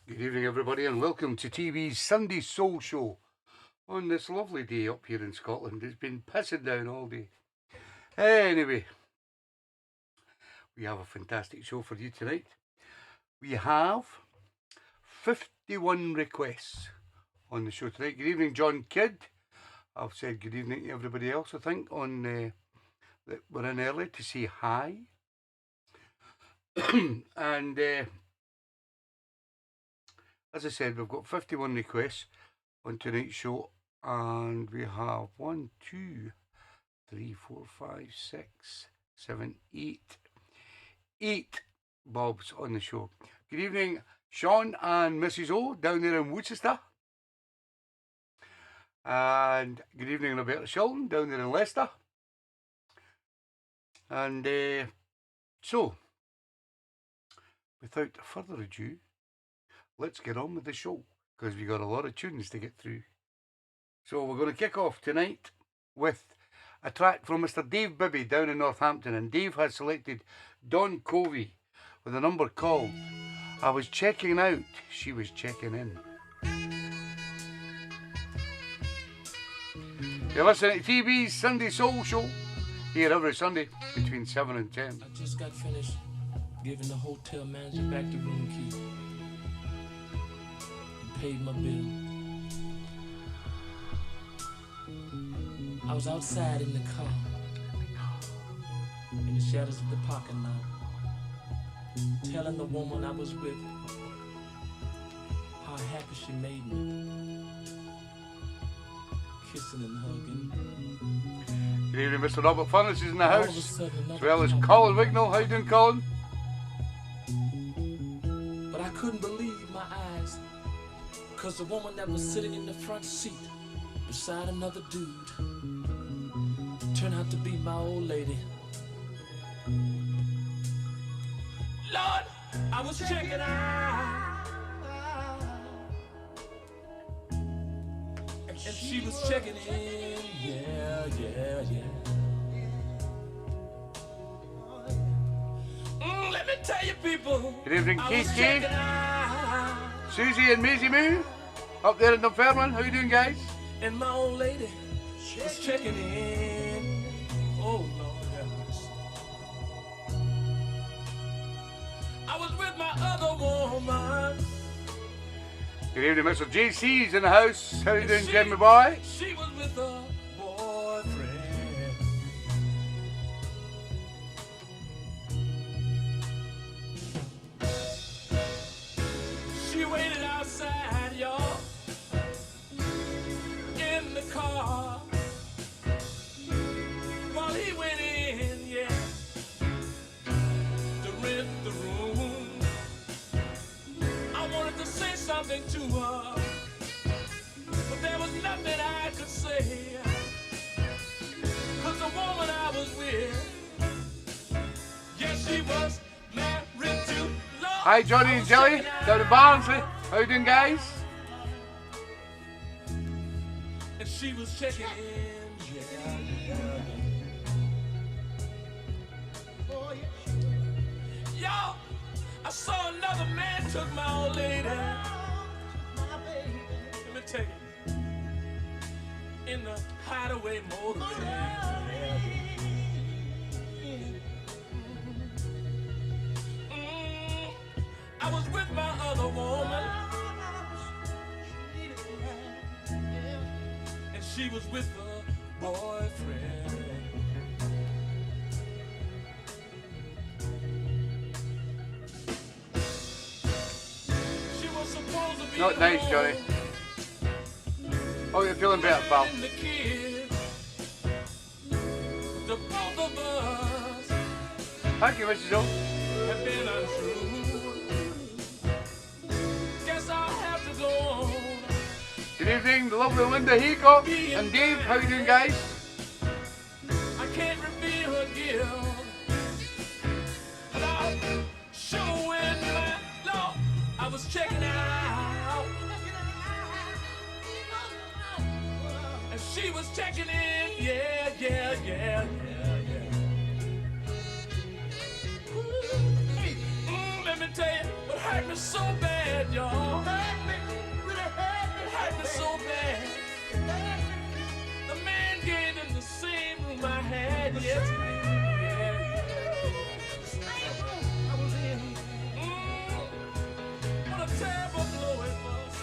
Good evening, everybody, and welcome to TeeBee's Sunday Soul Show on this lovely day up here in Scotland. It's been pissing down all day. Anyway, we have a fantastic show for you tonight. We have 51 requests on the show tonight. Good evening, John Kidd. I've said good evening to everybody else, I think, on that we're in early to say hi. And as I said, we've got 51 requests on tonight's show, and we have 1, 2, 3, 4, 5, 6, 7, 8 Bobs on the show. Good evening, Sean and Mrs. O down there in Worcester. And good evening, Roberta Shilton down there in Leicester. And so, without further ado, let's get on with the show, because we've got a lot of tunes to get through. So we're going to kick off tonight with a track from Mr. Dave Bibby down in Northampton, and Dave has selected Don Covey with a number called I Was Checking Out, She Was Checking In. You're listening to TeeBee's Sunday Soul Show, here every Sunday between 7 and 10. I just got finished giving the hotel manager back the room key. Paid my bill. I was outside in the car, in the shadows of the parking lot, telling the woman I was with how happy she made me, kissing and hugging. Good evening, Mr. Robert Furness is in the house, as well as Colin Wignall. How you doing, Colin? But I couldn't believe my eyes, cause the woman that was sitting in the front seat beside another dude turned out to be my old lady. Lord, I was checking out, and she was checking in. Yeah. Let me tell you, people. Good evening, Keith K, Susie and Maisie Moo up there in Dunfermline. How you doing, guys? And my old lady was checking in. Oh, Lord have mercy. I was with my other woman. Good evening, Mr. JC's in the house. How you doing, Jimmy boy? She was with her boyfriend. She waited outside, y'all, in the car, while he went in, yeah, to rent the room. I wanted to say something to her, but there was nothing I could say, cause the woman I was with, yes, she was married to love. Hi, Johnny and Jelly down in Barnsley. How you doing, guys? And she was checking in, yeah. Y'all, I saw another man took my old lady. Let me tell you, in the hideaway motorway. I was with my other woman, and she was with her boyfriend. She was supposed to be Not nice, Johnny. Oh, you're feeling better, pal. the kids, the both of us Thank you, Mrs. O. have been untrue. Guess I'll have to go on. Good evening, the lovely Linda Haycock and Dave. How you doing, guys? I can't reveal her guilt, but I'll show in my law. I was checking out, and she was checking in. Yeah. Let me tell you what hurt me so bad. bad, y'all. It hurt me so bad. The man gave in the same room I had yesterday. Yeah. I was in. What a terrible blow it was.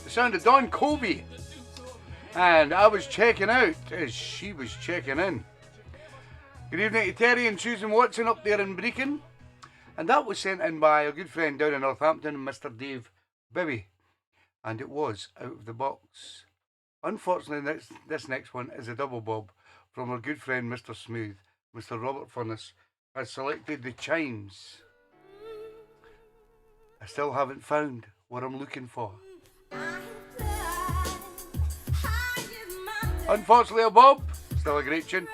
The sound of Don Colby. And I was checking out as she was checking in. Good evening to Terry and Susan Watson up there in Brecon. And that was sent in by a good friend down in Northampton, Mr. Dave Bibby. And it was out of the box. Unfortunately, this next one is a double bob from our good friend Mr. Smooth. Mr. Robert Furness has selected the Chimes. I still haven't found what I'm looking for. Unfortunately, a bob. Still a great tune.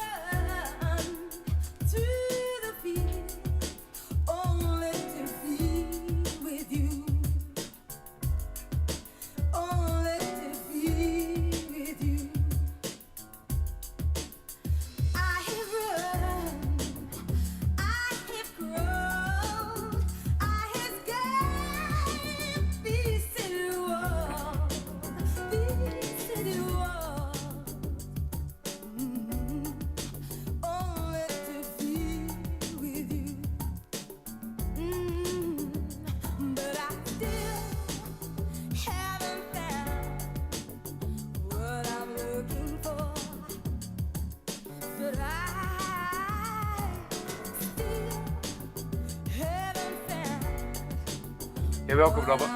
You're welcome, Robert.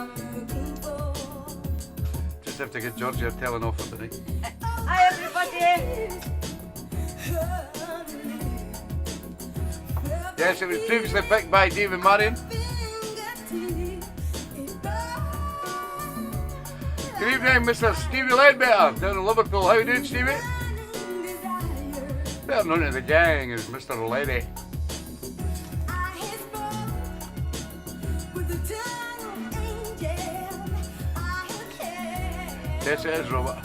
Just have to get Georgia telling off for tonight. Hi, everybody. Yes, it was previously picked by David Marion. Good evening, Mr. Stevie Ledbetter down in Liverpool. How you doing, Stevie? Better known to the gang as Mr. Leddy. Yes, it is, Robert.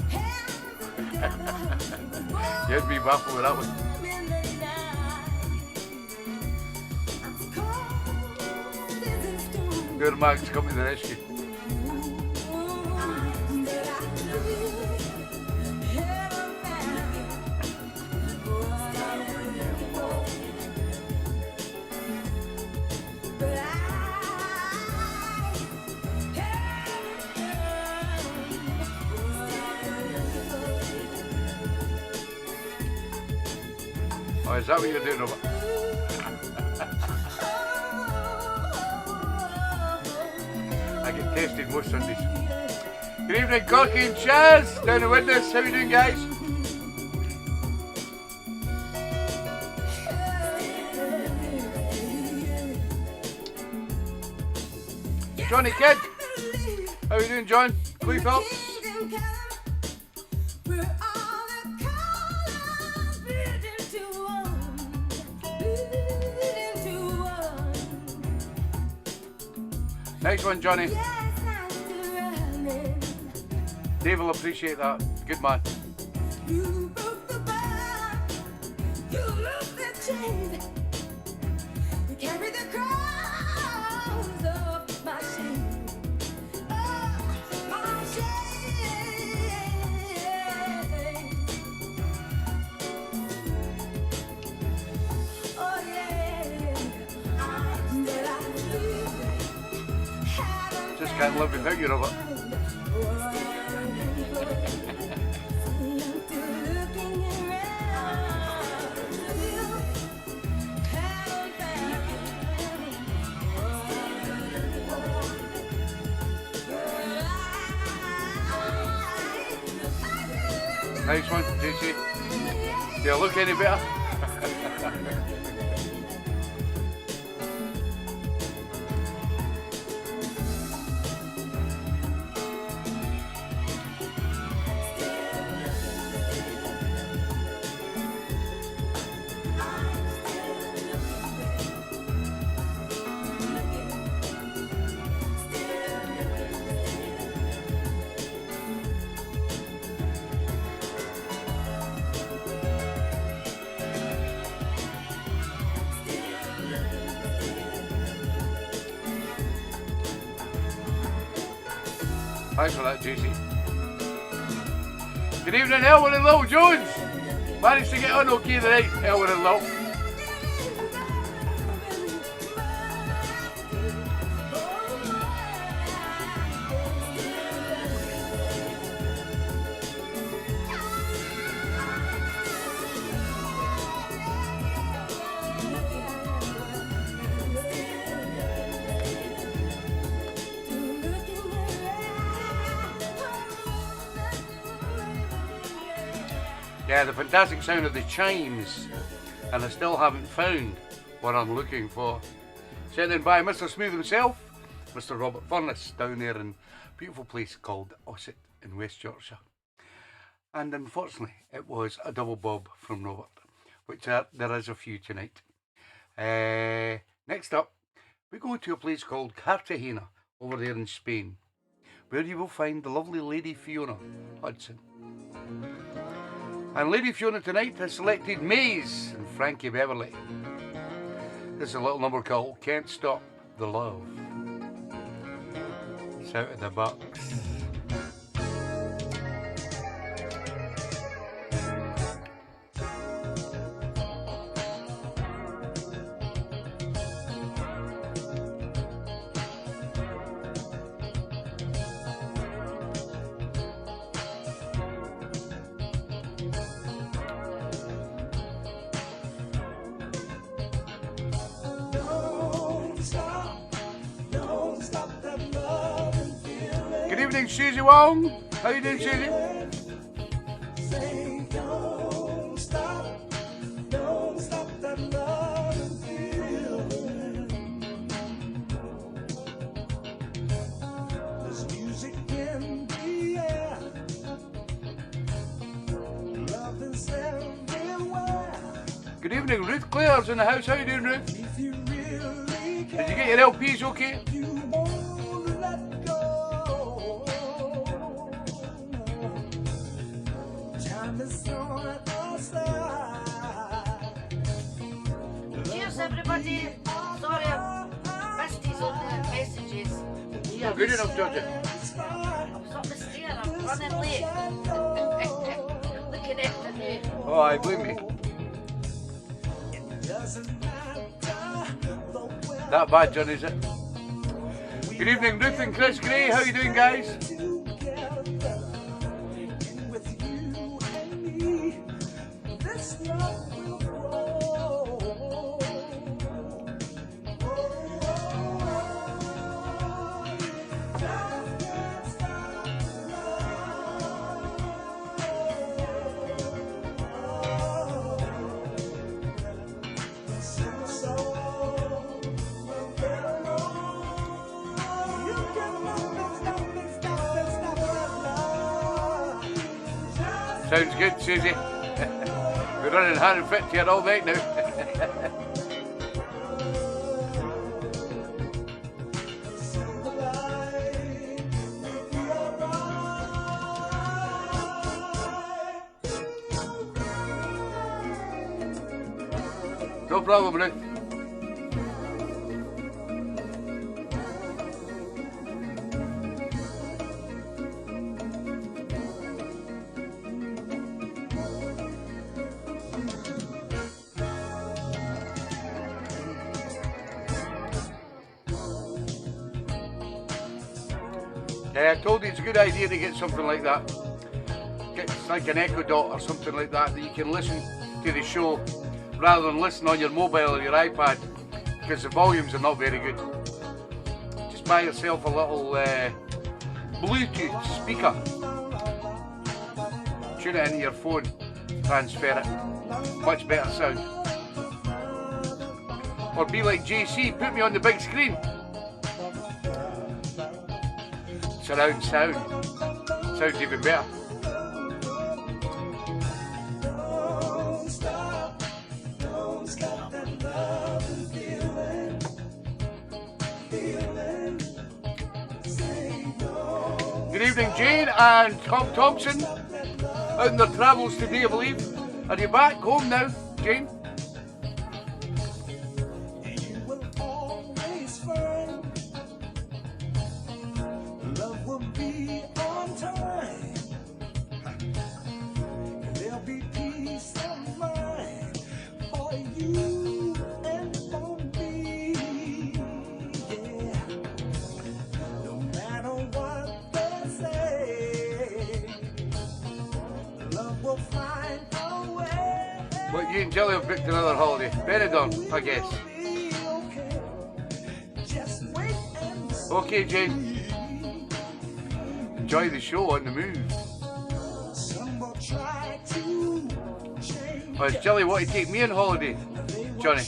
You'd be baffled with that one. Good Mag's come to the rescue. Oh, is that what you're doing, Robert? I get tasted most Sundays. Good evening, Corky and Chaz down the windows. How you doing, guys? Johnny Kidd. How you doing, John? Cleethorpe? Nice one, Johnny. Dave will appreciate that. Good man. You broke the bar, you lost the chain, you carry the cross of my shame. Oh, my shame. Oh, yeah. Just can't live without you, Robert. Nice one, JC. Do you look any better? Thanks for that, JC. Good evening, Elwyn and Lil Jones. Managed to get on okay tonight, Elwyn and Lil. Yeah, the fantastic sound of the chimes, and I still haven't found what I'm looking for. Sent in by Mr. Smooth himself, Mr. Robert Furness, down there in a beautiful place called Ossett in West Yorkshire. And unfortunately, it was a double bob from Robert, which there is a few tonight. Next up, we go to a place called Cartagena over there in Spain, where you will find the lovely Lady Fiona Hudson. And Lady Fiona tonight has selected Maze and Frankie Beverly. This is a little number called Can't Stop the Love. It's out of the box. Good evening, Susie Wong. How you doing, Susie? Don't stop that love and feeling. There's music in the air. Love is everywhere. Good evening, Ruth Clare's in the house. How you doing, Ruth? If you really Did you get your LPs okay? you won't let go. Time is on our side. Cheers, everybody. Sorry, I missed these on the messages. Yeah, Good enough, Georgia. I was up the stair. I'm running late. Looking after me. Oh, I blame me. That bad, John, is it? Good evening, Ruth and Chris Gray. How you doing, guys? Sounds good, Susie. We're running 150 here all night now. No problem, Ruth. Yeah, I told you it's a good idea to get something like that. Get like an Echo Dot or something like that you can listen to the show rather than listen on your mobile or your iPad, because the volumes are not very good. Just buy yourself a little Bluetooth speaker. Tune it into your phone, transfer it. Much better sound. Or be like JC, put me on the big screen. Surround sound. Sounds even better. Good evening, Jane and Tom Thompson. Out on their travels today, I believe. Are you back home now, Jane? Love will be You and Jelly have booked another holiday. Benidorm, I guess. Okay, Jane. Enjoy the show on the move. Oh, does Jelly want to take me on holiday, Johnny?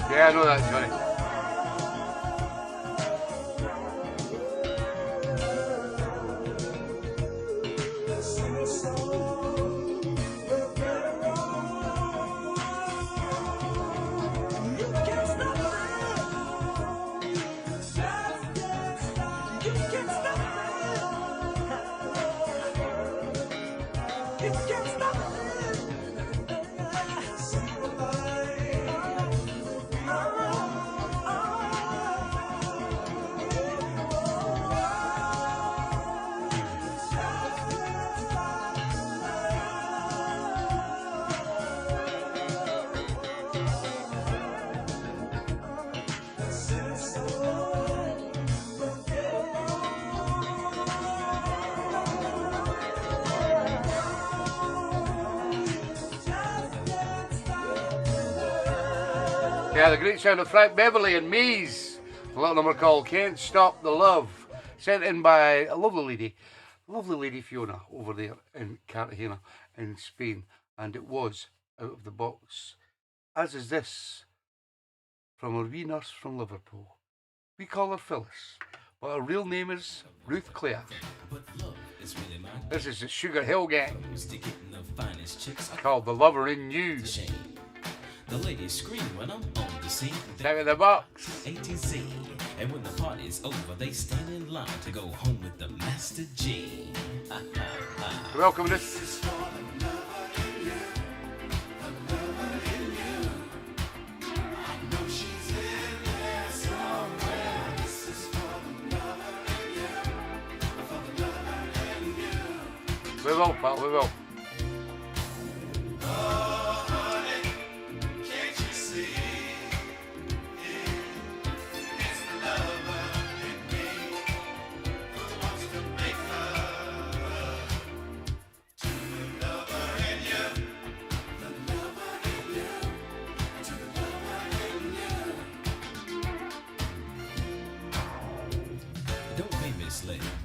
Yeah, I know that, Johnny. Yeah, the great sound of Frank Beverly and Maze. A little number called Can't Stop the Love. Sent in by a lovely lady Fiona over there in Cartagena in Spain. And it was out of the box. As is this from a wee nurse from Liverpool. We call her Phyllis, but her real name is Ruth Clare. This is the Sugar Hill Gang. Called The Lover in You. The ladies scream when I'm on the scene. Out of the box. A to Z. And when the party's over, they stand in line to go home with the Master G. Welcome this. We will, pal, we will.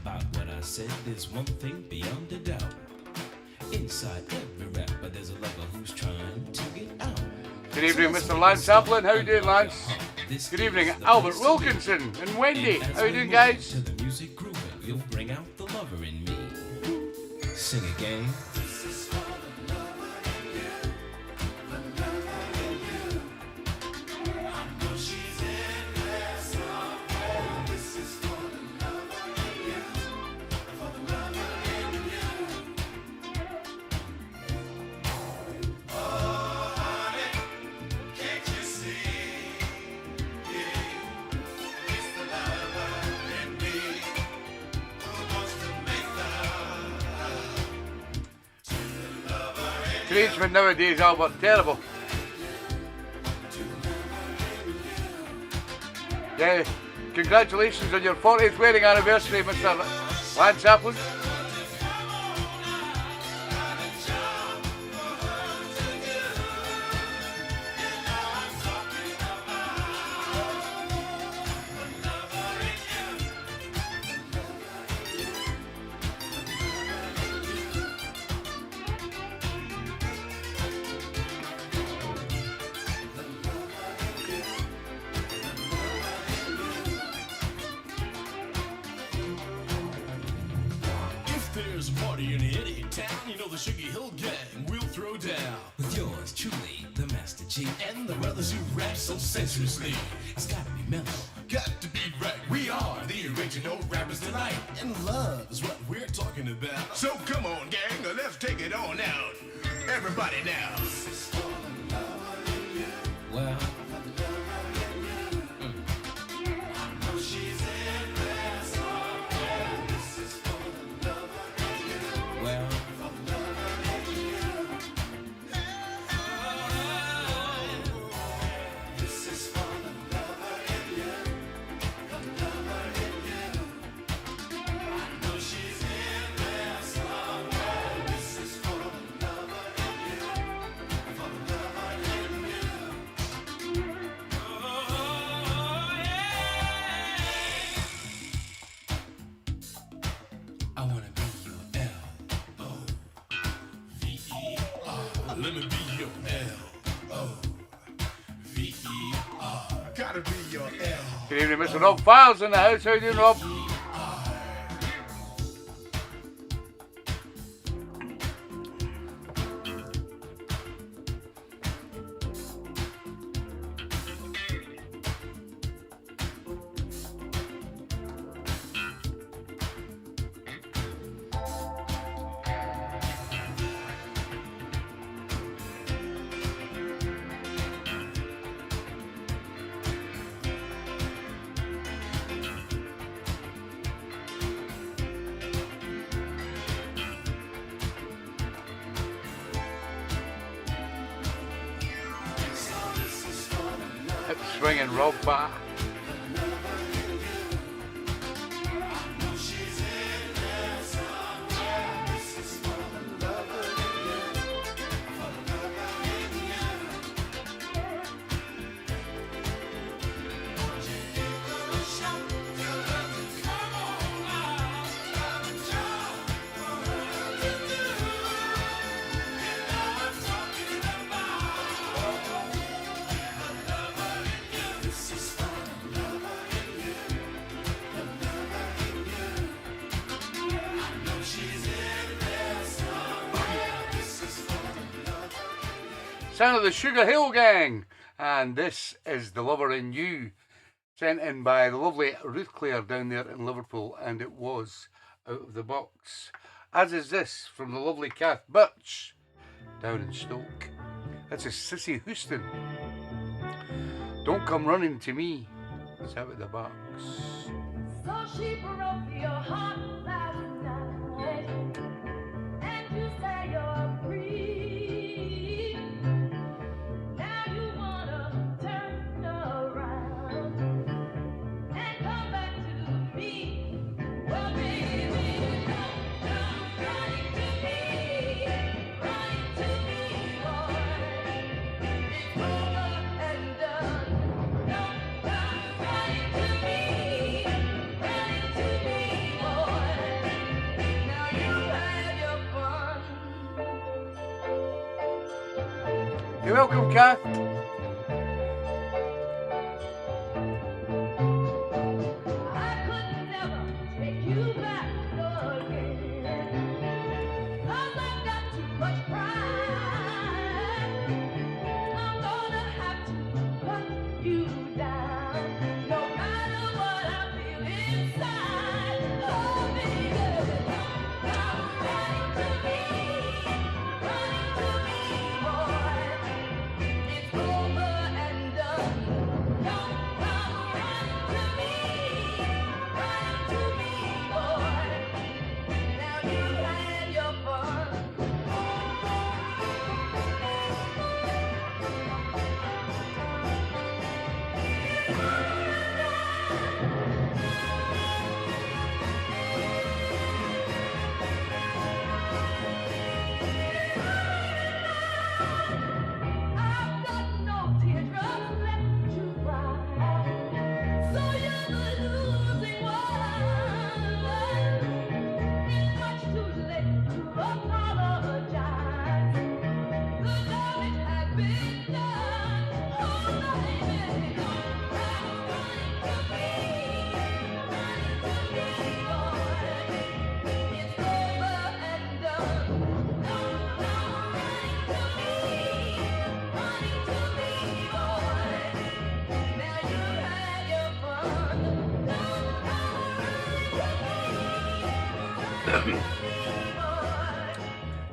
About what I said, there's one thing beyond a doubt. Inside every rapper, there's a lover who's trying to get out. Good evening, Mr. Lance Applin. How you doing, Lance? Good evening, Albert Wilkinson and Wendy. How you doing, guys? To the music grooving, you'll bring out the lover in me. Sing again. Tradesmen nowadays, Albert, terrible. Yeah, congratulations on your 40th wedding anniversary, Mr. Lance Applin. the Sugar Hill Gang will throw down. With yours truly, the Master G, and the brothers who rap so sensuously. It's gotta be mellow, got to be right. We are the original rappers tonight, and love is what we're talking about. So come on, gang, let's take it on out. Everybody now. Well. Let me be your L-O-V-E-R. Gotta be your L. Good evening, Mr. Rob Files in the house. How you doing, Rob? Swinging Rob back. Sound of the Sugar Hill Gang, and this is The Lover in You, sent in by the lovely Ruth Clare down there in Liverpool, and it was out of the box, as is this from the lovely Kath Birch down in Stoke. That's a Sissy Houston. Don't come running to me. It's out of the box. So she broke your heart last night, and you say you're free. Now you wanna turn around and come back to me. Well, baby, don't come running to me, boy. It's over and done. Don't come running to me, boy. Now you had your fun. You're welcome, Kath. I could never take you back again, 'cause I've got too much pride. I'm gonna have to cut you down, no matter what I feel inside. Oh, baby, don't come running to me, boy. It's over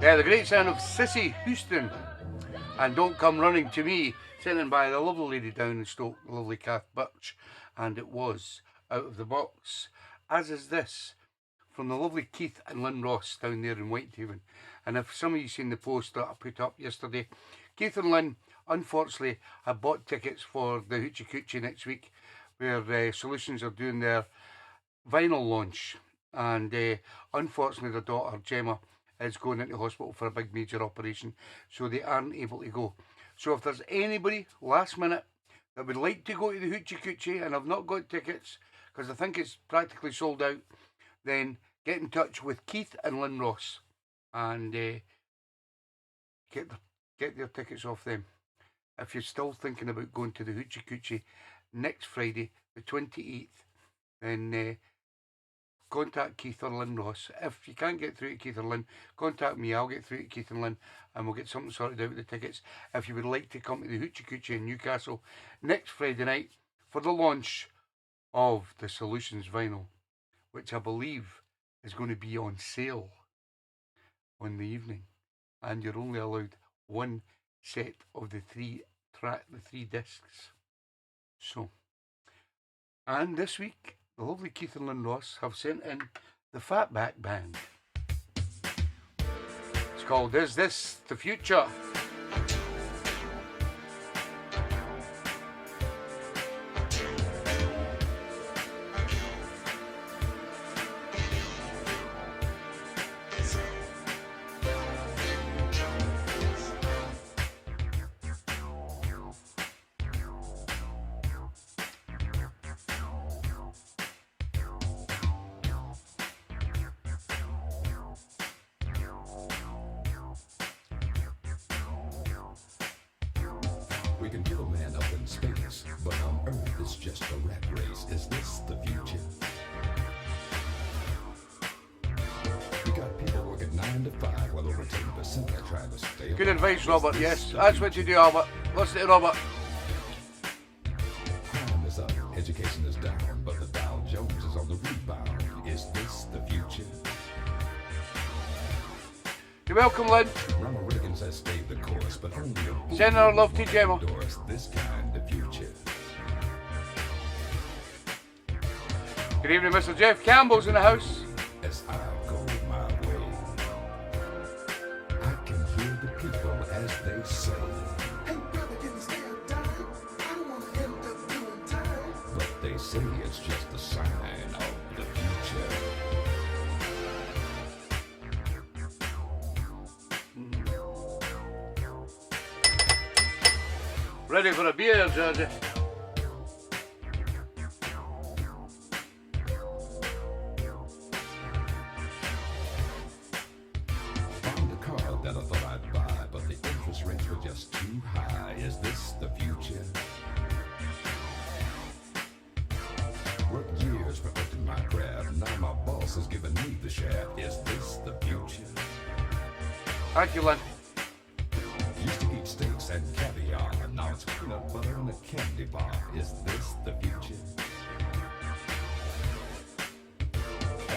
Yeah, the great sound of Sissy Houston and Don't Come Running to Me, singing by the lovely lady down in Stoke, the lovely Kath Birch, and it was Out of the Box, as is this from the lovely Keith and Lynn Ross down there in Whitehaven. And if some of you seen the post that I put up yesterday, Keith and Lynn unfortunately have bought tickets for the Hoochie Coochie next week, where Solutions are doing their vinyl launch, and unfortunately their daughter Gemma is going into hospital for a big major operation, so they aren't able to go. So if there's anybody last minute that would like to go to the Hoochie Coochie and have not got tickets, because I think it's practically sold out, then get in touch with Keith and Lynn Ross and get their tickets off them. If you're still thinking about going to the Hoochie Coochie next Friday, the 28th, then contact Keith or Lynn Ross. If you can't get through to Keith or Lynn, contact me. I'll get through to Keith and Lynn and we'll get something sorted out with the tickets. If you would like to come to the Hoochie Coochie in Newcastle next Friday night for the launch of the Solutions vinyl, which I believe is going to be on sale on the evening, and you're only allowed one set of the three discs. So, and this week the lovely Keith and Lynn Ross have sent in the Fatback Band. It's called Is This the Future? We can kill a man up in space, but on Earth it's just a rat race. Is this the future? We got people working 9 to 5 while over 10% are trying to stay Good alive. advice, Robert. Yes, that's what you do, Albert. Listen to Robert. Crime is up, education is down, but the Dow Jones is on the rebound. Is this the future? You're welcome, Lynn. Ronald Reagan says stay the course, but only a Send our love to Gemma. endorse this kind of future. Good evening, Mr. Jeff Campbell's in the house. As I go my way, I can hear the people as they say, Hey brother, can you stay on time? I don't want to end up doing time. but they say it's just a sign of the future. Ready for a beer, Georgie? Found a car that I thought I'd buy, but the interest rates were just too high. Is this the future? Worked years perfecting my craft. Now my boss is giving me the shaft. Is this the future? Thank you, Lynn. Used to eat steaks and caviar. Now it's peanut butter and a candy bar. Is this the future?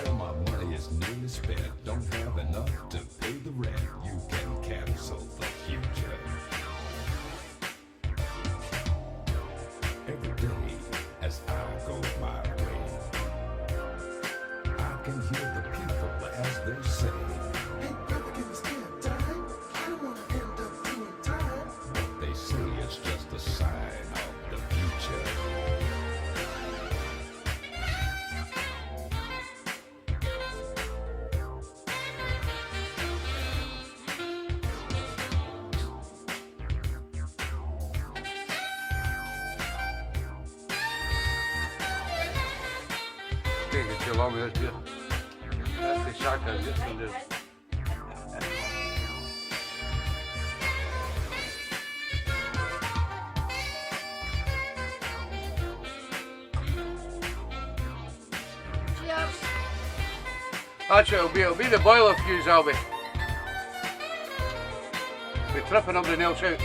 All my money is nearly spent. Don't have enough to pay the rent. You can cancel the future. Every day as I go my way, I can hear the people as they say, Hey brother, can you stay on time? I don't want to end up doing time. but they say it's just a sign of the future. Taking too long with this beer. That's the shotgun. Just from this. Cheers. That's what it'll be. It'll be the boiler fuse, Albie. We're tripping everything else out.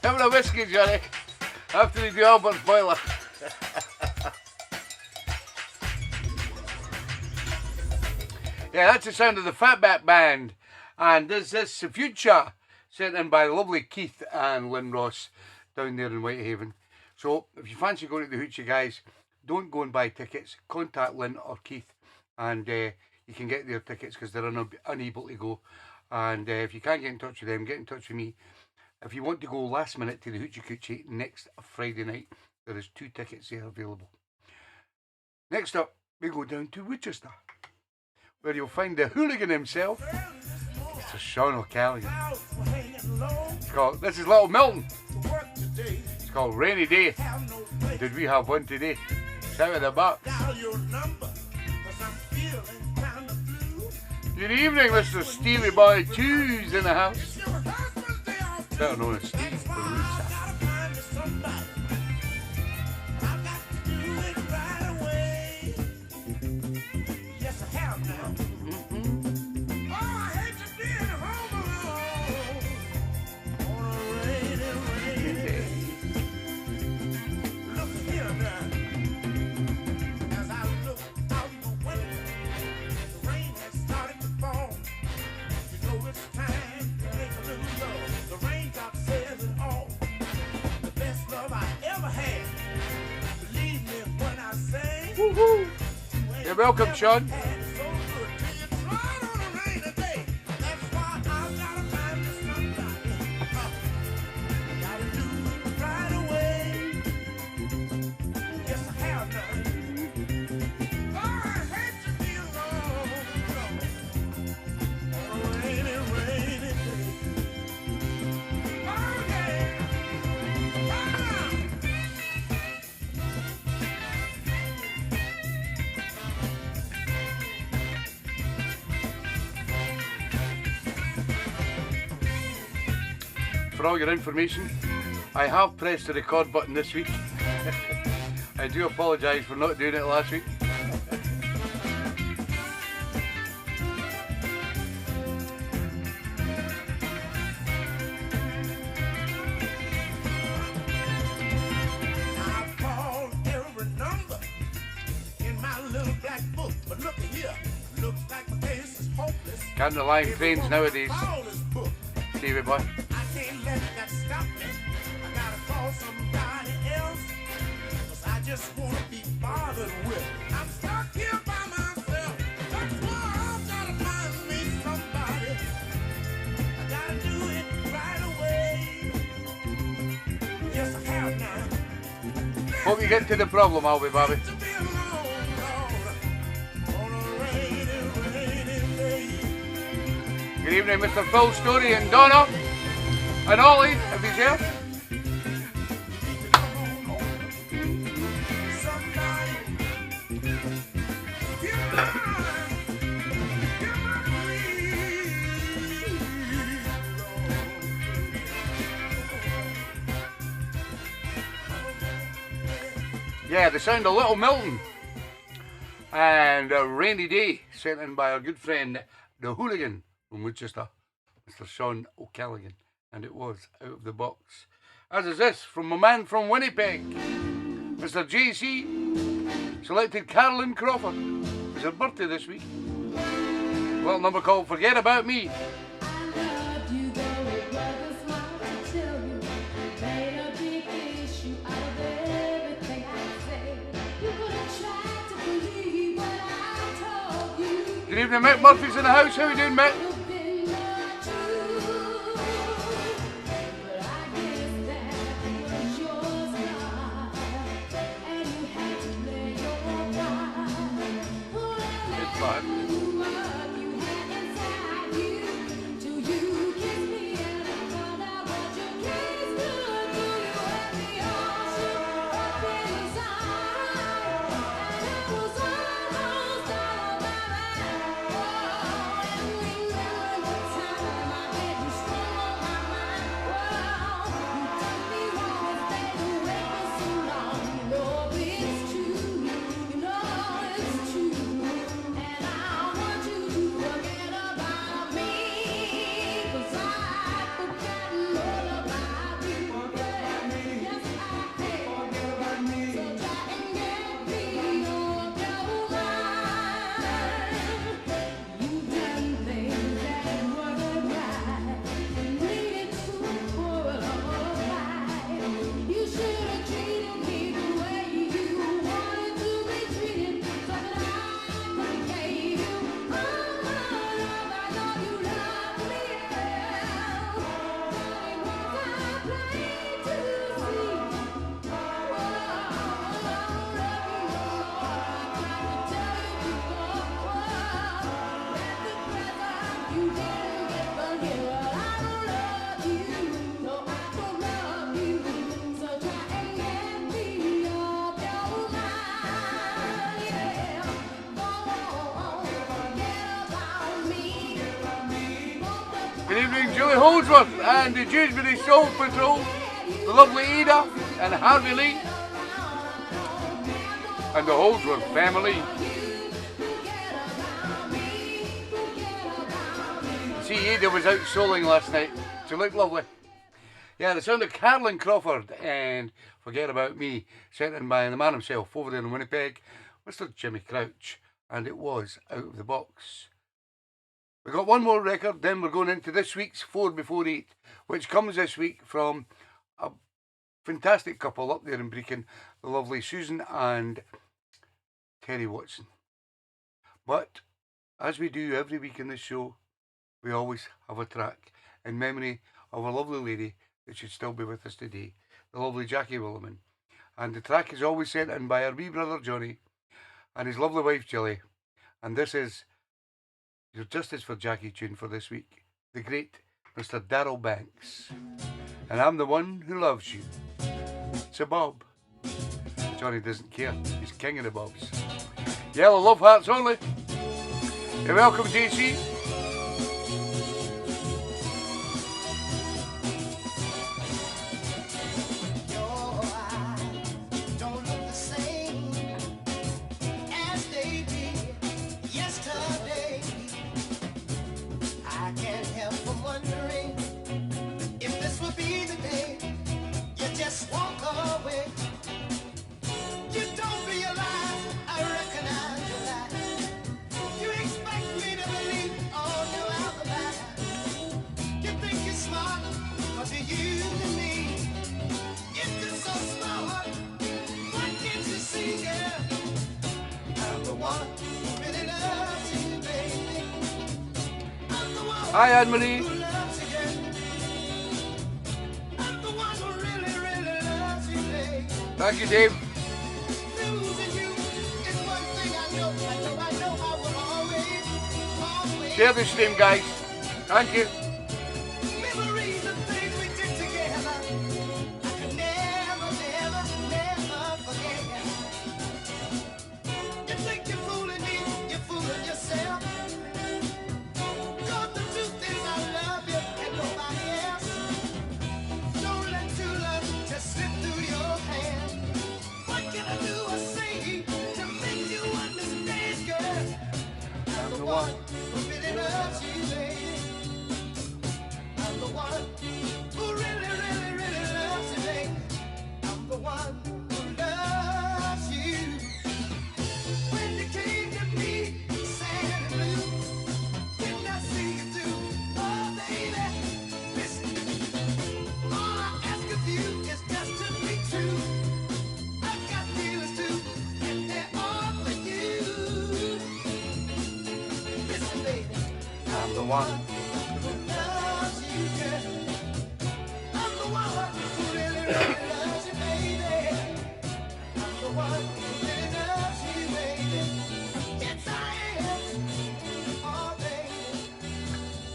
Having a whiskey, Johnny. After the Albert's boiler. Yeah, that's the sound of the Fatback Band. And this is the future, sent in by the lovely Keith and Lynn Ross down there in Whitehaven. So if you fancy going to the Hoochie, guys, don't go and buy tickets. Contact Lynn or Keith, and you can get their tickets because they're unable to go. And if you can't get in touch with them, get in touch with me. If you want to go last minute to the Hoochie Coochie next Friday night, there is 2 tickets there available. Next up, we go down to Winchester, where you'll find the hooligan himself, Mr. Sean O'Callaghan. This is Little Milton. It's called Rainy Day. Did we have one today? Shout at the box. Good evening, Mr. Stevie Boy 2's in the house. Better known as Steve Barucha. You're welcome, Sean. For all your information, I have pressed the record button this week. I do apologise for not doing it last week. I've called every number in my little black book, but look at here, looks like my case is hopeless. Can't rely on trains nowadays, All this book. Stevie boy. I can't let that stop me. I gotta call somebody else, 'cause I just wanna be bothered with. I'm stuck here by myself. That's why I've gotta find me somebody. I gotta do it right away. Yes, I have now. Hope you get to the problem, I'll be Bobby. To be alone, Lord, on a rainy day. Good evening, Mr. Phil Story and Donna and Ollie, if he's here. Yeah, the sound of Little Milton and a Rainy Day, sent in by our good friend, the hooligan from Winchester, Mr. Sean O'Callaghan, and it was Out of the Box. As is this from a man from Winnipeg, Mr. JC, selected Carolyn Crawford. It's her birthday this week. Well, number called Forget About Me. Good evening, Mick Murphy's in the house. How are you doing, Mick? It's fun. Good evening, Julie Holdsworth and the Dewsbury Soul Patrol, the lovely Ada and Harvey Lee, and the Holdsworth family. See, Ada was out soling last night. She looked lovely. Yeah, the sound of Carolyn Crawford and Forget About Me, sent in by the man himself over there in Winnipeg, Mr. Jimmy Crouch, and it was Out of the Box. We got one more record, then we're going into this week's 4 before 8, which comes this week from a fantastic couple up there in Brecon, the lovely Susan and Terry Watson. But as we do every week in this show, we always have a track in memory of a lovely lady that should still be with us today, the lovely Jackie Williman. And the track is always sent in by our wee brother Johnny and his lovely wife Jilly. And this is Your Justice for Jackie tune for this week, the great Mr. Darryl Banks. And I'm the one who loves you. It's a bob. Johnny doesn't care, he's king of the bobs. Yellow love hearts only. You're welcome, JC. Hi, Anne-Marie. Thank you, Dave. Share the stream, guys. Thank you.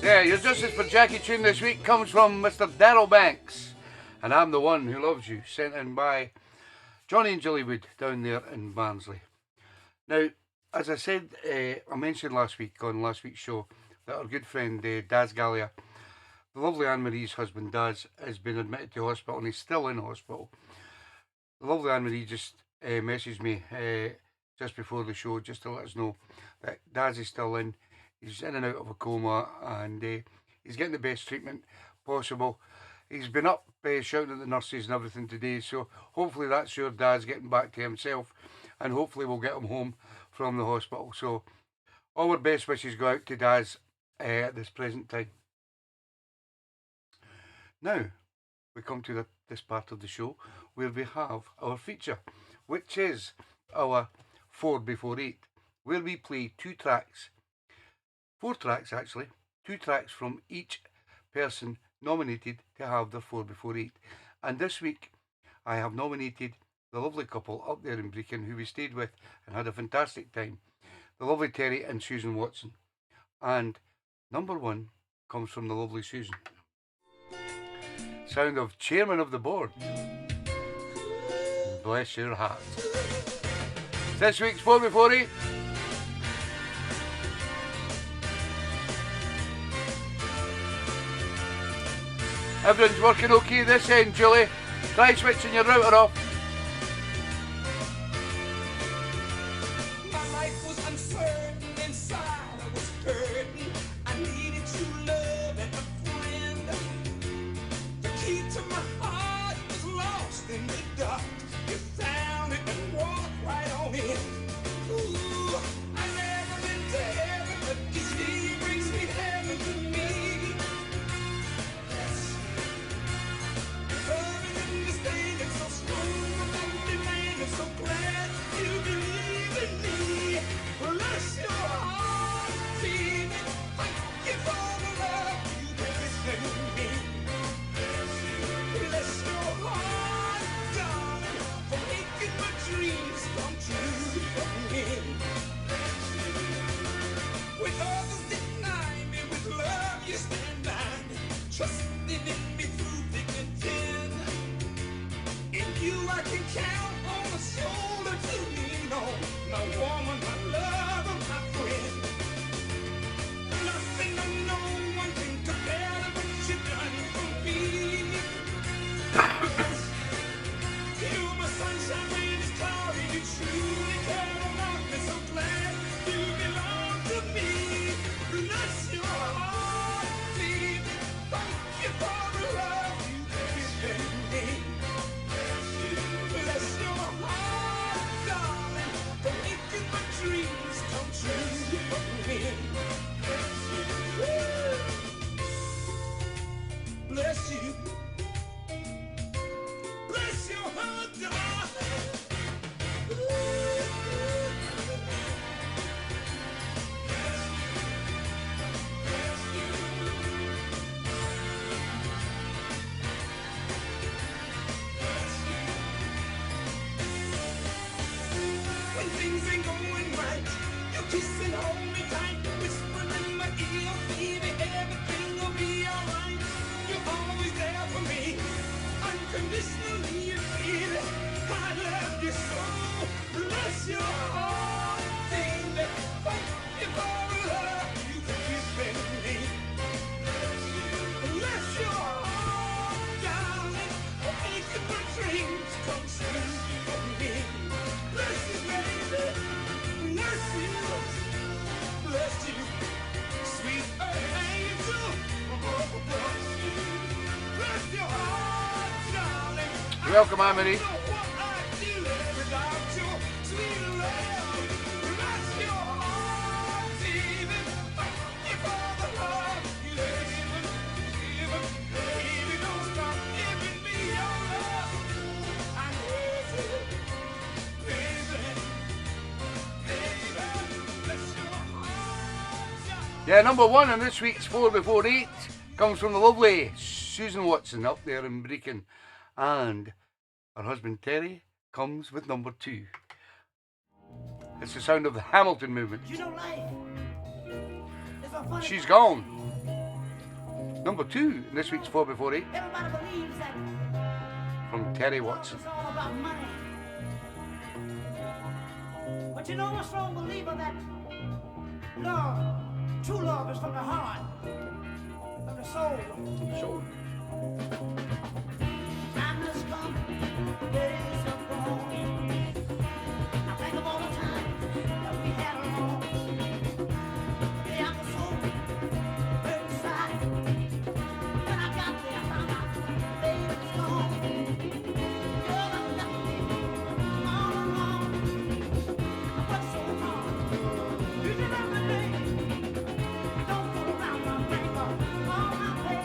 Yeah, Your Justice for Jackie tune this week comes from Mr. Darryl Banks, and I'm the one who loves you, sent in by Johnny and Jilly Wood down there in Barnsley. Now, as I said, I mentioned last week on last week's show that our good friend Daz Gallia, the lovely Anne-Marie's husband Daz, has been admitted to hospital and he's still in hospital. The lovely Anne-Marie just messaged me just before the show just to let us know that Daz is still in. He's in and out of a coma and he's getting the best treatment possible. He's been up shouting at the nurses and everything today, so hopefully that's your Dad's getting back to himself and hopefully we'll get him home from the hospital. So all our best wishes go out to Daz at this present time. Now, we come to this part of the show where we have our feature, which is our 4 before 8, where we play 2 tracks. 4 tracks actually, 2 tracks from each person nominated to have their 4 before 8. And this week I have nominated the lovely couple up there in Brecon who we stayed with and had a fantastic time, the lovely Terry and Susan Watson. And number 1 comes from the lovely Susan. Sound of Chairman of the Board. Bless your heart. This week's 4 before 8. Everything's working okay this end, Julie. Try switching your router off. My life was uncertain, inside I was hurting. I needed true love and a friend. The key to my heart was lost in the dark. You found it and walked right on in. Ooh, I never been to heaven, but he brings me heaven to me. Love and understanding so strong, undemanding, so glad you believe in me. Bless your heart, baby. Thank you for the love you give me. Bless your heart, darling, for making my dreams come true for me. When others deny me, with love you stand by me, trusting in me through thick and thin. In you I can count on a shoulder to lean on, my woman, my lover, my friend. Nothing or no one can compare to what you've done for me. You're my sunshine when it's cloudy. You truly care about me. So glad you belong to me. Bless your heart, baby. Thank you for the love you've given me. Bless your heart, darling, for making my dreams come true for me. Bless you. Bless your heart, darling. When things ain't going right, you kiss and hold me tight, whisper in my ear, baby, everything will be alright. You're always there for me, unconditionally, you feel it. I love you so. Bless your heart, baby. Thank you for the love you've given me. Bless your heart, darling, for making my dreams come true for me. Bless you, baby. Bless you. Bless you. Sweet angel. Bless you. Bless your heart, darling. Welcome, Amity. I don't know what I'd do without your sweet love. Bless your heart, baby. Thank you for the love you've given. Baby, don't stop giving me your love. I need you, baby. Baby, bless your heart, darling. Yeah, number one in this week's 4 before 8 comes from the lovely Susan Watson up there in Brecon. And her husband Terry comes with number 2. It's the sound of the Hamilton movement. You know life is a funny She's thing. gone. Number 2 in this week's 4 before 8 Everybody believes that from Terry love Watson. is all about money. But you know a strong believer that love, true love is from the heart, from the soul. So, Time has come, days have gone. I think of all the time that we had alone. Yeah, I was so hurt inside. When I got there, I found out baby's gone. Girl, I left me all alone. I worked so hard, each and every day. Don't go around my finger, all my pay.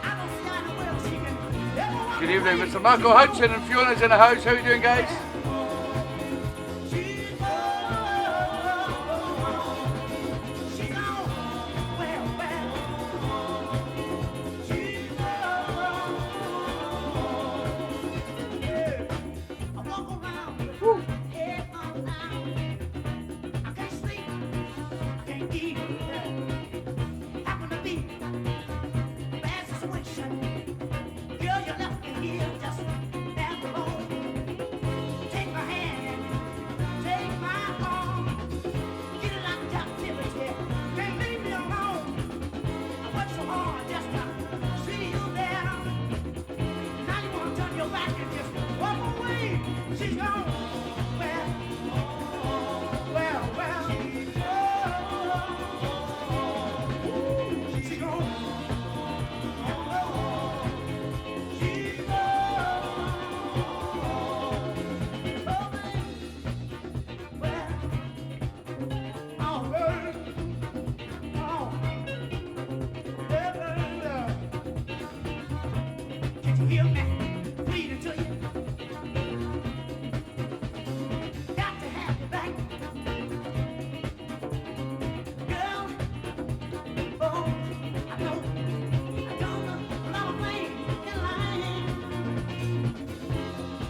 I don't see anywhere else she can ever walk good evening, away. Mr. Marco Hudson and Fiona's in the house. How are you doing, guys? She's gone. She's gone. Well, well. She's gone. Yeah. I walk around with my head hung down. I can't sleep. I can't eat. Happen to be bad situation. Girl, you left me here just damn alone. She's gone. Well, well, well. She's gone. She's Can't you hear me pleading to you? Got to have you back, girl. Oh, I know I've done a lot of things in life.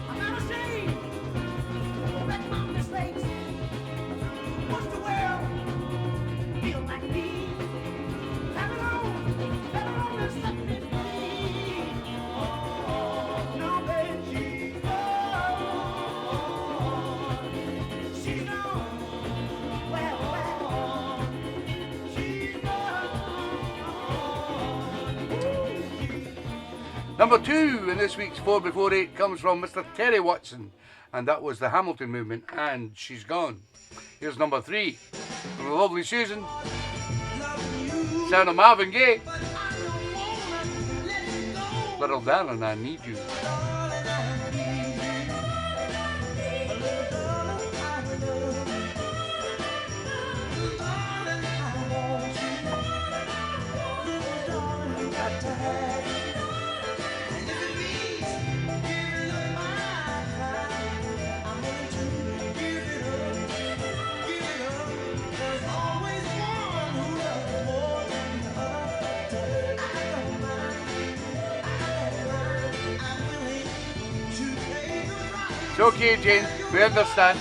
I'm not ashamed of my mistakes. What's the world feel like me? Let alone and set me free. Now that she's gone, well, she's gone. Number 2 in this week's 4 before 8 comes from Mr. Terry Watson, and that was the Hamilton Movement, and She's Gone. Here's number 3 from the lovely Susan, sound of Marvin Gaye, Little Darling, I Need You. It's okay, Jane, we understand.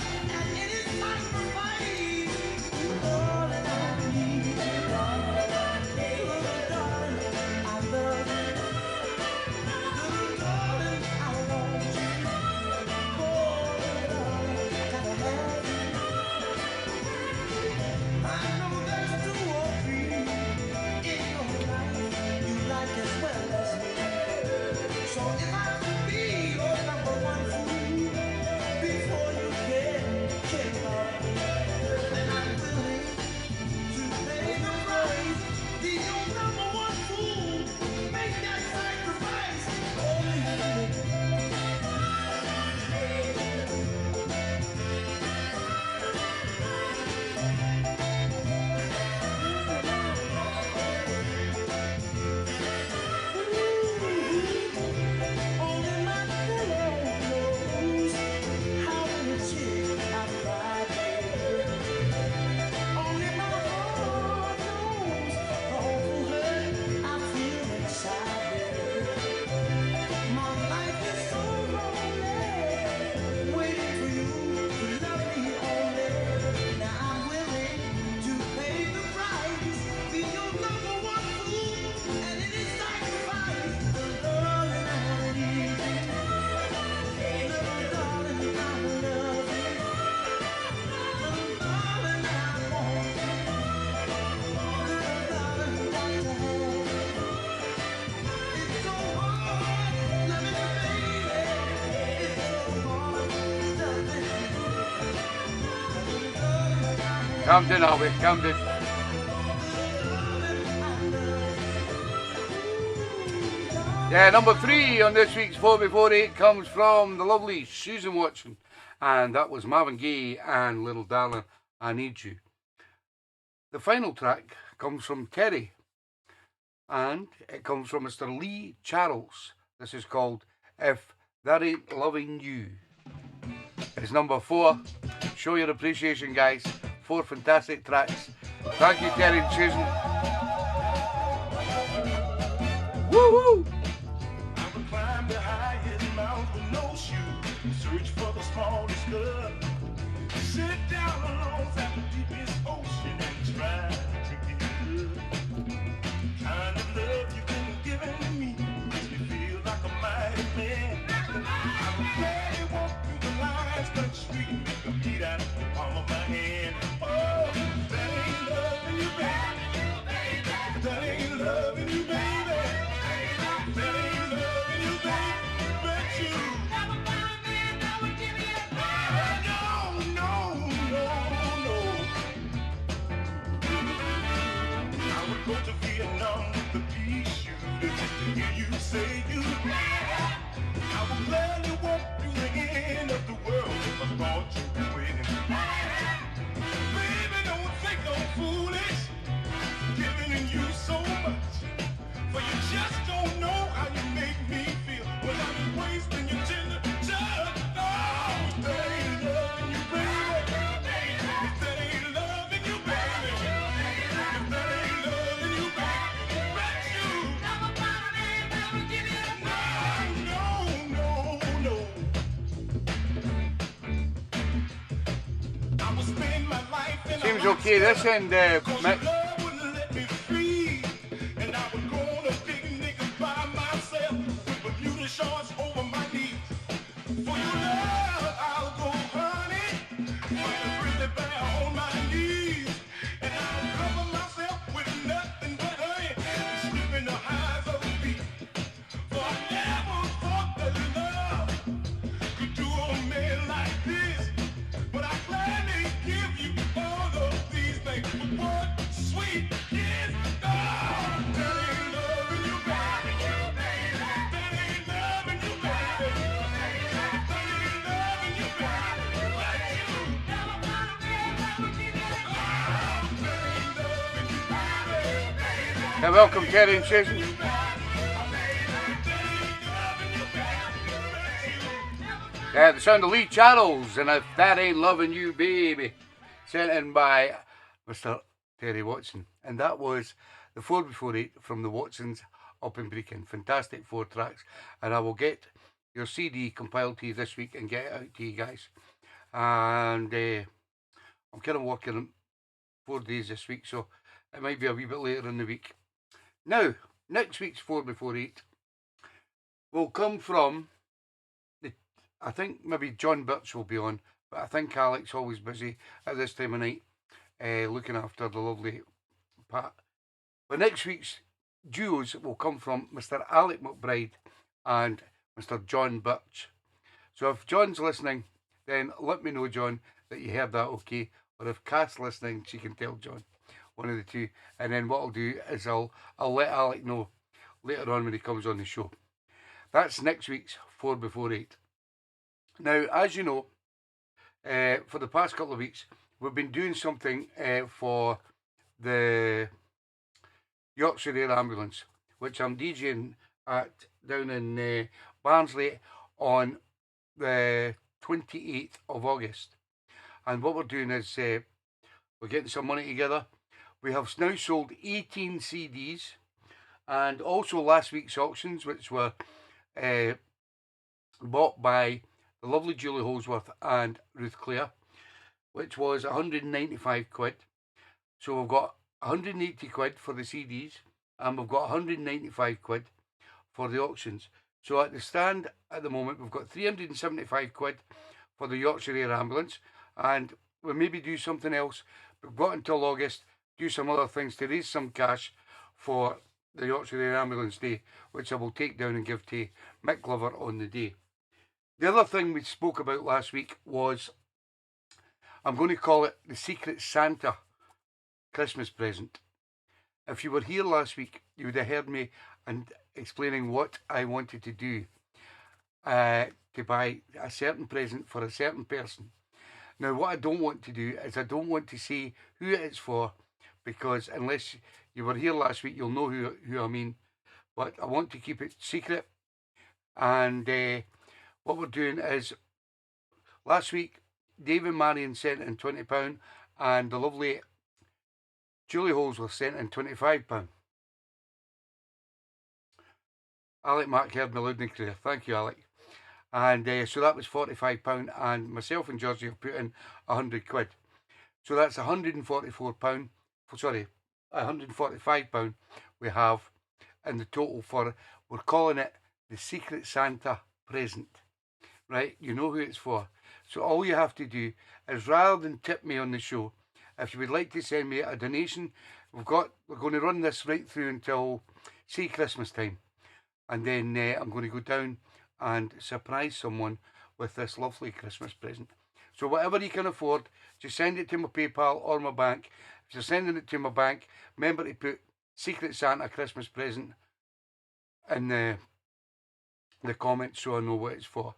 Camden, are we? Camden. Yeah, number 3 on this week's 4 before 8 comes from the lovely Susan Watson, and that was Marvin Gaye and Little Darling, I Need You. The final track comes from Terry, and it comes from Mr. Lee Charles. This is called If That Ain't Loving You. It's number 4. Show your appreciation, guys. 4 fantastic tracks. Thank you, Terry and Susan. Woo-hoo! I would climb the highest mountain with no shoes, search for the smallest girl, sit down alone at the deepest ocean and try to get good. Kind of love you've been giving me makes me feel like a mighty man. I would gladly walk through the lines, cut street, make a beat out of the palm of my hand. Oh, that ain't loving you, baby. That ain't loving you, baby. That ain't loving you, baby. But you never find a man that would give you will spend my life in a Seems lock okay this step. end, Cause Mick. your love wouldn't let me breathe. And I would go on a picnic by myself with Bermuda shorts over my knees. For your love, I'll go honey, fight a grizzly bear on my knees. And I'll cover myself with nothing but honey and sleep in the highs of the beat. For I never thought that love could do a man like this. But I gladly give you all of these things. But what sweet is God? That ain't loving you, baby. That ain't loving you, baby. That ain't loving you, baby. Like you. Never gonna be loving you, baby. That ain't loving you, baby. Yeah, welcome, Terry and Susan. Yeah, the sound of Lee Charles, and if that ain't loving you, baby, sent in by Mr. Terry Watson, and that was the 4x48 from the Watsons up in Brecon. Fantastic 4 tracks, and I will get your CD compiled to you this week and get it out to you guys. And I'm kind of working 4 days this week, so it might be a wee bit later in the week. Now, next week's 4x48 will come from I think maybe John Birch will be on, but I think Alec's always busy at this time of night, looking after the lovely Pat. But next week's duos will come from Mr. Alec McBride and Mr. John Birch. So if John's listening, then let me know, John, that you heard that okay. Or if Cass listening, she can tell John, one of the two. And then what I'll do is I'll let Alec know later on when he comes on the show. That's next week's 4x48. Now, as you know, for the past couple of weeks, we've been doing something for the Yorkshire Air Ambulance, which I'm DJing at down in Barnsley on the 28th of August. And what we're doing is we're getting some money together. We have now sold 18 CDs, and also last week's auctions, which were bought by the lovely Julie Holsworth and Ruth Clare, which was 195 quid. So we've got 180 quid for the CDs, and we've got 195 quid for the auctions. So at the stand at the moment, we've got 375 quid for the Yorkshire Air Ambulance, and we'll maybe do something else. We've got until August, do some other things to raise some cash for the Yorkshire Air Ambulance Day, which I will take down and give to Mick Glover on the day. The other thing we spoke about last week was, I'm going to call it the Secret Santa Christmas present. If you were here last week, you would have heard me and explaining what I wanted to do to buy a certain present for a certain person. Now, what I don't want to do is I don't want to say who it's for, because unless you were here last week, you'll know who I mean. But I want to keep it secret. And what we're doing is, last week, Dave and Marion sent in £20, and the lovely Julie Holsworth sent in £25. Alec Mark heard me loud and clear. Thank you, Alec. And so that was £45, and myself and Georgie have put in 100 quid. So that's £144, sorry, £145 we have in the total for, we're calling it the Secret Santa present. Right, you know who it's for. So all you have to do is, rather than tip me on the show, if you would like to send me a donation, we're going to run this right through until, say, Christmas time. And then I'm going to go down and surprise someone with this lovely Christmas present. So whatever you can afford, just send it to my PayPal or my bank. If you're sending it to my bank, remember to put Secret Santa Christmas present in the comments so I know what it's for.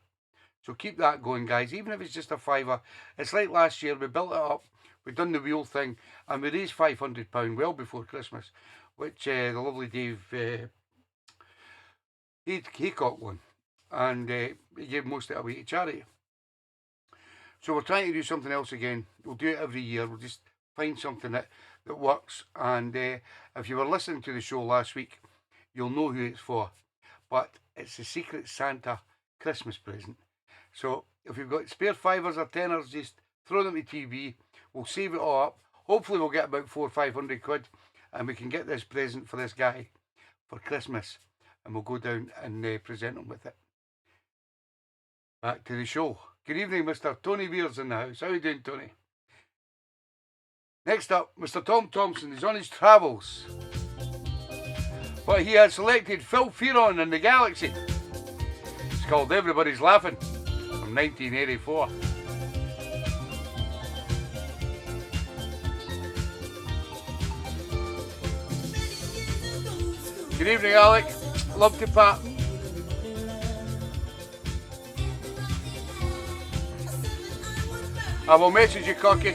So keep that going, guys, even if it's just a fiver. It's like last year, we built it up, we done the wheel thing, and we raised £500 well before Christmas, which the lovely Dave, he got one, and he gave most of it away to charity. So we're trying to do something else again. We'll do it every year. We'll just find something that works. And if you were listening to the show last week, you'll know who it's for. But it's the Secret Santa Christmas present. So if you've got spare fivers or tenors, just throw them to TV. We'll save it all up. Hopefully we'll get about 400 or 500 quid and we can get this present for this guy for Christmas, and we'll go down and present him with it. Back to the show. Good evening, Mr. Tony Beers in the house. How are you doing, Tony? Next up, Mr. Tom Thompson is on his travels, but he has selected Phil Fearon and the Galaxy. It's called Everybody's Laughing from 1984. Good evening, Alec. Love to Pat. I will message you, Cocky.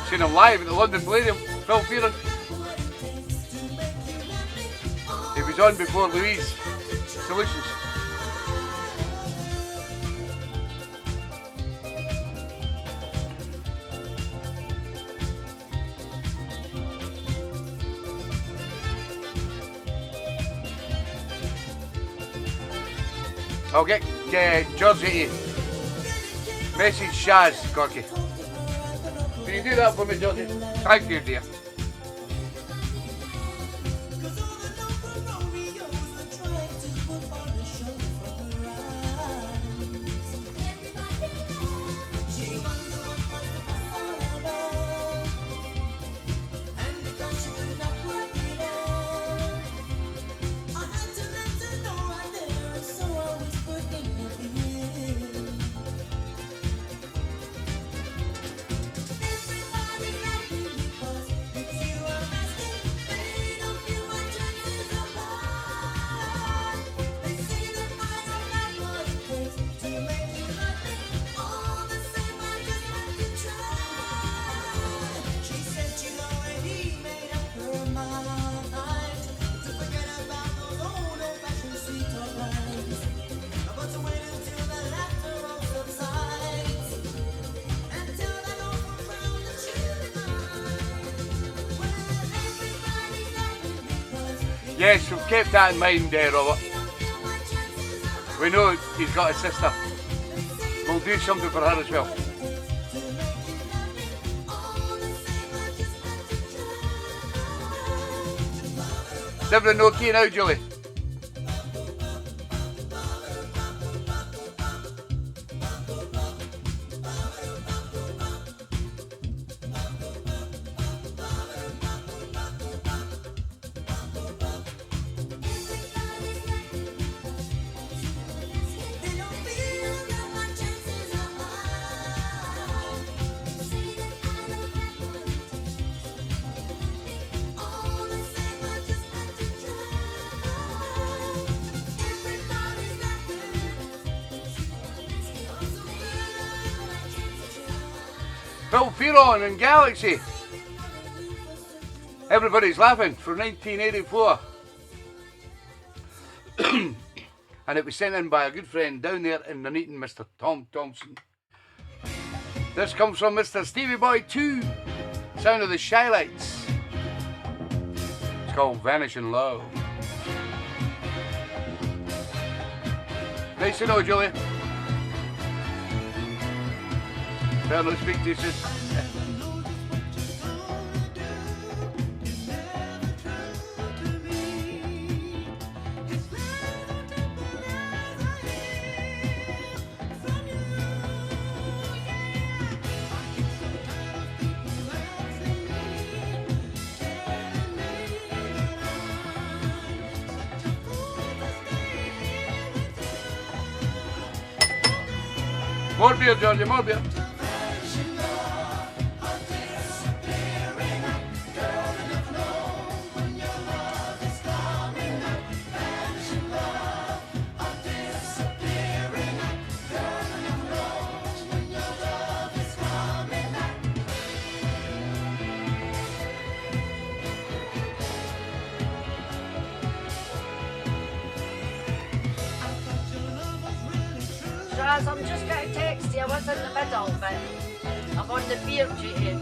Seen him live at the London Palladium, Phil Fearon. He was on before Louise Solutions. I'll get Georgie to message Shaz, Corky. Can you do that for me, Georgie? Thank you, dear. Yes, we've kept that in mind, Robert. We know he's got a sister. We'll do something for her as well. Is everything okay now, Julie? Phil Fearon and Galaxy. Everybody's Laughing from 1984. And it was sent in by a good friend down there in Nuneaton, Mr. Tom Thompson. This comes from Mr. Stevie Boy 2, Sound of the Shy Lights. It's called Vanishing Love. Nice to know, Julie. Better not speak to you soon. More beer, Georgie, more beer. Raz, I'm just getting texty. I was in the middle, but I'm on the beer duty.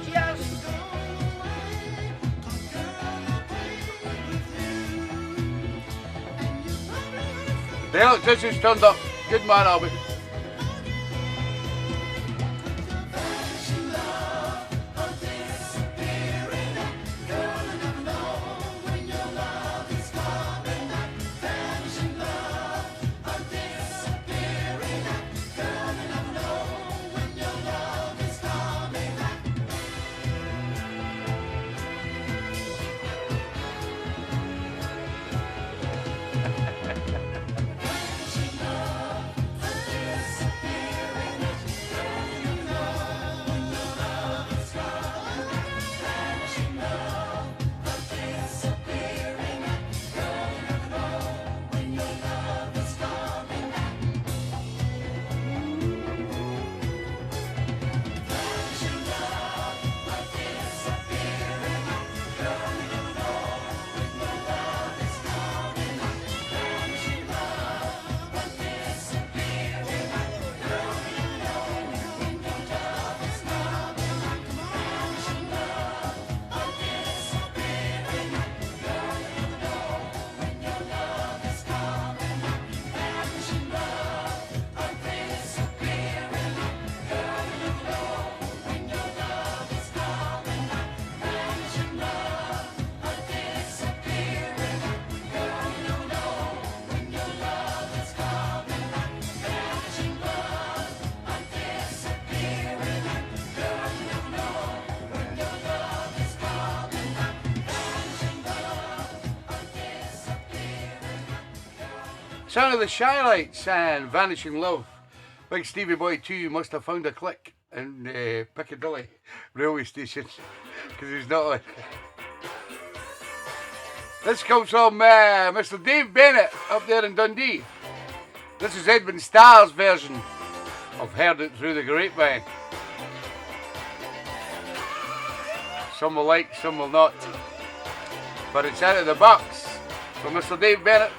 Cheers. The electrician's turned up. Good man, Albie. Sound of the Shylights and Vanishing Love. Big Stevie Boy 2 must have found a click in Piccadilly railway station because he's not on. This comes from Mr. Dave Bennett up there in Dundee. This is Edwin Starr's version of Heard It Through the Grapevine. Some will like, some will not. But it's out of the box from Mr. Dave Bennett.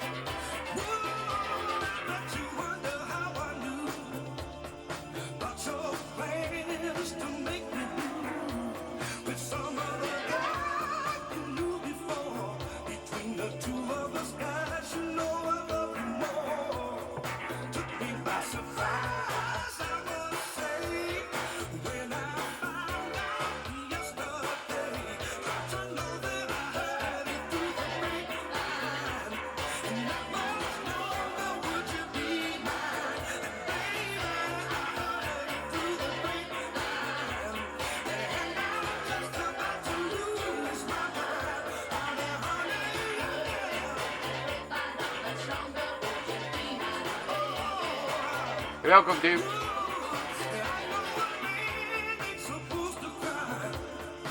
You're welcome, Dave.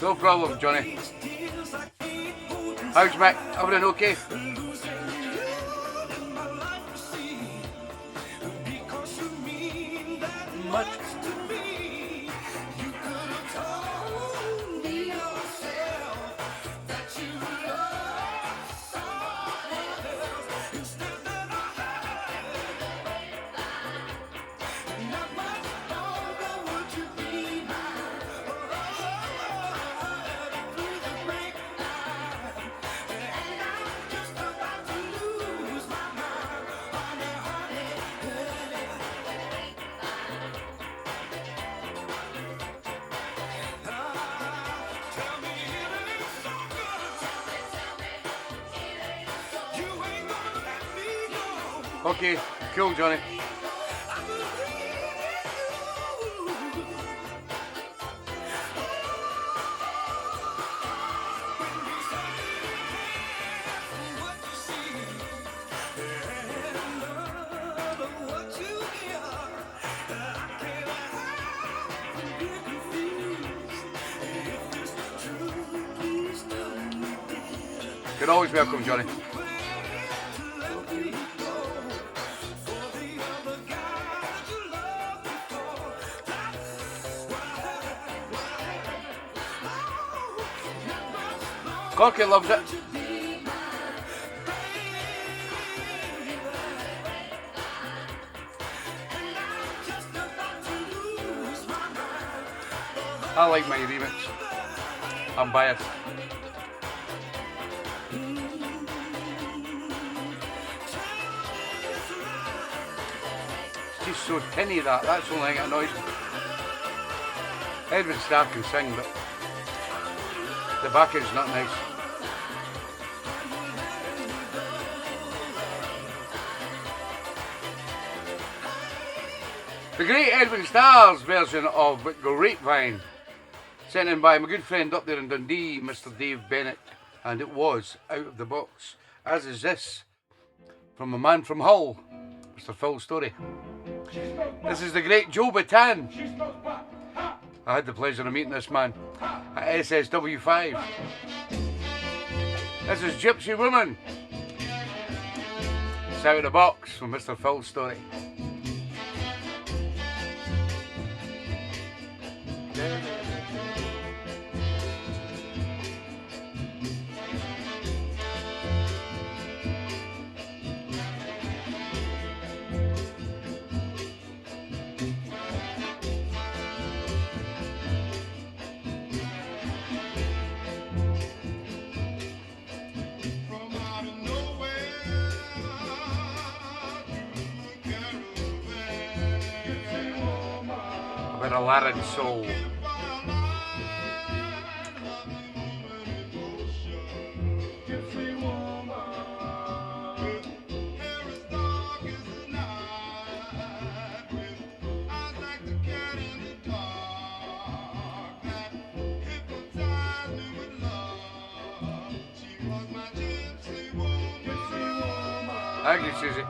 No problem, Johnny. How's Mick? Everything okay? Much. Okay, cool, Johnny. You're always welcome, Johnny. Lucky loves it. I like my remix. I'm biased. It's just so tinny that. That's the only thing that annoys me. Edwin Starr can sing, but the backing's not nice. The great Edwin Starr's version of Grapevine, sent in by my good friend up there in Dundee, Mr. Dave Bennett, and it was out of the box, as is this, from a man from Hull, Mr. Phil Story. This is the great Joe Bataan. I had the pleasure of meeting this man at SSW5. This is Gypsy Woman. It's out of the box from Mr. Phil Story. A bit of Latin soul. Thank you, Susie.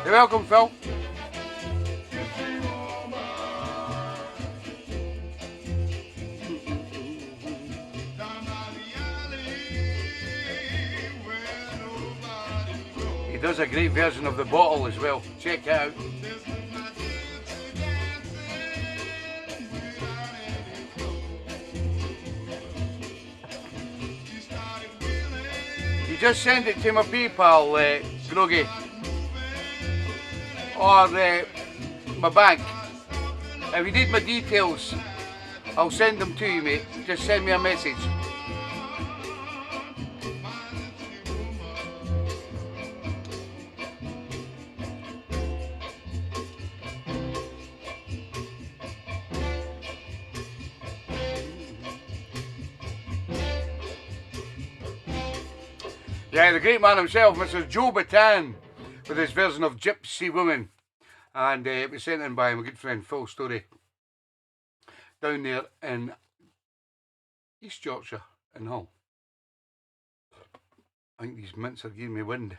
You're welcome, Phil. He does a great version of The Bottle as well. Check it out. You just send it to my PayPal, Groggy, or my bank. If you need my details, I'll send them to you, mate. Just send me a message. Yeah, the great man himself, Mr. Joe Bataan, with his version of Gypsy Woman. And it was sent in by my good friend Phil Story, down there in East Yorkshire, in Hull. I think these mints are giving me wind.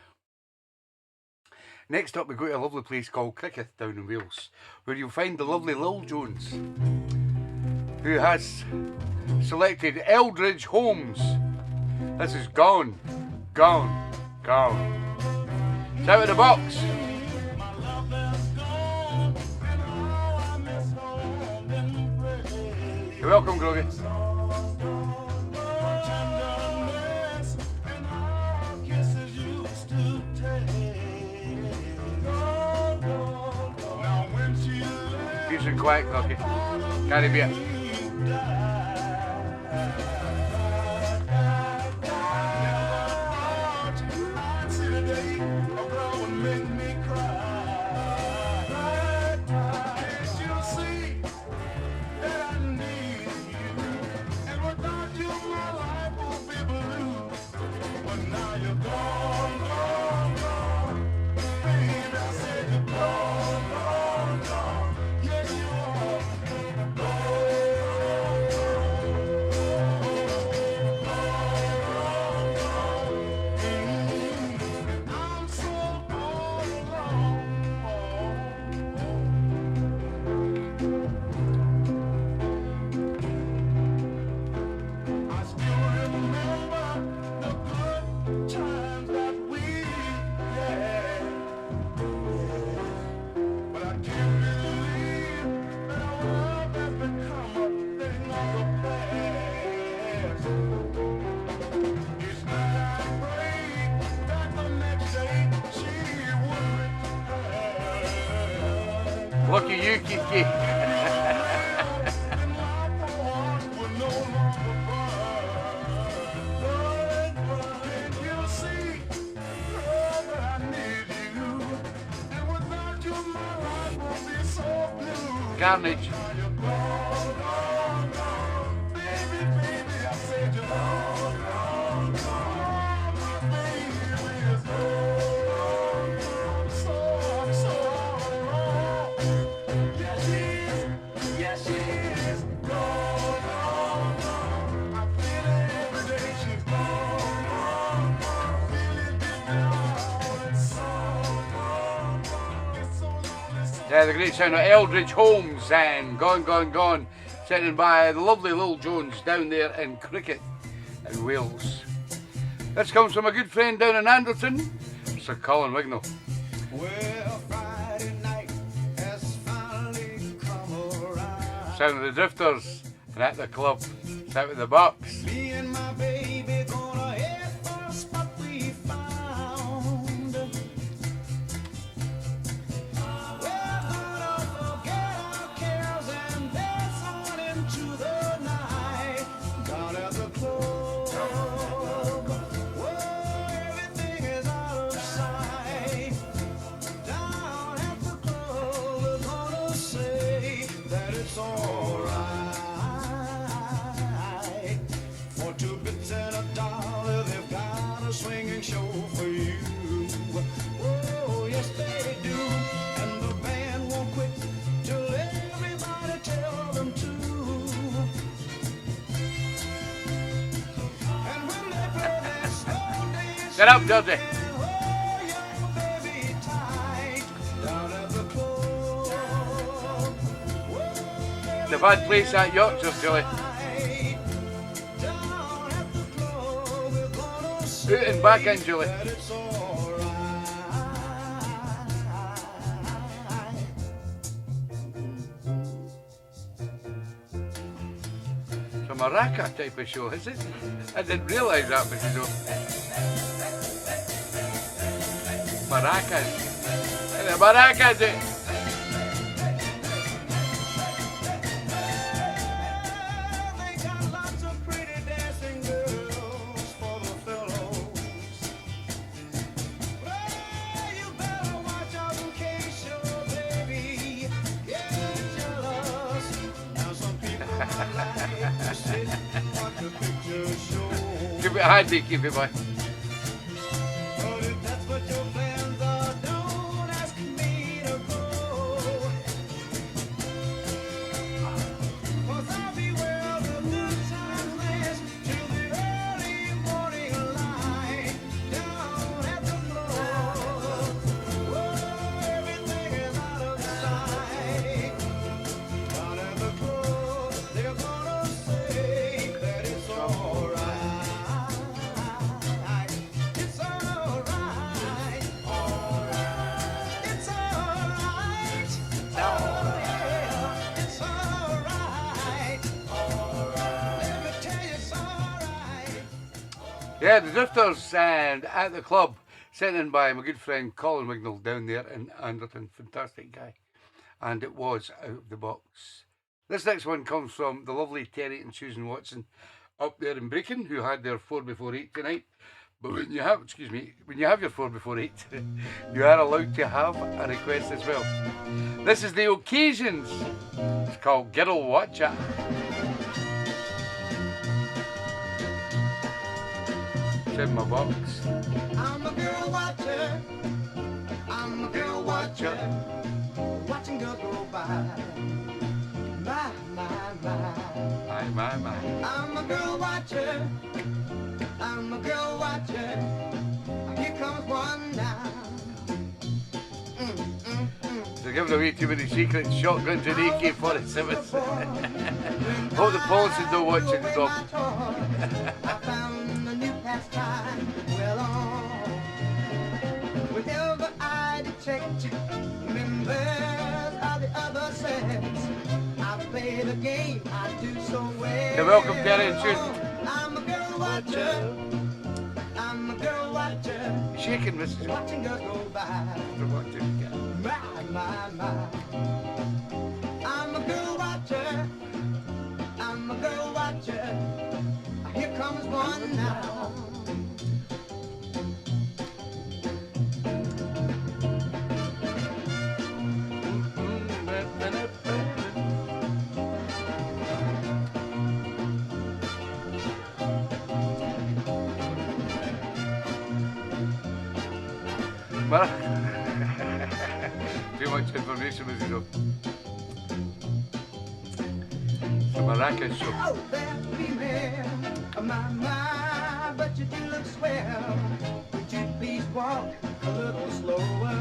Next up, we go to a lovely place called Cricket down in Wales, where you'll find the lovely Lil Jones, who has selected Eldridge Holmes. This is Gone, Gone, Gone. It's out of the box. You're welcome, Groggy. Peace and quiet, Groggy. Carry beer. Lucky you, Kiki. Carnage. Yeah, the great sound of Eldridge Holmes and Gone, Gone, Gone, sent by the lovely Lil Jones down there in Cricket in Wales. This comes from a good friend down in Anderton, Sir Colin Wignall. Well, Friday night has finally come around. Sound of the Drifters and at the club. It's out with the box. Me and my baby gonna head for a spot we found. We're gonna forget our cares and dance on into the night. Down at the club, where everything is out of sight. Down at the club, we're gonna say that it's alright. For 2 bits and a dollar, they've got a swinging show for you. Oh, yes they do. And the band won't quit till everybody tell them to. And when they play that slow dance, Get up, Dirty. hold your baby tight. Down at the club, The bad place at Yorkshire, Julie. down at the club, we're gonna say Out and back in, Julie. that it's alright. It's a maraca type of show, is it? I didn't realise that, but you know. Maracas. And the maracas, eh? They got lots of pretty dancing girls for the fellows. Well, you better watch out in case your baby gets jealous. Now some people might like to sit and watch a picture show. Keep it handy, keep it by. But if that's what your plans are, don't ask me to go. 'Cause I'll be where the good times last till the early morning light. Yeah, the Drifters and At the Club, sent in by my good friend Colin Wignall down there in Anderton. Fantastic guy. And it was out of the box. This next one comes from the lovely Terry and Susan Watson up there in Brecon, who had their 4 before 8 tonight. But when you have, when you have your 4 before 8, you are allowed to have a request as well. This is the Occasions. It's called Girl Watcher. It's in my box. I'm a girl watcher. I'm a girl watcher. Watching girls go by. My, my, my. My. I'm a girl watcher. I'm a girl watcher. Here comes one now. They're giving away too many secrets. Shotguns and AK-47s. Hope the police don't watch it, the dog. I found a new pastime. Well, whenever I detect members of the other sex, I play the game. I do so well. You're welcome, Terry and Susan. I'm a girl watcher. I'm a girl watcher. Shaking, Mrs. Watching girls go by. My. I'm a girl watcher. I'm a girl watcher. Here comes one now. Too much information, Mrs. O. The Maracas show. Oh, that female, my, but you do look swell. Would you please walk a little slower?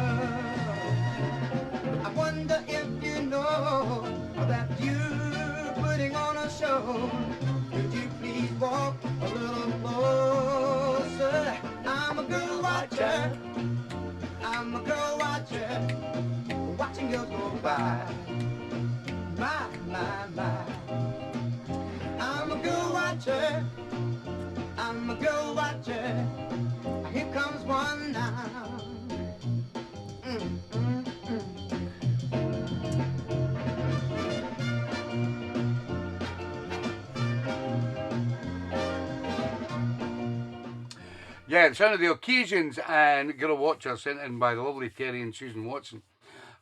I wonder if you know that you're putting on a show. Would you please walk a little closer? I'm a girl watcher. I'm a girl watcher. Watching girls go by. My. I'm a girl watcher. I'm a girl watcher. Here comes one now. Yeah, the sound of the Occasions and Girl Watcher, sent in by the lovely Terry and Susan Watson.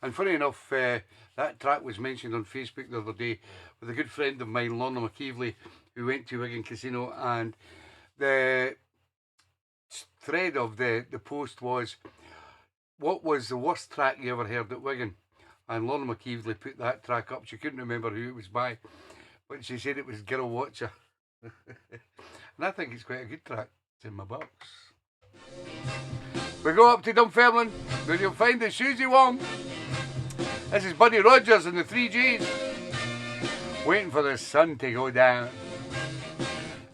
And funny enough, that track was mentioned on Facebook the other day with a good friend of mine, Lorna McKeevely, who went to Wigan Casino, and the thread of the post was, what was the worst track you ever heard at Wigan? And Lorna McKeevely put that track up. She couldn't remember who it was by, but she said it was Girl Watcher. And I think it's quite a good track. It's in my box. We go up to Dunfermline, where you'll find the Susie Wong. This is Buddy Rogers and the 3Gs. Waiting for the sun to go down.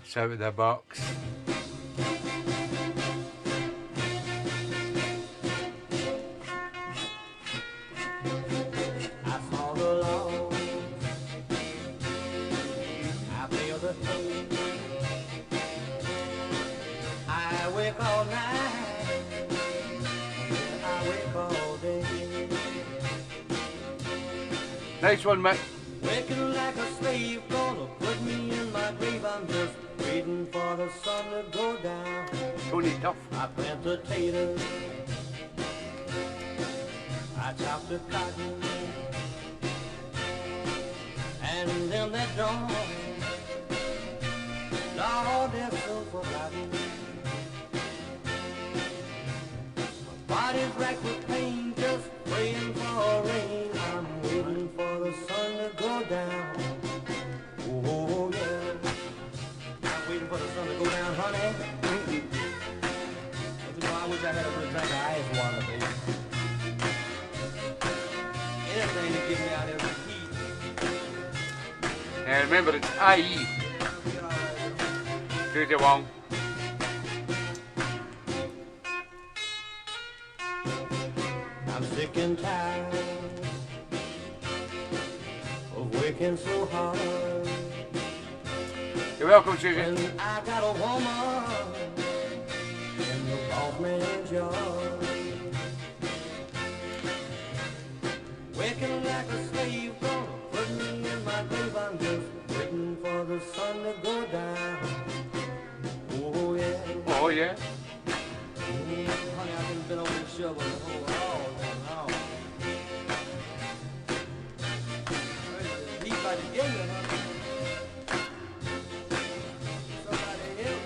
It's out of the box. I saw the law. I feel the heat. I wake all night. I wake all day. Nice one, Mick. Waking like a slave, gonna put me in my grave. I'm just waiting for the sun to go down. Tony Duff. I plant potatoes. I chop the cotton. And then they're drawn. Lord, they're so forgotten. My body's racked with pain, just praying for rain. I'm waiting for the sun to go down. Oh, yeah. I'm waiting for the sun to go down, honey. You know, I wish I had a little drink of ice water, baby. Anything to get me out of the heat. And remember, it's IE. Susie Wong. I'm sick and tired of working so hard. You're welcome, Susie. And I got a woman man's yard. Working like a slave, gonna put me in my grave. I'm just waiting for the sun to go down. Oh yeah. Oh yeah. Yeah, honey, I've been on this shovel the whole all day long. Heat by the gate, honey. Somebody help.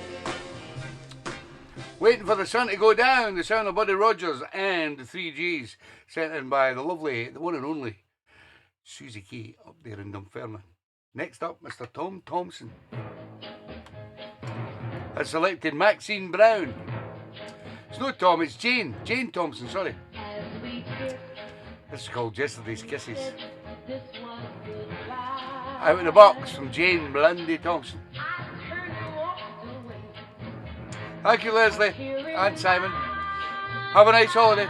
Waiting for the sun to go down. The sound of Buddy Rogers and the 3Gs, sent in by the lovely, the one and only Susie Key up there in Dunfermline. Next up, Mr. Tom Thompson has selected Maxine Brown. It's not Tom, it's Jane. Jane Thompson, sorry. This is called Yesterday's Kisses. Out of the box from Jane Blandy Thompson. Thank you, Leslie and Simon. Have a nice holiday.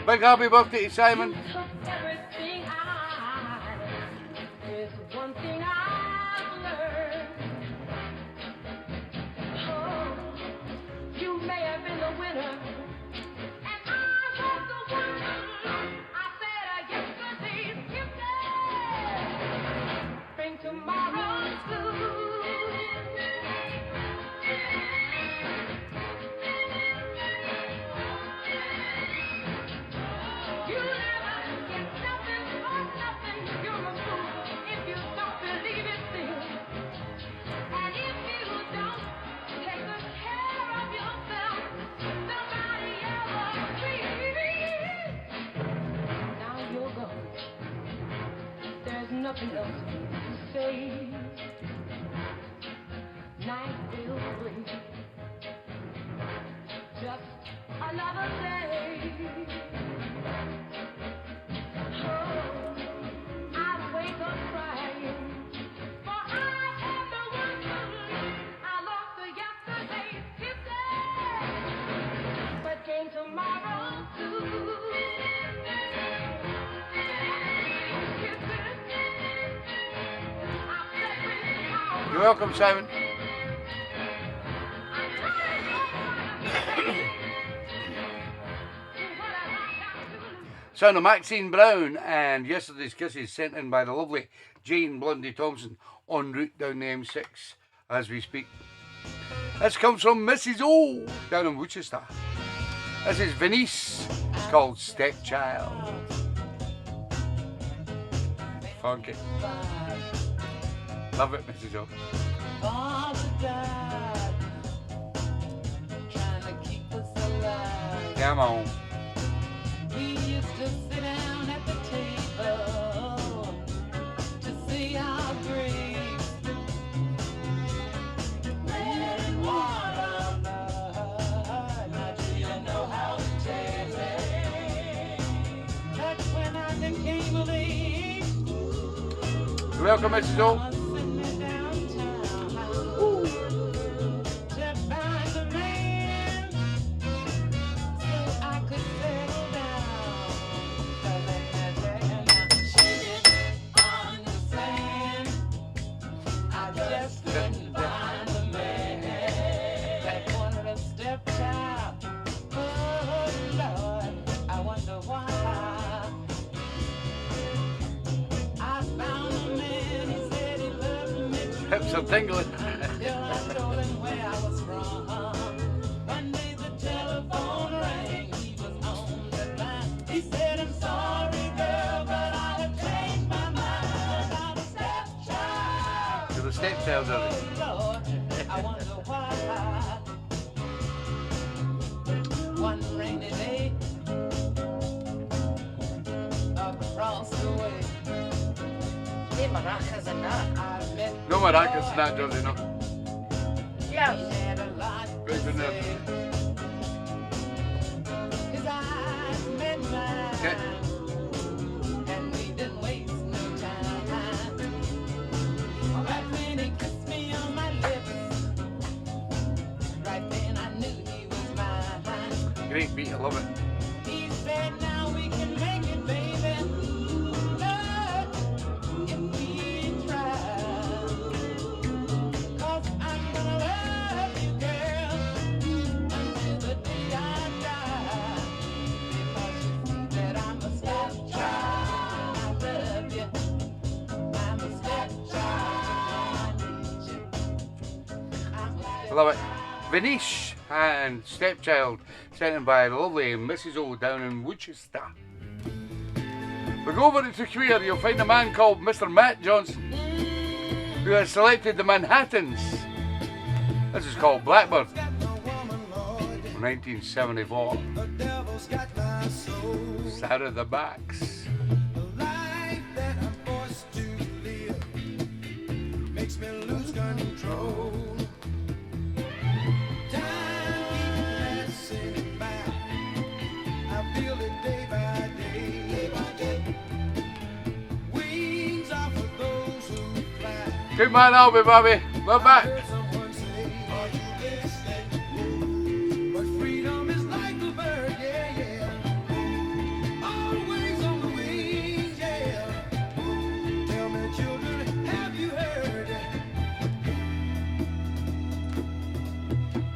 Big happy birthday to Simon. Nothing else to say. Night will bring just another day. Oh, I wake up crying, for I am the one I lost the yesterday today, but came tomorrow too. You're welcome, Simon. Sound of Maxine Brown and Yesterday's Kisses, sent in by the lovely Jane Blundy Thompson, en route down the M6 as we speak. This comes from Mrs. O down in Worcester. This is Venice. It's called Stepchild. Funky. Love it, Mrs. O. Come on. We used to sit down at the table to see our dreams. Red water, now do you know how to taste it? That's when I became a lead. You're welcome, Mrs. O. Hips are tingling. To the stepchild of it. One rainy day across the way. Maracas and that. No maracas and that, does it? No. Yes. Great enough. His eyes met Okay. And we didn't waste no time. Right when he kissed me on my lips, right then I knew he was mine. Great beat, I love it. He said, now we can make it, baby. Love, if we try. 'Cause I'm gonna love you, girl, until the day I die. Because you see that I'm a stepchild. I love you. I'm a stepchild. I need you. I'm a I love it. Vanish and Stepchild, sent in by the lovely Mrs. O down in Worcester. We go over to Queer, you'll find a man called Mr. Matt Johnson, who has selected the Manhattans. This is called Blackbird, from 1974. The devil's got my soul. Side of the Backs. The life that I'm forced to live makes me lose control. Time keeps passing by. I feel it day by day. Day by day. Wings are for those who fly. Good man, Albie, baby. We're back. Heard someone say, are you listening? But freedom is like a bird, yeah, yeah. Always on the wings, yeah. Tell me, children, have you heard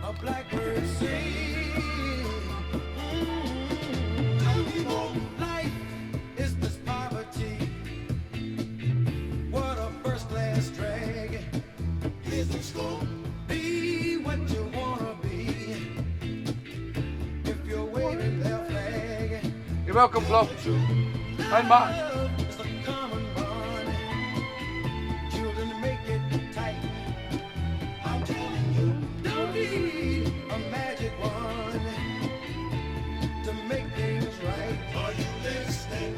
a blackbird sing? Life is this poverty. What a first-class drag. Isn't school? Be what you wanna be. If you're waving their flag. You're welcome, Flo. And Mark. Love is the common bond. Children, make it tight. I'm telling you, don't need a magic wand to make things right. Are you listening?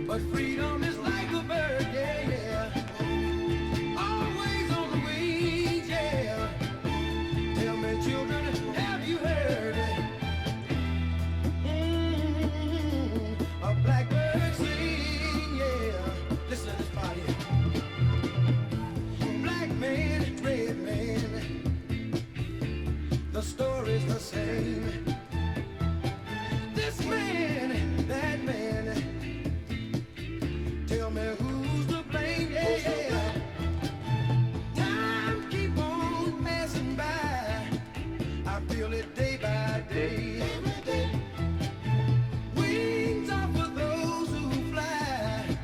But freedom is like a bird, yeah, yeah. Always on the wings, yeah. Tell me, children, have you heard a blackbird sing, yeah. Listen to this part here. Black man, red man, the story's the same. This man, that man, tell me who's to blame, yeah, yeah. Time keep on passing by. I feel it day by day. Wings are for those who fly.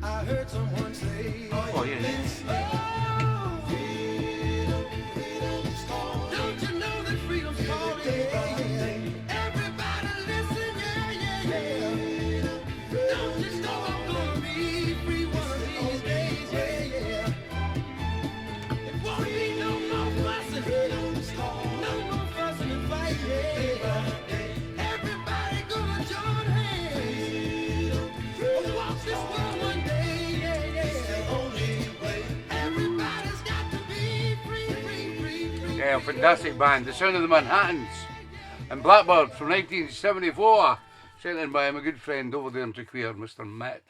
I heard someone say, Oh, yeah. freedom's calling. Don't you know that freedom's calling? Yeah. Everybody listen, yeah, yeah, yeah. Don't just know I'm gonna be free one of these days, yeah, yeah. It won't be no more fussing, no more fussing and fighting, yeah. Everybody gonna join hands. We'll walk this world one day, yeah, yeah. Everybody's got to be free, free, free, free. Yeah, fantastic band. The Sound of the Manhattans and Blackbird from 1974. Sent in by my good friend over there in Queer, Mr. Matt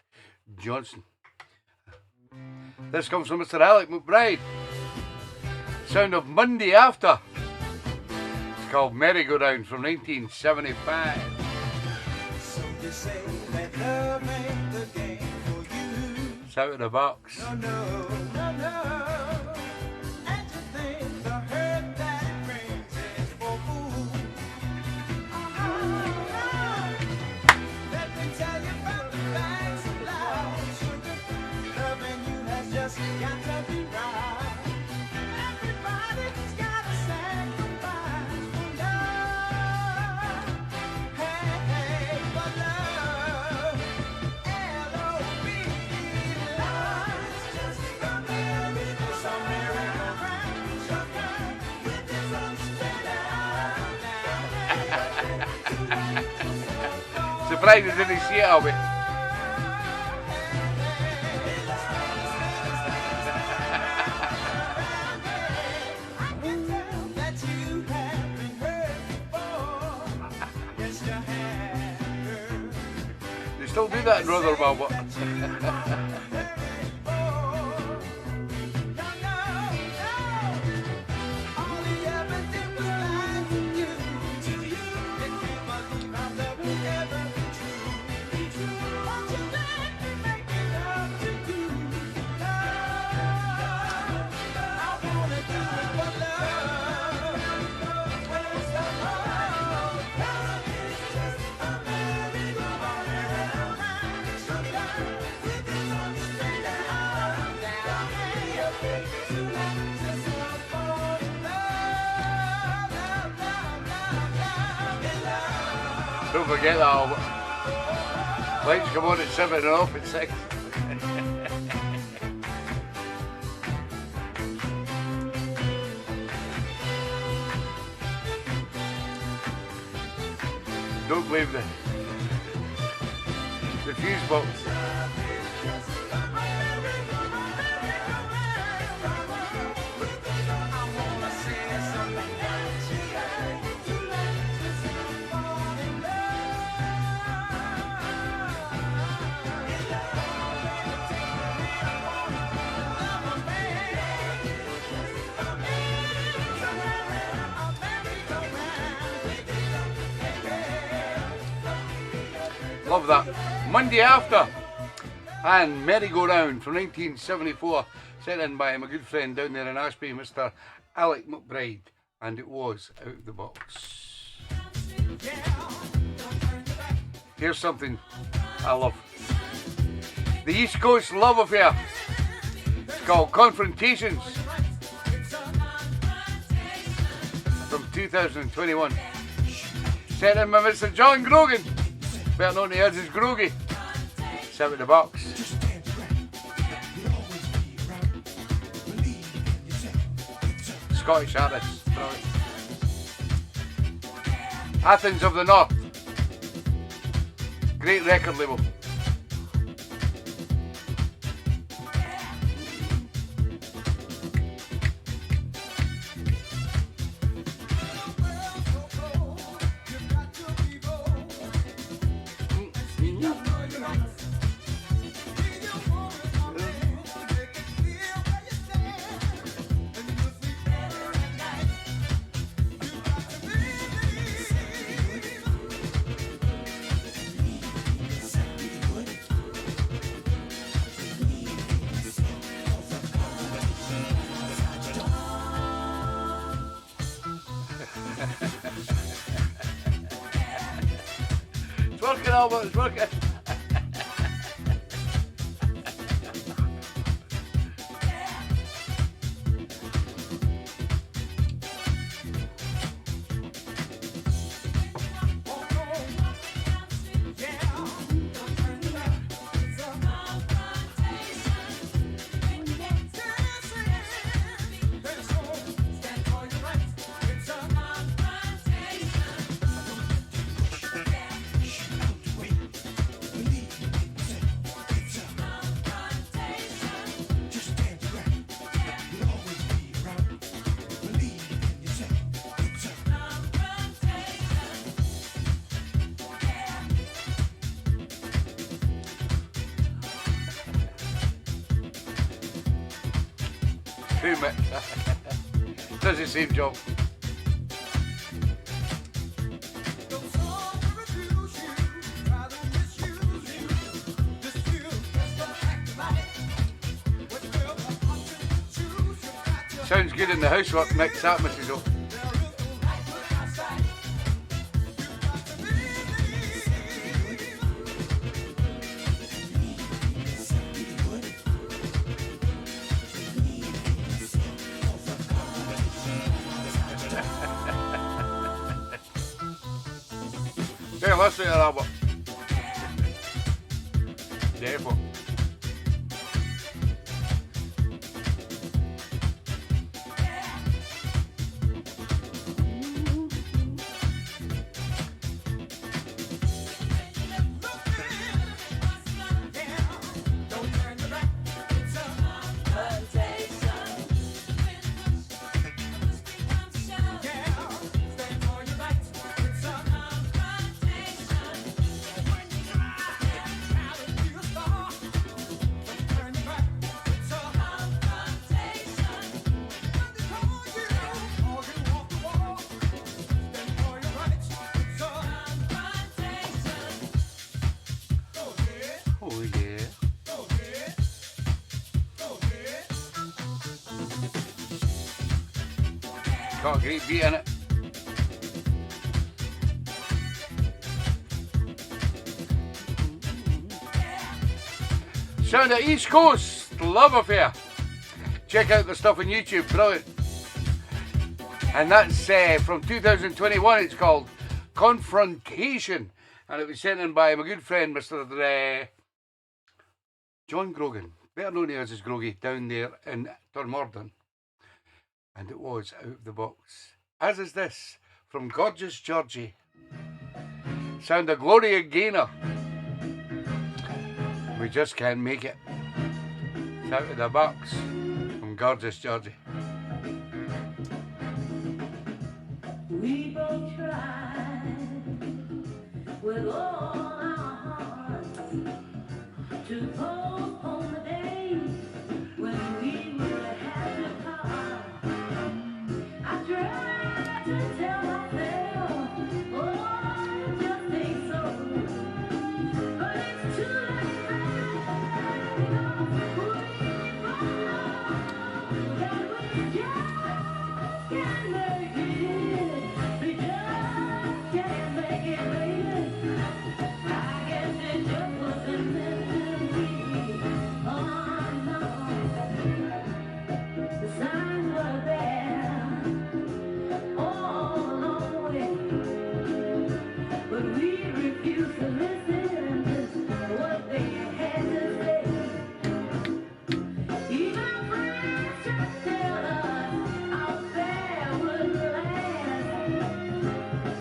Johnson. This comes from Mr. Alec McBride. Sound of Monday After. It's called Merry-Go-Round from 1975. So you say that love ain't the game for you. It's out of the box. No, no, no, no. And you think the hurt that it brings is for fools. Let me tell you about the facts of life. Loving you has just got to be right. Everybody's got to sacrifice for love. Hey, hey, for love. L-O-V-E, love. It's just a merry-go-round. With this upside Surprises in his seat, Albie. that you have been hurt before. Yes, you have, girl. still do that in Rotherham, but don't forget that album. Lights come on at 7 and off at 6. Don't blame the fuse box. Love that. Monday After and Merry Go Round from 1974, sent in by my good friend down there in Ashby, Mr. Alec McBride, and it was out of the box. Here's something I love. The East Coast Love Affair. It's called Confrontations from 2021. Sent in by Mr. John Grogan, better known to us as Grogy. It's out of the box. Scottish artist. Athens of the North. Great record label. It's working, Albert, it's working. Does the same job. Sounds good in the housework mix, that Mrs. O. Okay, let's see that album. Therefore. got a great beat in it. Sound of East Coast, Love Affair. Check out the stuff on YouTube, brilliant. And that's from 2021, it's called Confrontation. And it was sent in by my good friend, Mr. John Grogan, better known as his Grogie, down there in Dunmorton. And it was out of the box. As is this, from Gorgeous Georgie. Sound of Gloria Gaynor. We Just Can't Make It. It's out of the box from Gorgeous Georgie. We both tried with all our hearts to postpone the day when we would have to part. I tried to tell myself, oh, it just ain't so. But it's too late now, because we both know that we just can't make it. We just can't make it, baby. I guess it just wasn't meant to be. Oh, no. The signs were there all along the way, but we refused to listen to what they had to say. Even friends just tell us our affair would last,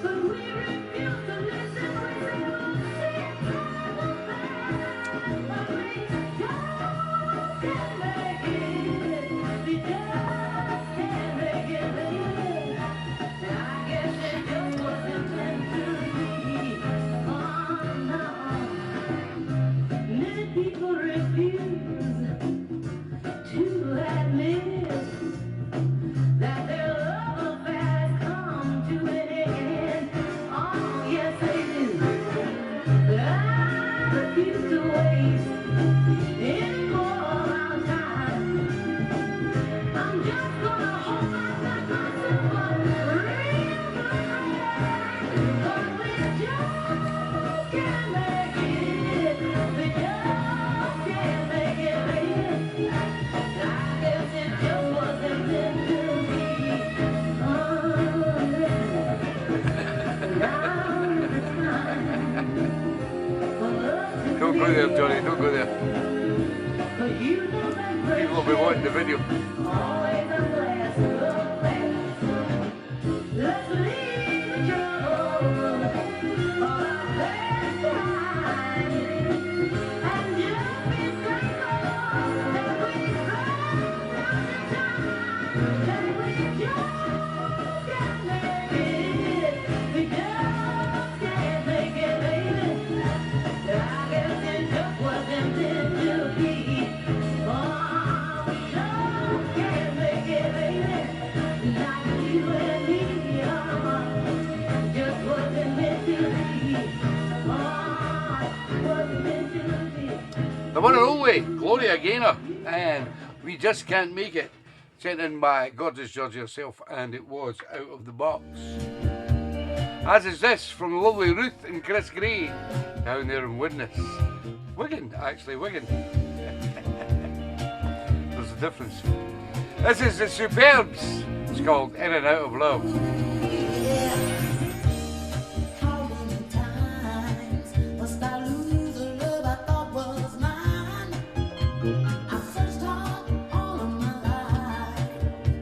but we refused to listen. We said we'll see it through the past, but we just can't make it. We just can't make it, baby. I guess it just wasn't meant to be. Oh, no. Many people refuse to admit that their love affair has come to an end. Oh, yes, they do. But I refuse to waste any more of our time. I'm just gonna hold myself up real good, 'cause we just can't make it. We just can't make it, baby. I guess it just wasn't meant to be. Don't go there, Johnny, don't go there. People will be watching the video. Always a glass of glass. Let's leave the trouble for our best time, and just be thankful that we spent the time, that we just can't make it. We just can't make it, baby. I guess it just wasn't meant to be. Oh, we just can't make it, baby. Like you and me, oh, just wasn't meant to be. Oh, wasn't meant to be. The one and only Gloria Gaynor, and We Just Can't Make It, sent in by Gorgeous Georgie herself, and it was out of the box. As is this from lovely Ruth and Chris Gray down there in Wigan, actually, Wigan. There's a difference. This is the Superbs. It's called In and Out of Love. How many times must I lose the love I thought was mine? I've searched hard all of my life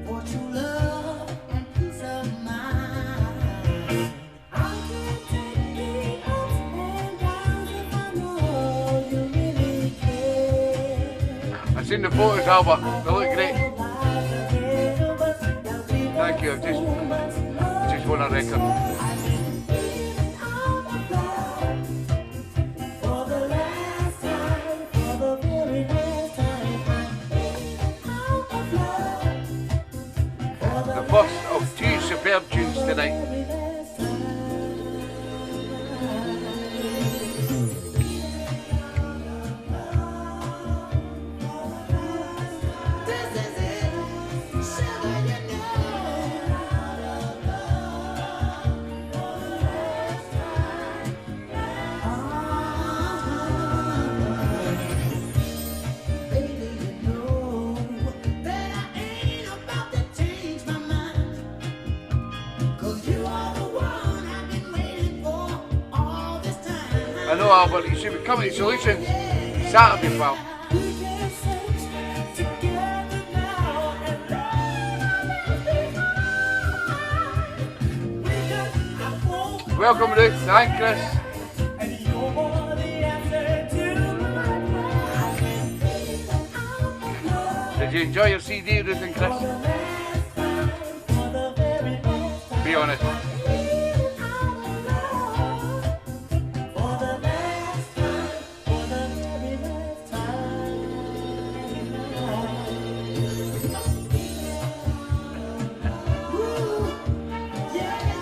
for true love and peace of mind. I can't take the ups and downs if I know you really care. I've seen the photos, Albert. They look great. Thank you. I just want a record. The first of two superb tunes tonight. I know, Albert, you should be coming to Solutions Saturday, pal. Welcome, Ruth. Hi, Chris. Did you enjoy your CD, Ruth and Chris? Be honest.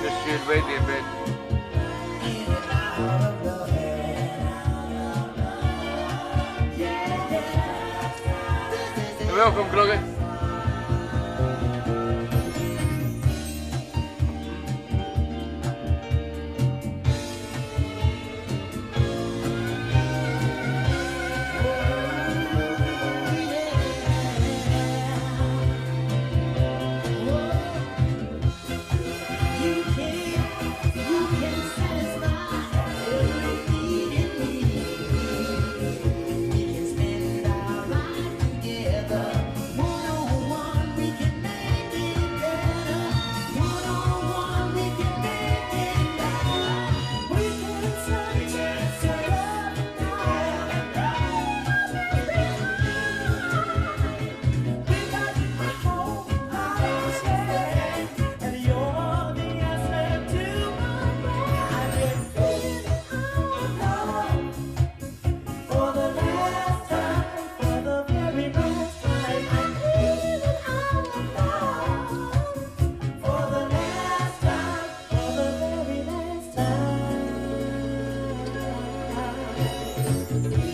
Just should wait a bit. Welcome, Groggy.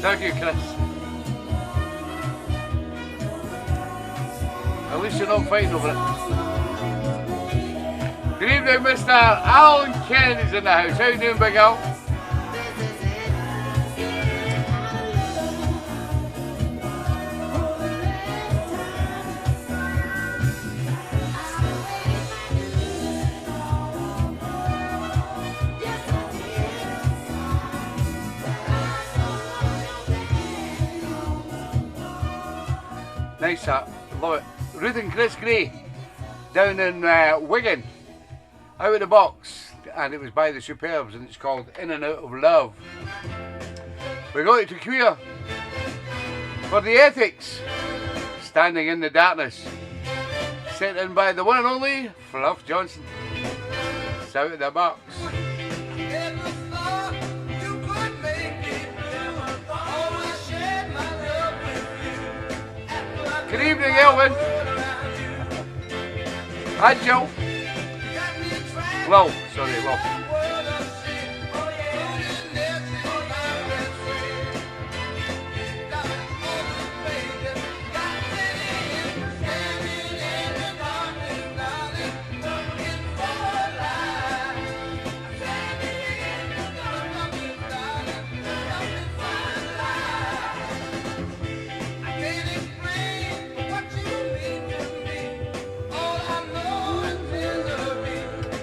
Thank you, Chris. At least you're not fighting over it. Good evening, Mr. Alan Kennedy's in the house. How you doing, Big Al? Nice that, love it. Ruth and Chris Gray down in Wigan, Out of the Box, and it was by the Superbs, and it's called In and Out of Love. We're going to Queer for the Ethics, Standing in the Darkness, sent in by the one and only Fluff Johnson. It's Out of the Box. Good evening, Elvin. Hi, Joe. Well, sorry, well.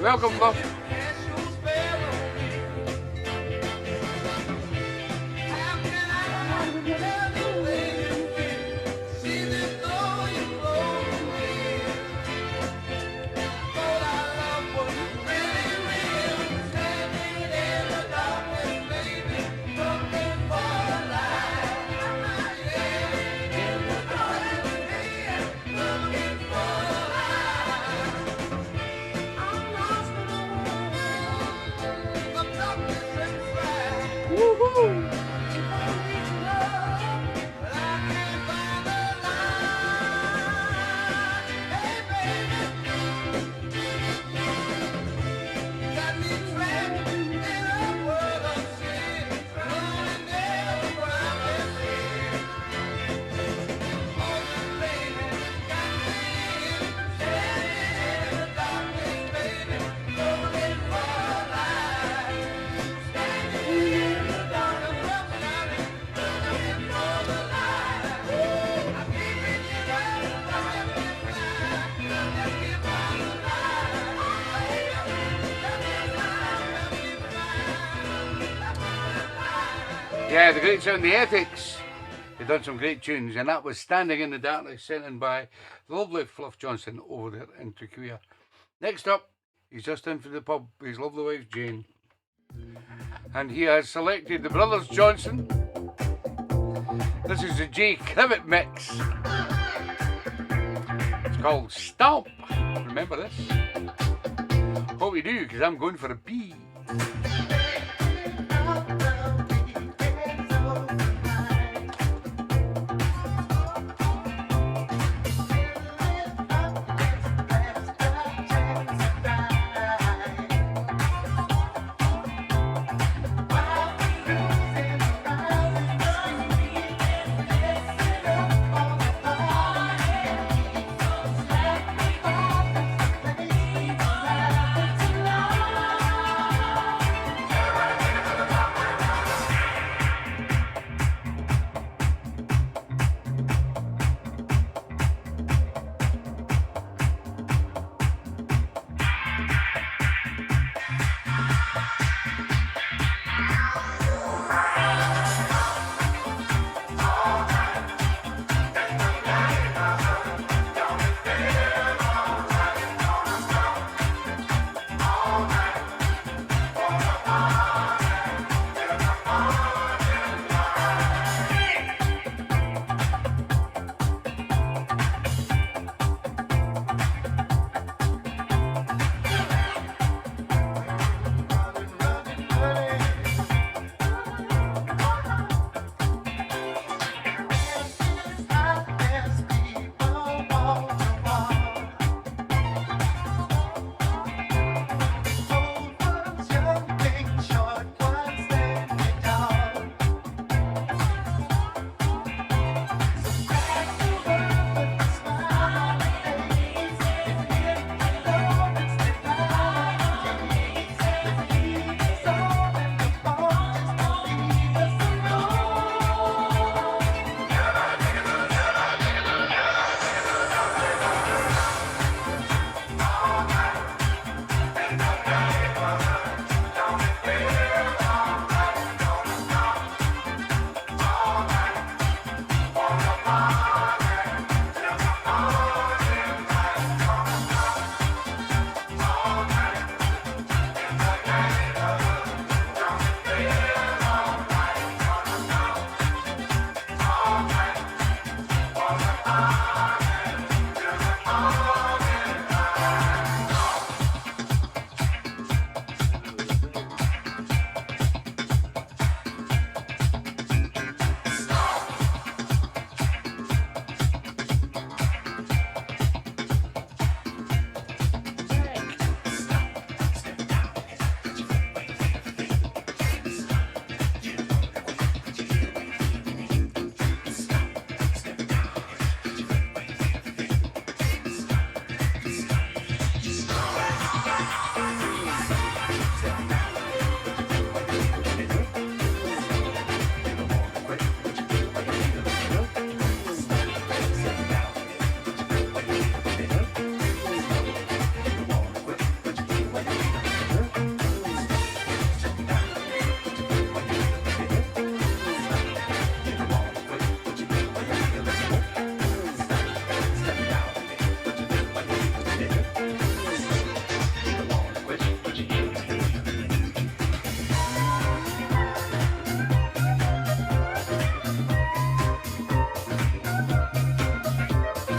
Welcome, love. Yeah, the great sound, the Ethics. They've done some great tunes, and that was Standing in the Darkness, sent in by the lovely Fluff Johnson over there in Turkey. Next up, he's just in for the pub with his lovely wife Jane. And he has selected the Brothers Johnson. This is the J. Crivet mix. It's called Stomp. Remember this? Hope you do, because I'm going for a pee.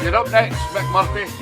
You're up next, Mick Murphy.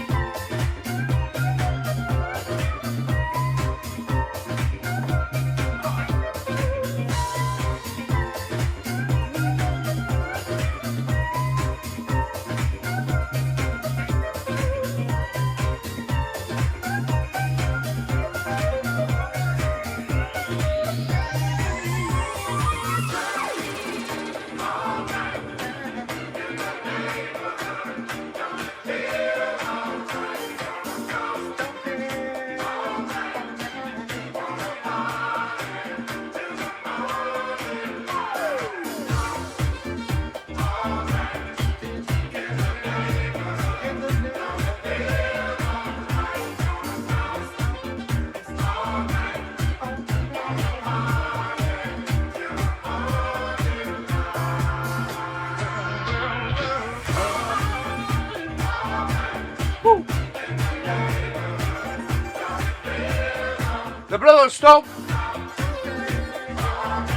Brothers Stomp.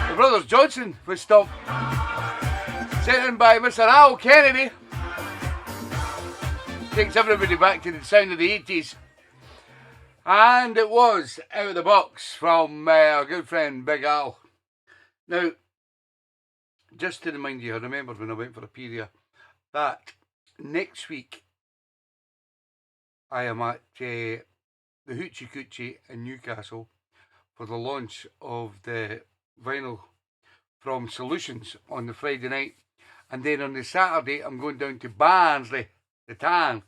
The Brothers Johnson was Stomp. Sent in by Mr. Al Kennedy. Takes everybody back to the sound of the 80s. And it was Out of the Box from our good friend Big Al. Now, just to remind you, I remember when I went for a period that next week I am at the Hoochie Coochie in Newcastle for the launch of the vinyl from Solutions on the Friday night. And then on the Saturday, I'm going down to Barnsley, down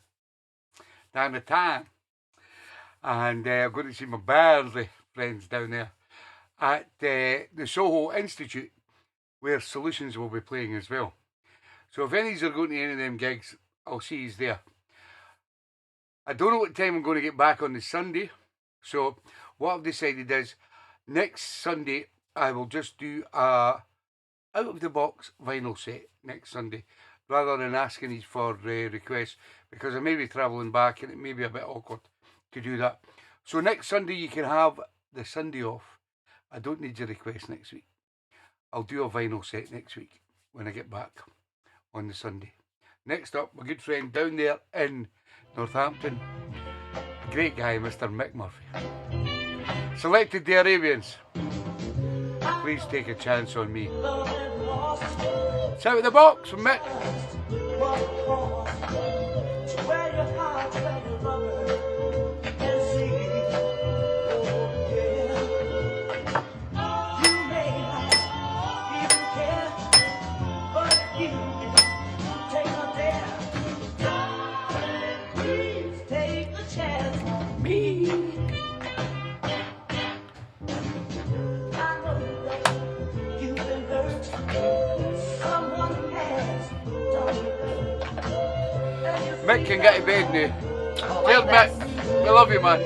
the Tan. And I'm going to see my Barnsley friends down there at the Soho Institute, where Solutions will be playing as well. So if any of you are going to any of them gigs, I'll see you there. I don't know what time I'm going to get back on the Sunday. So what I've decided is next Sunday I will just do a out of the box vinyl set next Sunday, rather than asking you for requests, because I may be travelling back and it may be a bit awkward to do that. So next Sunday you can have the Sunday off. I don't need your request next week. I'll do a vinyl set next week when I get back on the Sunday. Next up, my good friend down there in Northampton, a great guy, Mr. Mick Murphy. Selected the Arabians. Please take a chance on me. It's Out of the Box from Mick. Mick can get to bed now. Cheers, Mick. We love you, man.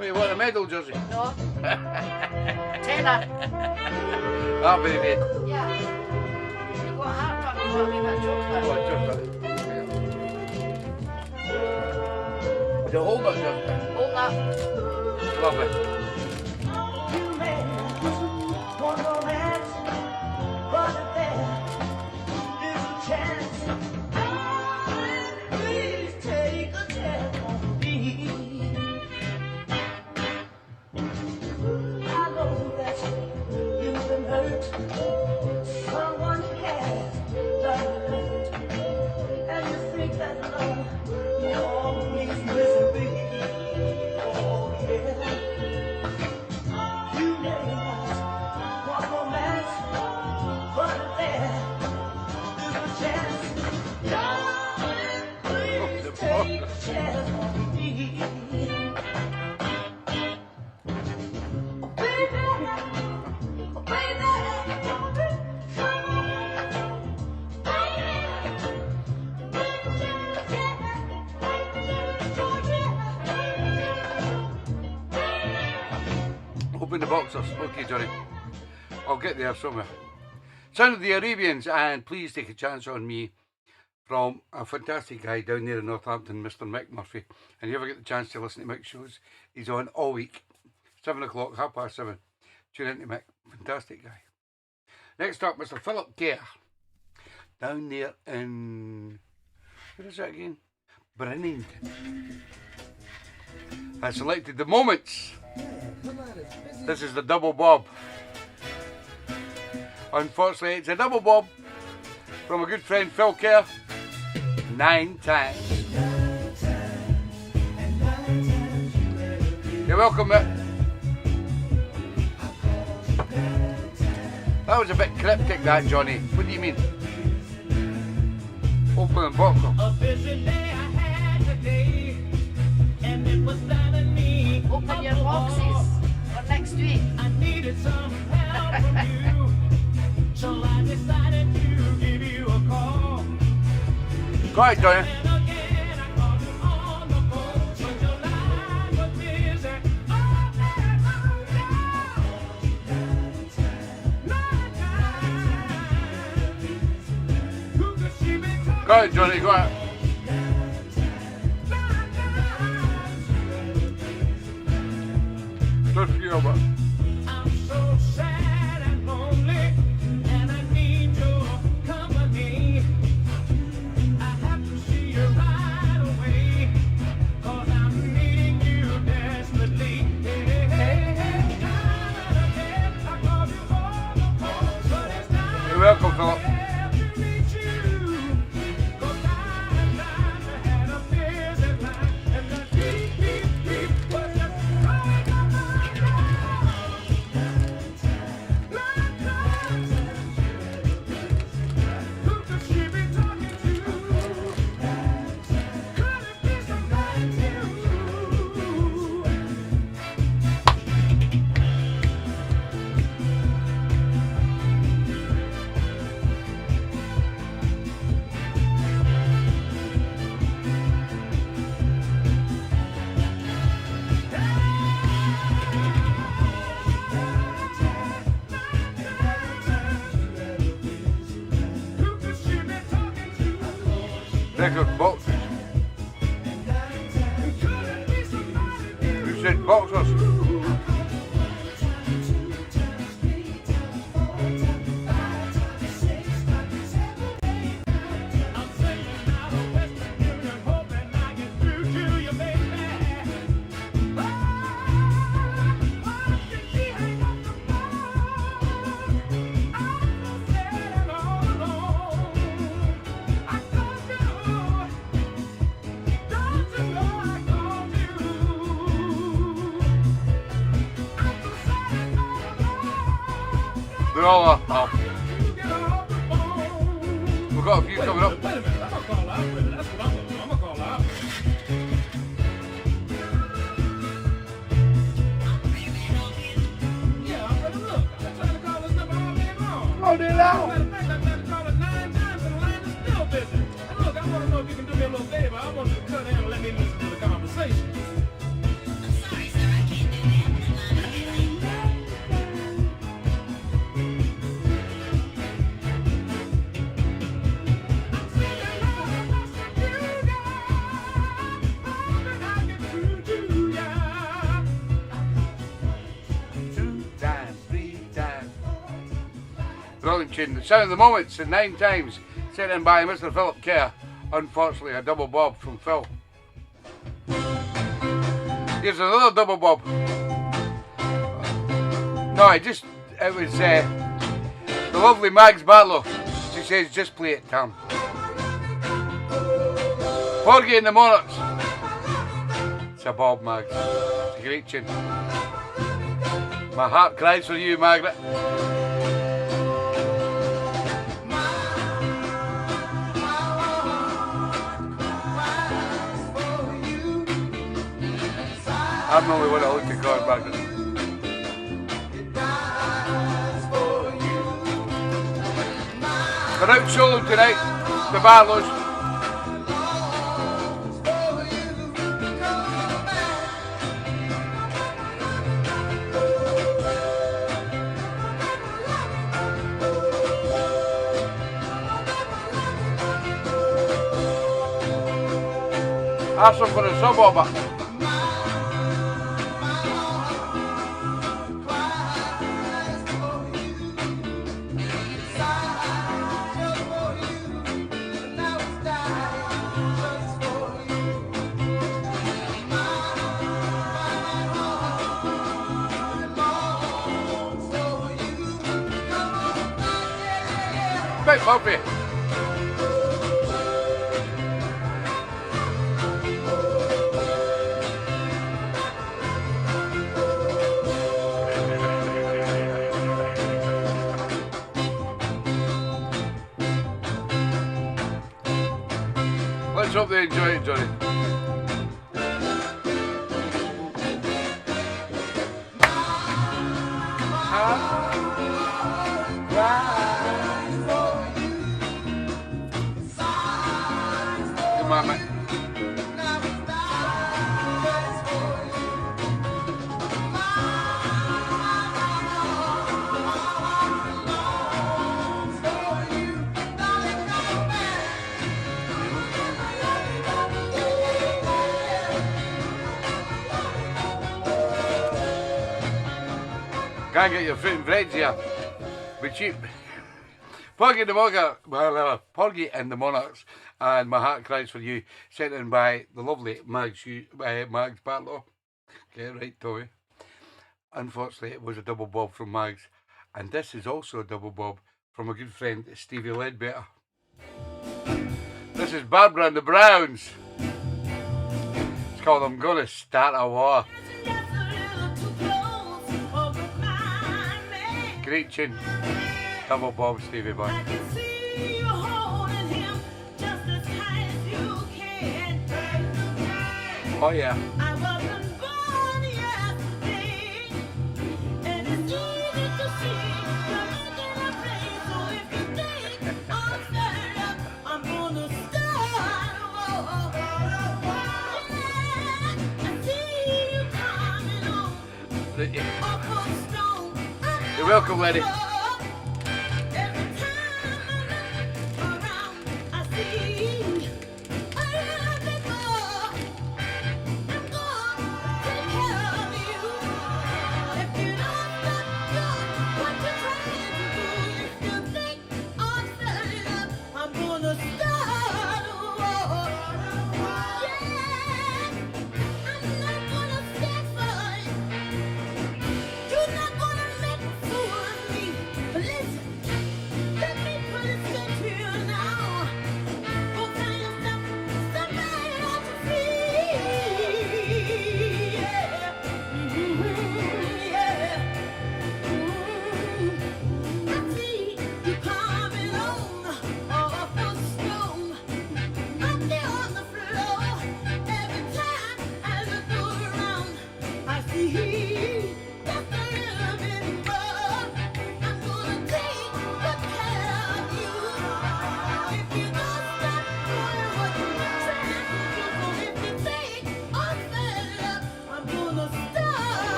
Wait, you want a medal jersey? No. Tenner. That'll be it. Yeah. You got a hat on, you want me about chocolate? What jersey? Would you hold that jersey? Hold that. Lovely. Open the boxers. Okay, Johnny. I'll get there somewhere. Sound of the Arabians, and Please Take a Chance on Me from a fantastic guy down there in Northampton, Mr. Mick Murphy. And if you ever get the chance to listen to Mick's shows, he's on all week. 7 o'clock, 7:30. Tune into Mick. Fantastic guy. Next up, Mr. Philip Kerr. Down there in... where is that again? Brinnington. I selected The Moments. This is the double bob. Unfortunately, it's a double bob from a good friend Phil Kerr. 9 times. You're welcome, mate. That was a bit cryptic, that, Johnny. What do you mean? Open and box. A busy day I had today, and it was driving me. Open your boxes for next week. I needed some help from you, so I decided to give you a call. Go ahead, Johnny. And again I called you on the phone, but your line was busy. Oh, Go ahead, Johnny, go ahead. Just for you, but I'm so sad and lonely, and I need your company. I have to see you right away, 'cause I'm needing you desperately. Hey, hey, hey, hey. Time and again, I call you on the phone, but it's time you're welcome, Philip. to reach you. 'Cause I had a busy life, and the beep, beep, beep was just growing on my door. Who could she be talking to? Could it be somebody new? Who could she be talking to? Record boxes. Could it be somebody new? You said boxers. I'm singing out of Western Union, hoping I get through to you, baby. Why did she hang up the phone? I'm so sad and all alone. I called you. Don't you know I called you? I'm so sad and all alone. They're all up. Oh, You get off the phone. we've got a few coming up. Wait a minute, I'm gonna call the operator. That's what I'm gonna do. I'm gonna call the operator. Yeah, operator, look, I've been trying to call this number all day long. Oh, they Matter now. of fact, I've tried to call it 9 times and the line is still busy. And look, I want to know if you can do me a little favor. I want you to cut in and let me listen to the conversation. I'm singing all the rest of you, hoping I get through to ya. 2 times, 3 times. Brilliant tune. The sound of the moments and 9 times. Sent in by Mr. Philip Kerr. Unfortunately, a double bob from Phil. Here's another double bob. No, it was the lovely Mags Barlow. She says, just play it, Tam. Porgy and the Monarchs. It's a bob, Mags. It's a great tune. My heart cries for you, Margaret. I'm the only one that looked at God, Margaret. They're out solo tonight, the Barlows. Ask them for a suburb. Big Murphy. Let's hope they enjoy it, Johnny. Come on, mate. Can't get your fruit and breads here. Be cheap. Porgy and the Porgy and the Monarchs, and My Heart Cries for You, sent in by the lovely Mags Barlow. Get it right, Tommy. Unfortunately, it was a double bob from Mags, and this is also a double bob from a good friend, Stevie Ledbetter. This is Barbara and the Browns. It's called I'm Gonna Start a War. Great tune. Double bob, Stevie boy. I can see you holding him just as tight as you can. Oh yeah. I wasn't born yesterday, and it's easy to see you're making a play. So if you think I'm stirred up, I'm gonna start a war. Yeah, I see you coming on. Awful strong. You're welcome, lady.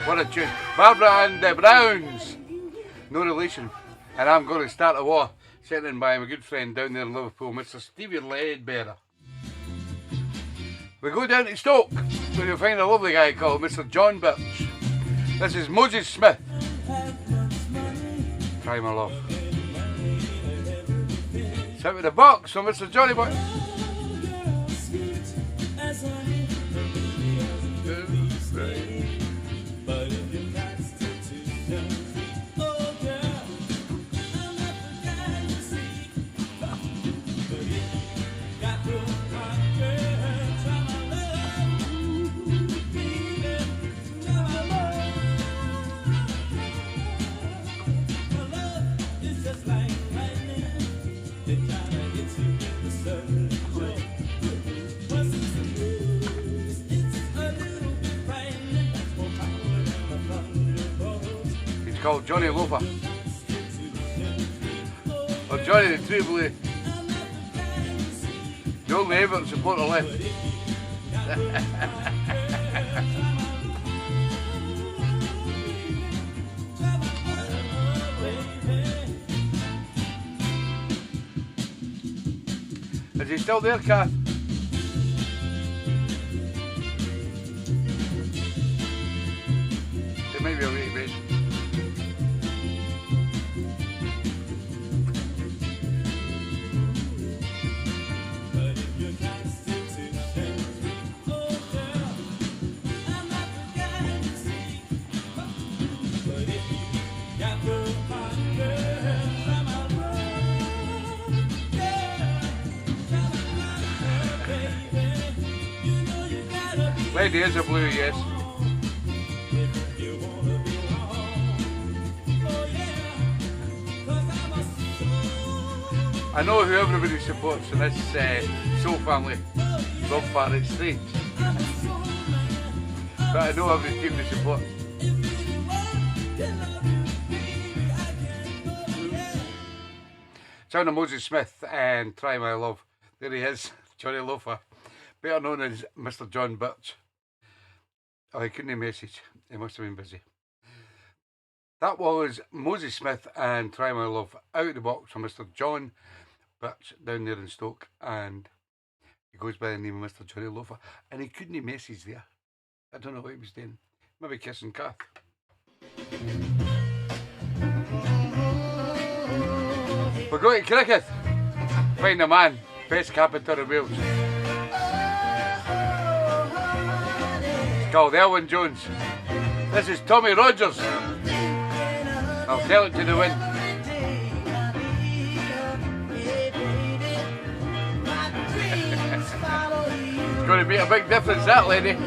What a tune. Barbara and the Browns. No relation. And I'm going to start a war. Sent in by my good friend down there in Liverpool, Mr. Stevie Ledbetter. We go down to Stoke, where you'll find a lovely guy called Mr. John Birch. This is Moses Smith. Try My Love. It's out with the box from Mr. Johnny Boy. Called Johnny Loafer, or Johnny the Tripoli, the only Everton supporter left. Is he still there, Kath? There might be a wee bit. Lady is a blue, yes. I know who everybody supports in this Soul Family, Love Far It's Strange. But I know every team they support. Sound of Moses Smith and Try My Love. There he is, Johnny Loafer, better known as Mr. John Birch. Oh, he couldn't message. He must have been busy. That was Moses Smith and Try My Love out of the box from Mr. John Birch down there in Stoke, and he goes by the name of Mr. Johnny Loafer, and he couldn't message there. I don't know what he was doing. Maybe kissing Kath. We're going to cricket. Find a man, best carpenter in Wales. It's called Elwyn Jones. This is Tommy Rogers. I'll tell it to the wind. It's going to be a big difference, that lady.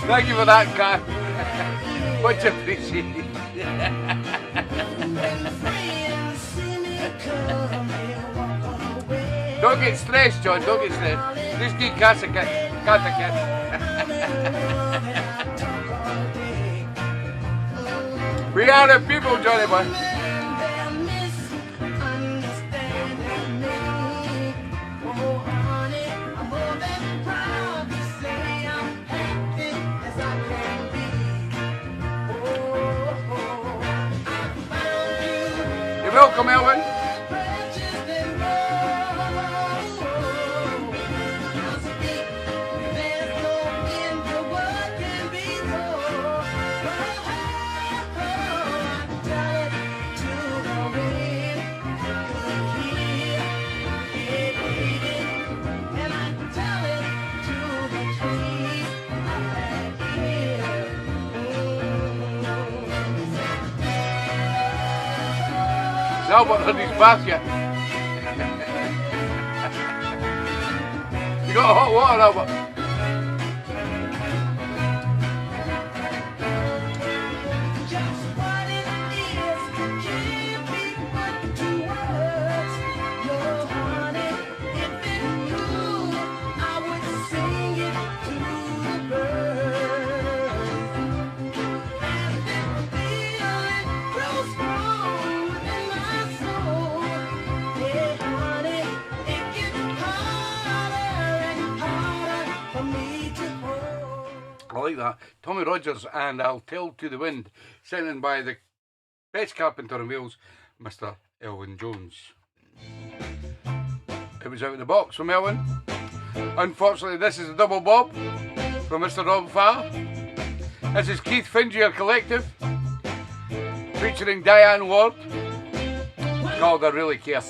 Thank you for that, Kat. Much appreciated. Don't get stressed, John. Don't get stressed. Just give Kat a kiss. Kat a kiss. We are the people, Johnny boy. Welcome, Elwyn. Albert had his bath yet. You got hot water, Albert? I like that. Tommy Rogers and I'll Tell to the Wind, sent in by the best carpenter in Wales, Mr. Elwyn Jones. It was out of the box from Elwyn. Unfortunately, this is a double bob from Mr. Rob Farr. This is Keith Fingier Collective, featuring Diane Ward, called I Really Care.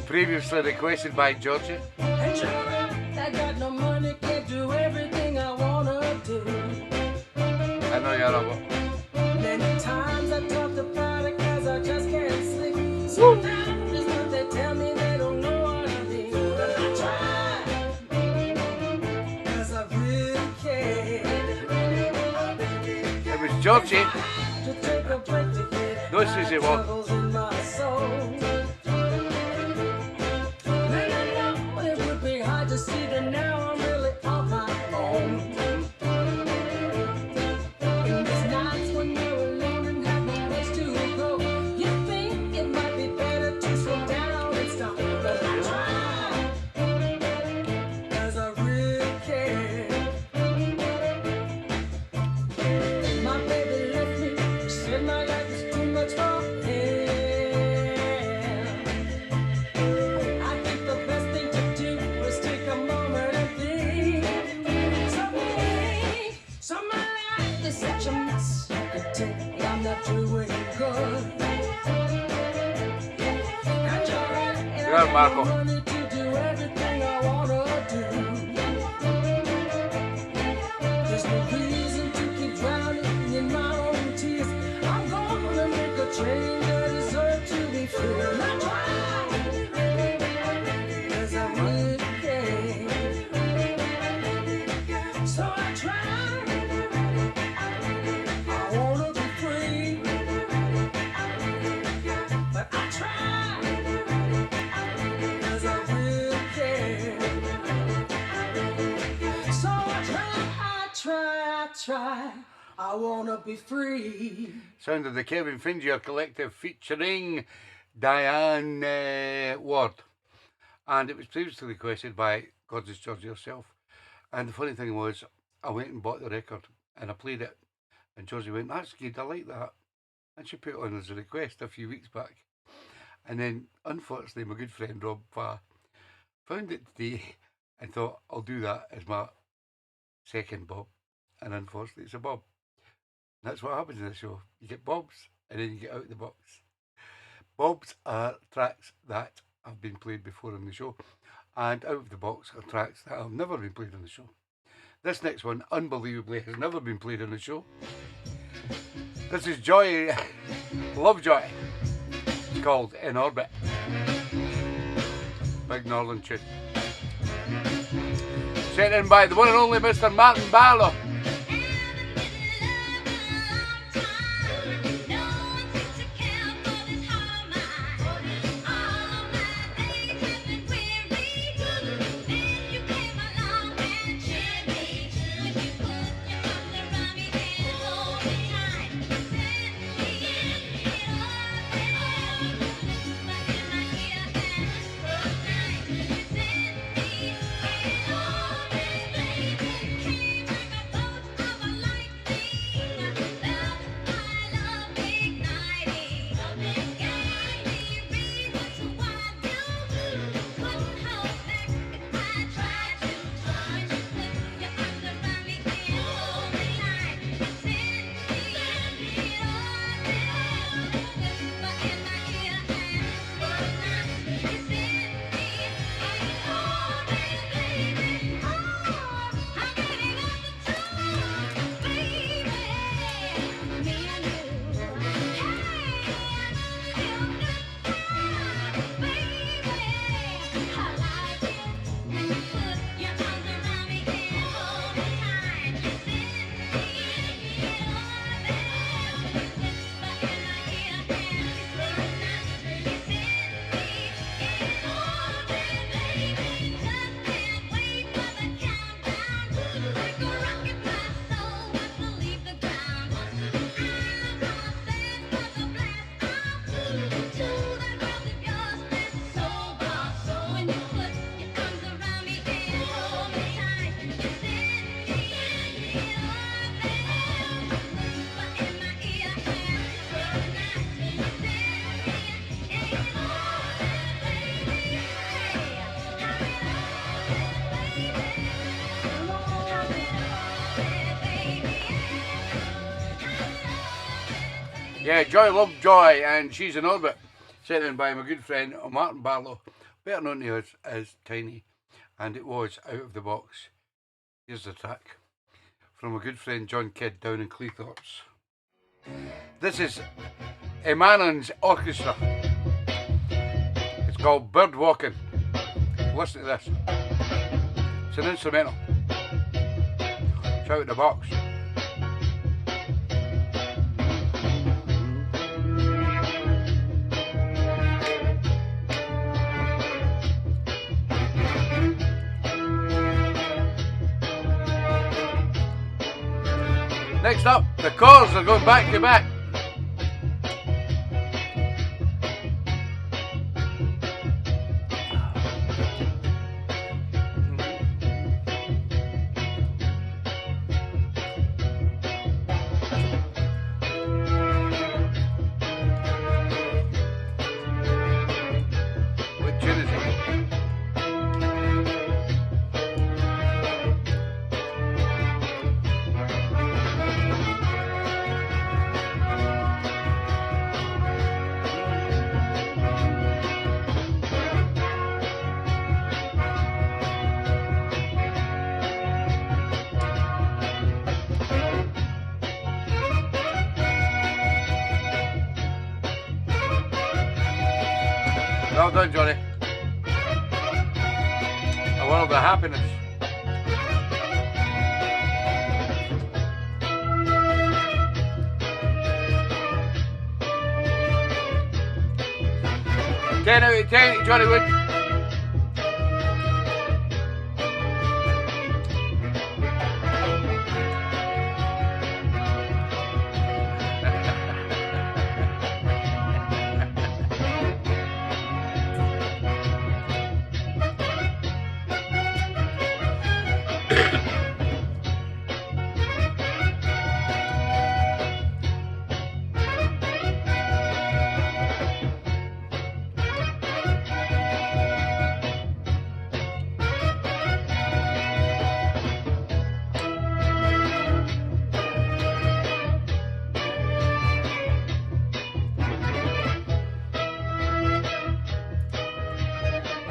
Previously requested by Georgie. I got no money, can't do everything I wanna do. I know you're Robert. Many times I talk about it cause I just can't sleep. Sometimes it's what they tell me, they don't know what I mean. But I try, cause I really care. It was Georgie. To take a break to get No, Susie, what? troubles in my soul. To see that now I'm really on my own. In these nights when you're alone and have no place to go, you think it might be better to slow down and stop. But I try, cause I really care. My baby left me, said my life is too much for him. I think the best thing to do is take a moment and think. So my life is such a mess. I could tell I'm not doing good. And you're right, and I Yeah, Marco. have money to do everything I wanna do. There's no reason to keep drowning in stranger deserve to be free. And I tried, 'cause I really cared. So I tried. I wanna be free, but I tried, 'cause I really cared. So I try. I wanna be free. Sound of the Kevin Fingier Collective featuring Diane Ward. And it was previously requested by Gorgeous Georgie herself. And the funny thing was, I went and bought the record and I played it. And Georgie went, "That's good, I like that." And she put it on as a request a few weeks back. And then, unfortunately, my good friend Rob Farr found it today and thought, I'll do that as my second Bob. And unfortunately, it's a Bob. And that's what happens in the show. You get Bobs and then you get out of the box. Bobs are tracks that have been played before on the show. And out of the box are tracks that have never been played on the show. This next one, unbelievably, has never been played on the show. This is Joy, Lovejoy. It's called In Orbit. Big Northern tune. Sent in by the one and only Mr. Martin Barlow. Yeah, Joy Lovejoy, and she's in orbit. Sent in by my good friend Martin Barlow, better known to us as Tiny, and it was Out of the Box. Here's the track from a good friend John Kidd down in Cleethorpes. This is Emanon's Orchestra. It's called Bird Walking. Listen to this. It's an instrumental. It's Out of the Box. Next up, the chords are going back to back. What tune is it? Well done, Johnny. A world of happiness. Ten out of 10, Johnny Wood.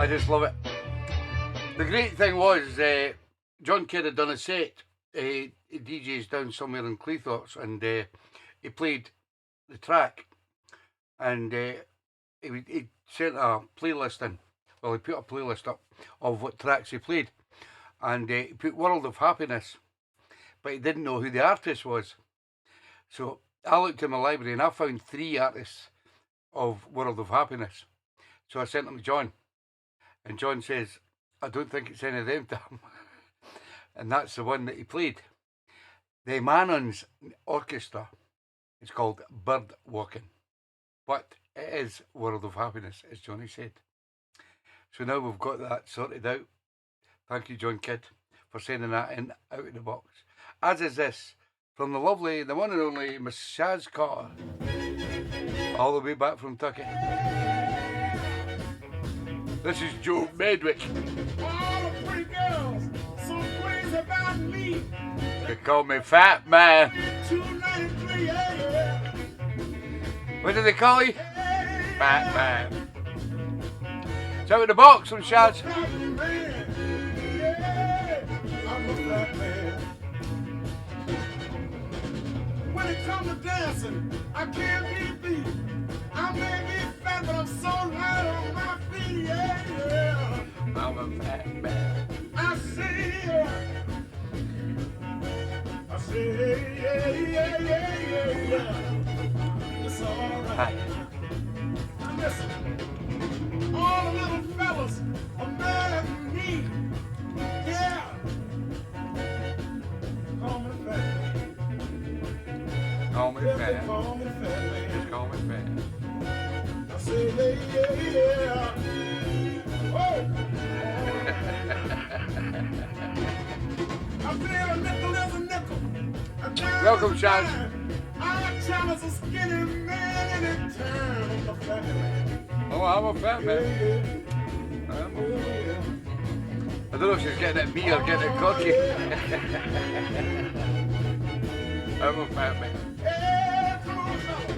I just love it. The great thing was, John Kidd had done a set. He DJs down somewhere in Cleethorpes, and he played the track, and he sent a playlist in. Well, he put a playlist up of what tracks he played, and he put World of Happiness, but he didn't know who the artist was. So I looked in my library and I found 3 artists of World of Happiness. So I sent them to John. And John says, I don't think it's any of them, Tom. And that's the one that he played. The Manon's orchestra is called Bird Walking. But it is World of Happiness, as Johnny said. So now we've got that sorted out. Thank you, John Kidd, for sending that in out of the box. As is this, from the lovely, the one and only Miss Shaz Carter, all the way back from Turkey. This is Joe Medwick. All the pretty girls, so crazy about me. They call me Fat Man. 293, yeah. What do they call you? Fat Man. It's out of the box from Shaz. Fat man, yeah. I'm a fat man. When it comes to dancing, I can't be beat. I may be fat, but I'm so light on my feet, yeah. I'm a fat man. I say, yeah. I say, yeah. It's all right. Now listen, all the little fellas are mad at me, yeah. Call me fat. Call me Yeah, they fat. call me fat man. Just call me fat. I say, yeah. Oh. I feel a nickel is a nickel. A dime Welcome, is a Shaz. dime. I challenge a skinny man anytime. I'm a fat man. Oh, I'm a fat man. Yeah. I'm a- I don't know if she's getting at me or getting at cocky. I'm a fat man. Yeah, come on, fellas.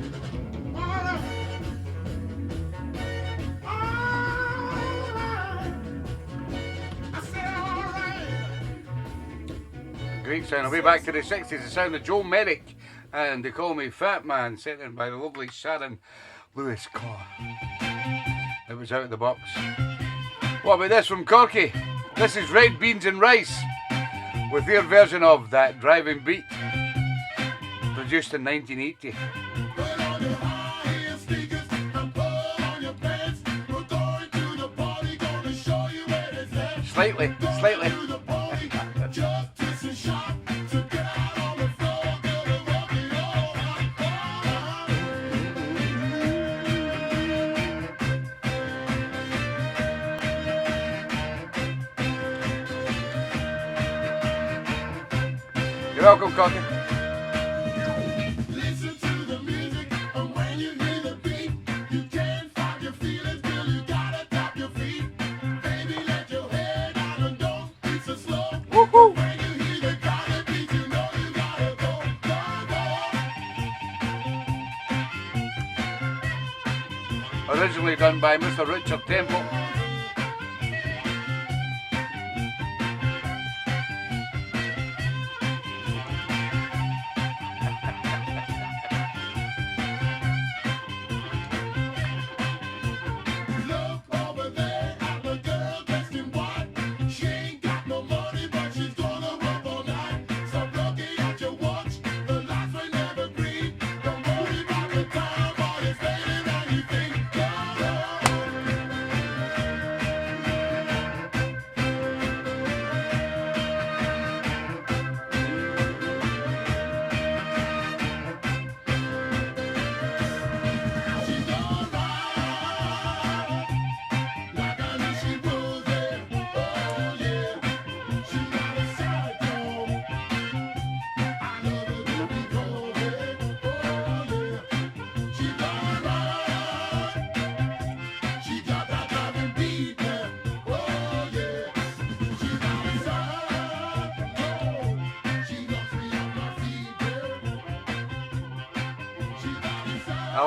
All right. All right. I said all right. Great sound. Way back to the 60s. The sound of Joe Merrick. And They Call Me Fat Man, sent in by the lovely Sharon Lewis Carr. It was out of the box. What about this from Corky? This is Red Beans and Rice with their version of That Driving Beat, produced in 1980. Put on your high-heel sneakers and pull on your pants. We're going to the party, gonna show you where it's at. Slightly. To the party, just twist and shout. So get out on the floor, get a rockin' all You're welcome, Corky. Listen to the music, and when you hear the beat, you can't find your feelings till you gotta tap your feet. Baby, let your head down and don't be so slow. Woohoo! When you hear the kind of beat, you know you gotta go. Originally done by Mr. Richard Temple. Look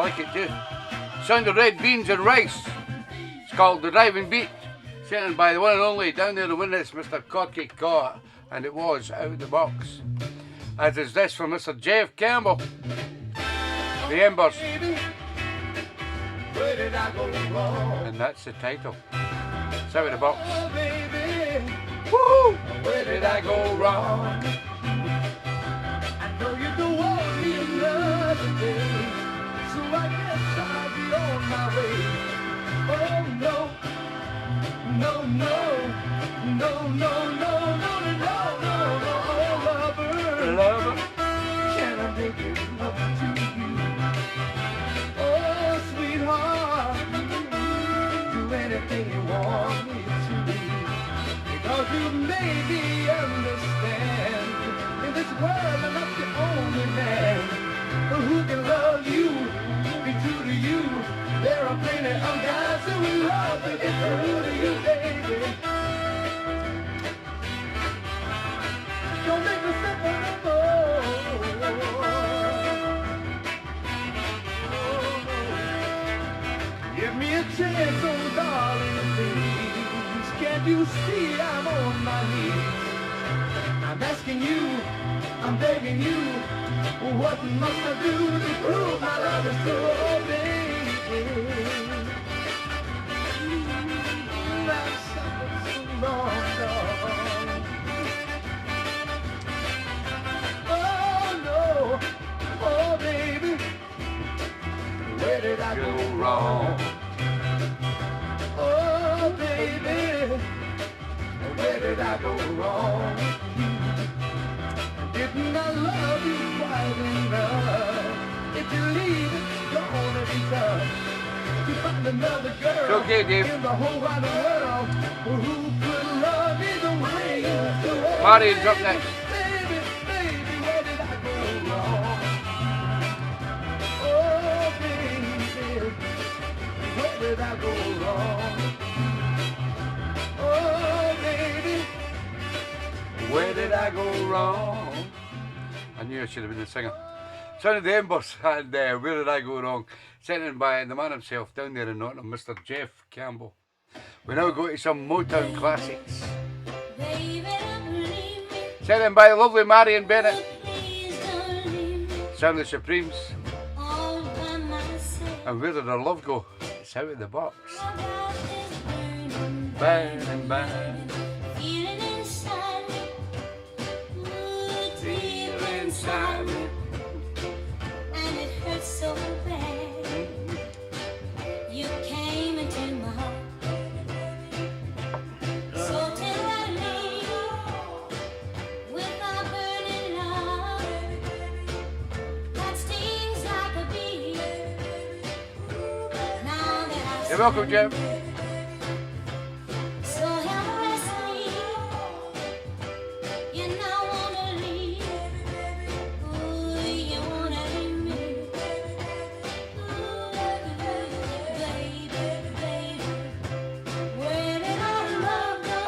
like it too. Sound of red beans and rice. It's called The Driving Beat. Sent in by the one and only down there in Witness, Mr. Corky Cott. And it was out of the box. As is this from Mr. Jeff Campbell. The Embers. Where did I go wrong? And that's the title. It's out of the box. Oh, baby, Woo! where did I go wrong? I know you don't want me another day, so I guess I'll be on my way. Oh no, no, no, no, no, no, no, no, no, no, oh lover, can I make it love to you? Oh sweetheart, do anything you want me to, because you made me understand in this world I'm not the only man who can love you, be true to you. There are plenty of guys who will love to get through to you, baby. Don't make me suffer no more. Give me a chance, oh darling, please. Can't you see I'm on my knees? I'm asking you, I'm begging you, what must I do to prove my love is true, oh baby? I've suffered so long, darling. Oh no, oh baby, where did I go wrong? Oh baby, where did I go wrong? Didn't I love you quite enough? If you leave, it's gonna be tough to find another girl Okay, Dave. in the whole wide world who could love me the way you do. Marty's up next. Baby, baby, where did I go wrong? Oh, baby, where did I go wrong? Oh, baby, Where did I go wrong? I knew I should have been the singer. Son of the Embers and Where Did I Go Wrong? Sent in by the man himself down there in Nottingham, Mr. Jeff Campbell. We now go to some Motown classics. Sent in by the lovely Marion Bennett. Sound of the Supremes. And Where Did Our Love Go? It's out of the box. Burning, burning. Inside me, and it hurts so bad. You came into my heart so tenderly with our burning love that stings like a bee. Now that I You're welcome, Jeff. so helplessly, you now wanna leave. Ooh, you wanna leave me. Ooh, baby, baby, where did our love go?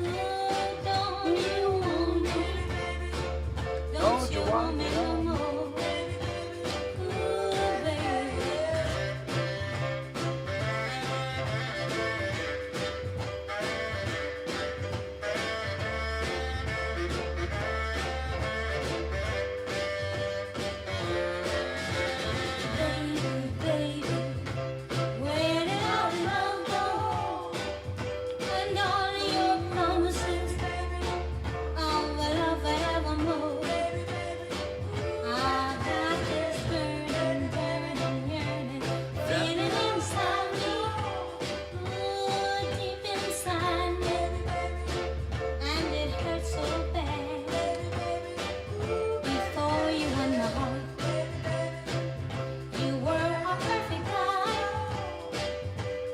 Ooh, don't you want me? Don't you want me no more? Ooh, baby. Baby, baby, where did our love go? And all your promises of love forevermore. I've got this burning, burning yearning feeling inside me, ooh, deep inside me, and it hurts so bad. Before you won my heart, you were a perfect guy,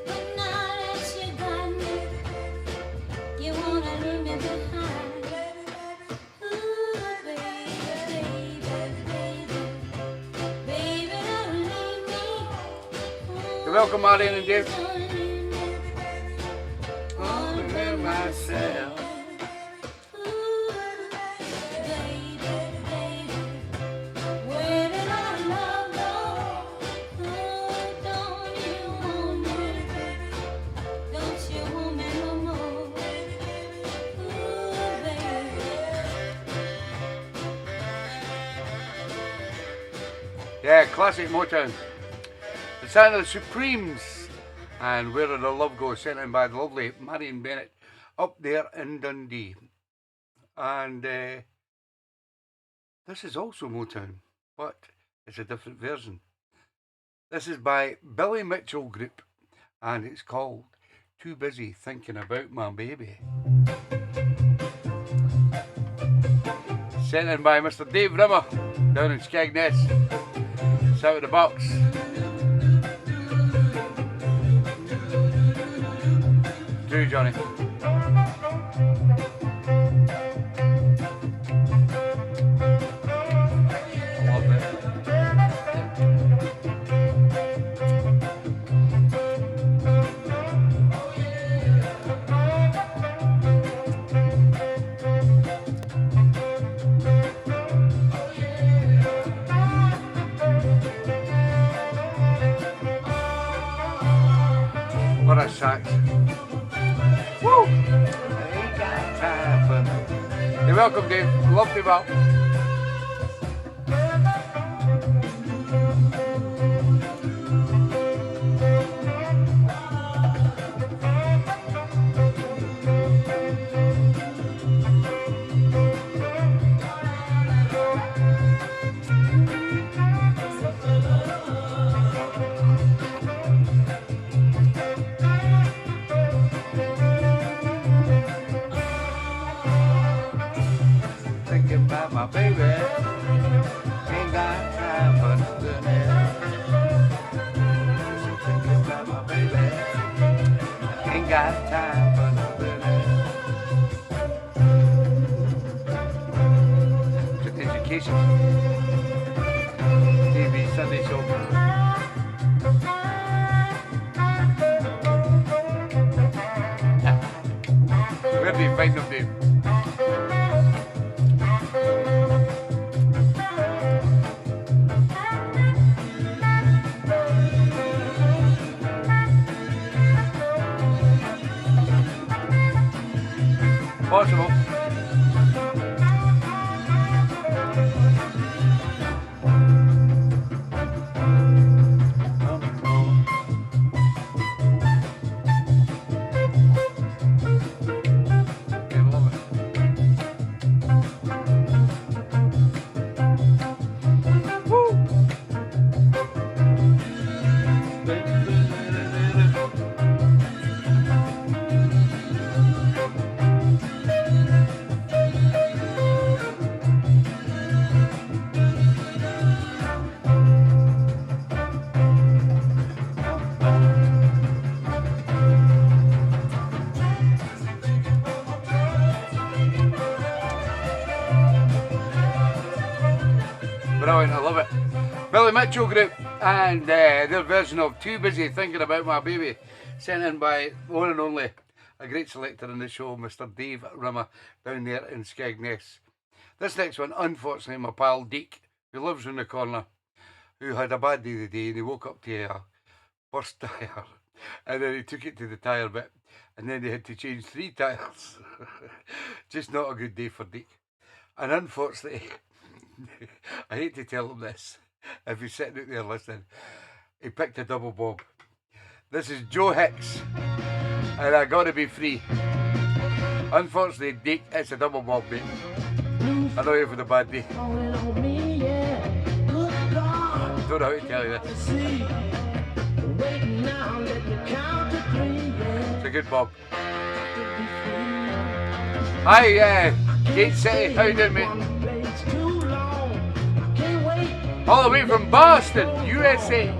but now that you got me, you wanna leave me behind. Ooh, baby, baby, baby, baby, don't leave me. You're welcome, Marion and Dave. Don't leave me. Only with myself. Ooh, baby, baby, where did our love go? Yeah, classic Motown. The sound of the Supremes. And Where Did the Love Go, sent in by the lovely Marion Bennett up there in Dundee. And this is also Motown, but it's a different version. This is by Billy Mitchell Group, and it's called Too Busy Thinking About My Baby. Sent in by Mr. Dave Rimmer down in Skegness. It's out of the box. Do, Johnny. Love it. What a sax. Woo! Ain't got time for no. You're welcome, Dave. Love you, well. Thinking about my baby, ain't got time for nothing else. Thinking about my baby, ain't got time for nothing else. It's education. TeeBee's Sunday Show. Where do you find them, Dave? Possible. Brilliant, I love it. Billy Mitchell Group and their version of Too Busy Thinking About My Baby, sent in by one and only a great selector in the show, Mr. Dave Rimmer, down there in Skegness. This next one, unfortunately, my pal Deke, who lives in the corner, who had a bad day today, and he woke up to a burst tyre, and then he took it to the tyre bit, and then they had to change 3 tyres. Just not a good day for Deke. And unfortunately, I hate to tell him this, if he's sitting out there listening, he picked a double bob. This is Joe Hicks, and I Gotta Be Free. Unfortunately, Deke, it's a double bob, mate. I know you've had a bad day. Don't know how to tell you this. It's a good bob. Hi, Gate City, how you doing, mate? All the way from Boston, USA.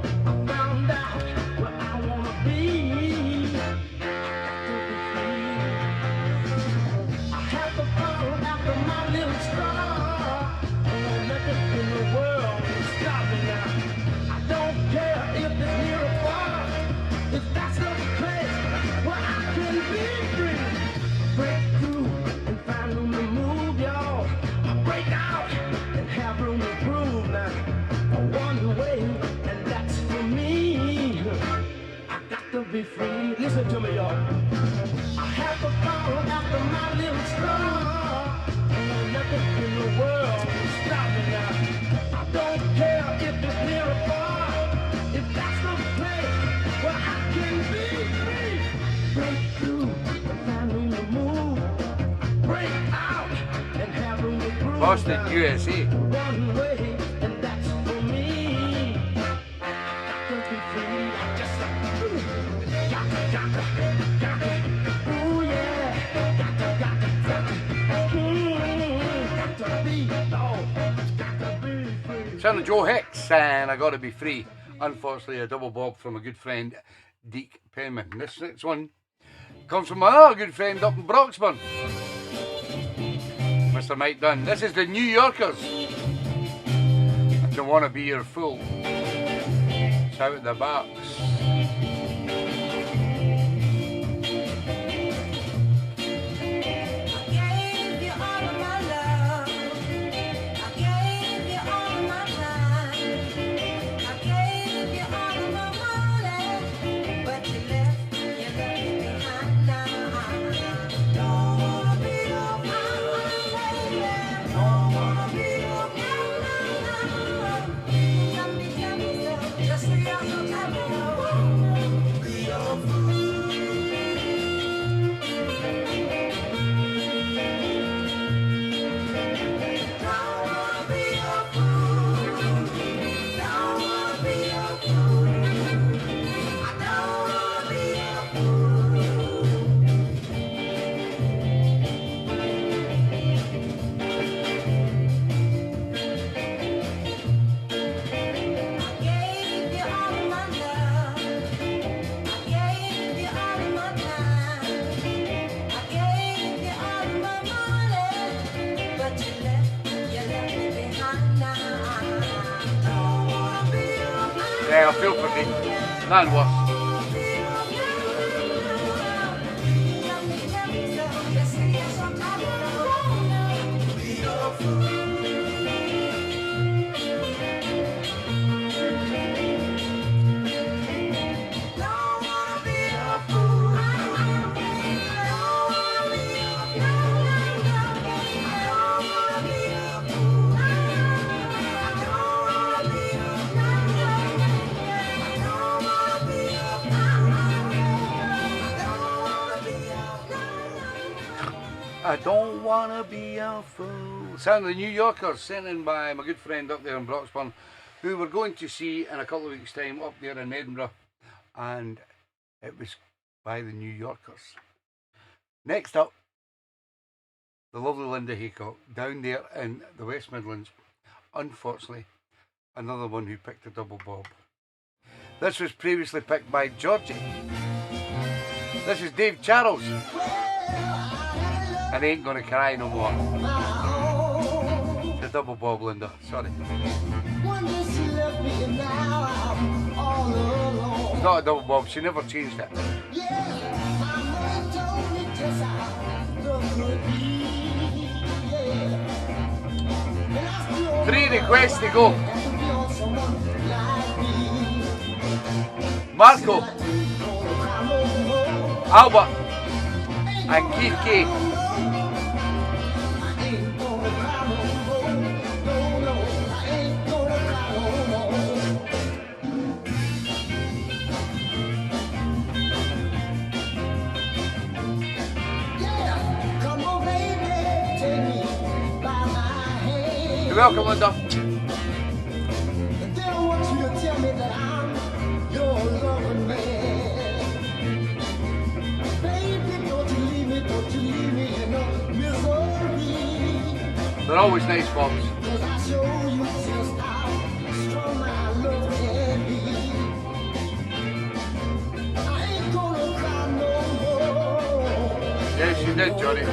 Be free. Listen to me, y'all. I have to follow after my little star. Ain't nothing in the world to stop me now. I don't care if it's near Austin, USA. One way, and that's for me. Got to be free. I just ooh yeah. Got to be, oh, got to be free. Son of Joe Hicks, and I Gotta Be Free. Unfortunately, a double bob from a good friend, Deke Penman. This next one comes from my other good friend up in Broxburn, Mr. Mike Dunn. This is the New Yorkers. I don't want to be your fool. It's out of the box. Yeah, I feel for me. None worse. I don't wanna be a fool. Sound of the New Yorkers, sent in by my good friend up there in Broxburn, who we're going to see in a couple of weeks' time up there in Edinburgh, and it was by the New Yorkers. Next up, the lovely Linda Haycock, down there in the West Midlands. Unfortunately, another one who picked a double bob. This was previously picked by Georgie. This is Dave Charles. And I ain't gonna cry no more. The double bob, Linda. Sorry. It's not a double bob. She never changed it. 3 requests to go. Marco, Albert, and Keith K. You're welcome, Linda. They don't want you to tell me that I'm your loving man. Baby, don't you leave me in no misery. They're always nice, Bobs. 'Cause I show you just how strong my love can be. I ain't gonna cry no more. Yes, you did, Johnny.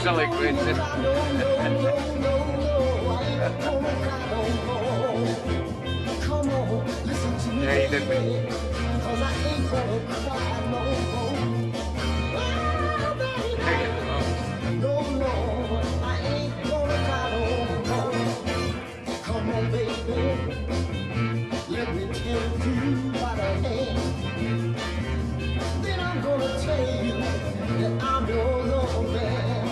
Silly question. Yeah, you did, mate. Come on, baby. Let me take you by the hand. Then I'm gonna tell you that I'm your lover man.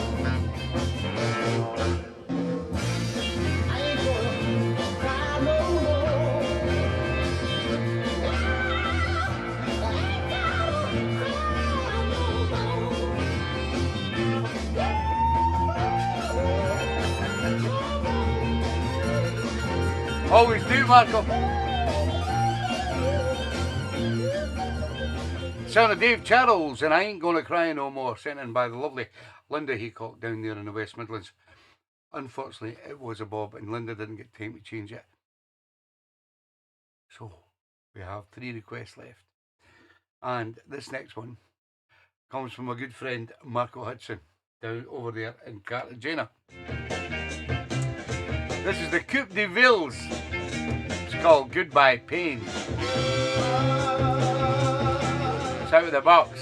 I ain't gonna cry no more. I ain't gonna cry no more. Always do, Marco. Son of Dave Charles, and I Ain't Gonna Cry No More, sent in by the lovely Linda Heacock down there in the West Midlands. Unfortunately, it was a bob, and Linda didn't get time to change it. So, we have 3 requests left. And this next one comes from a good friend, Marco Hudson, down over there in Cartagena. This is the Coupe de Villes. It's called Goodbye Pain. It's out of the box.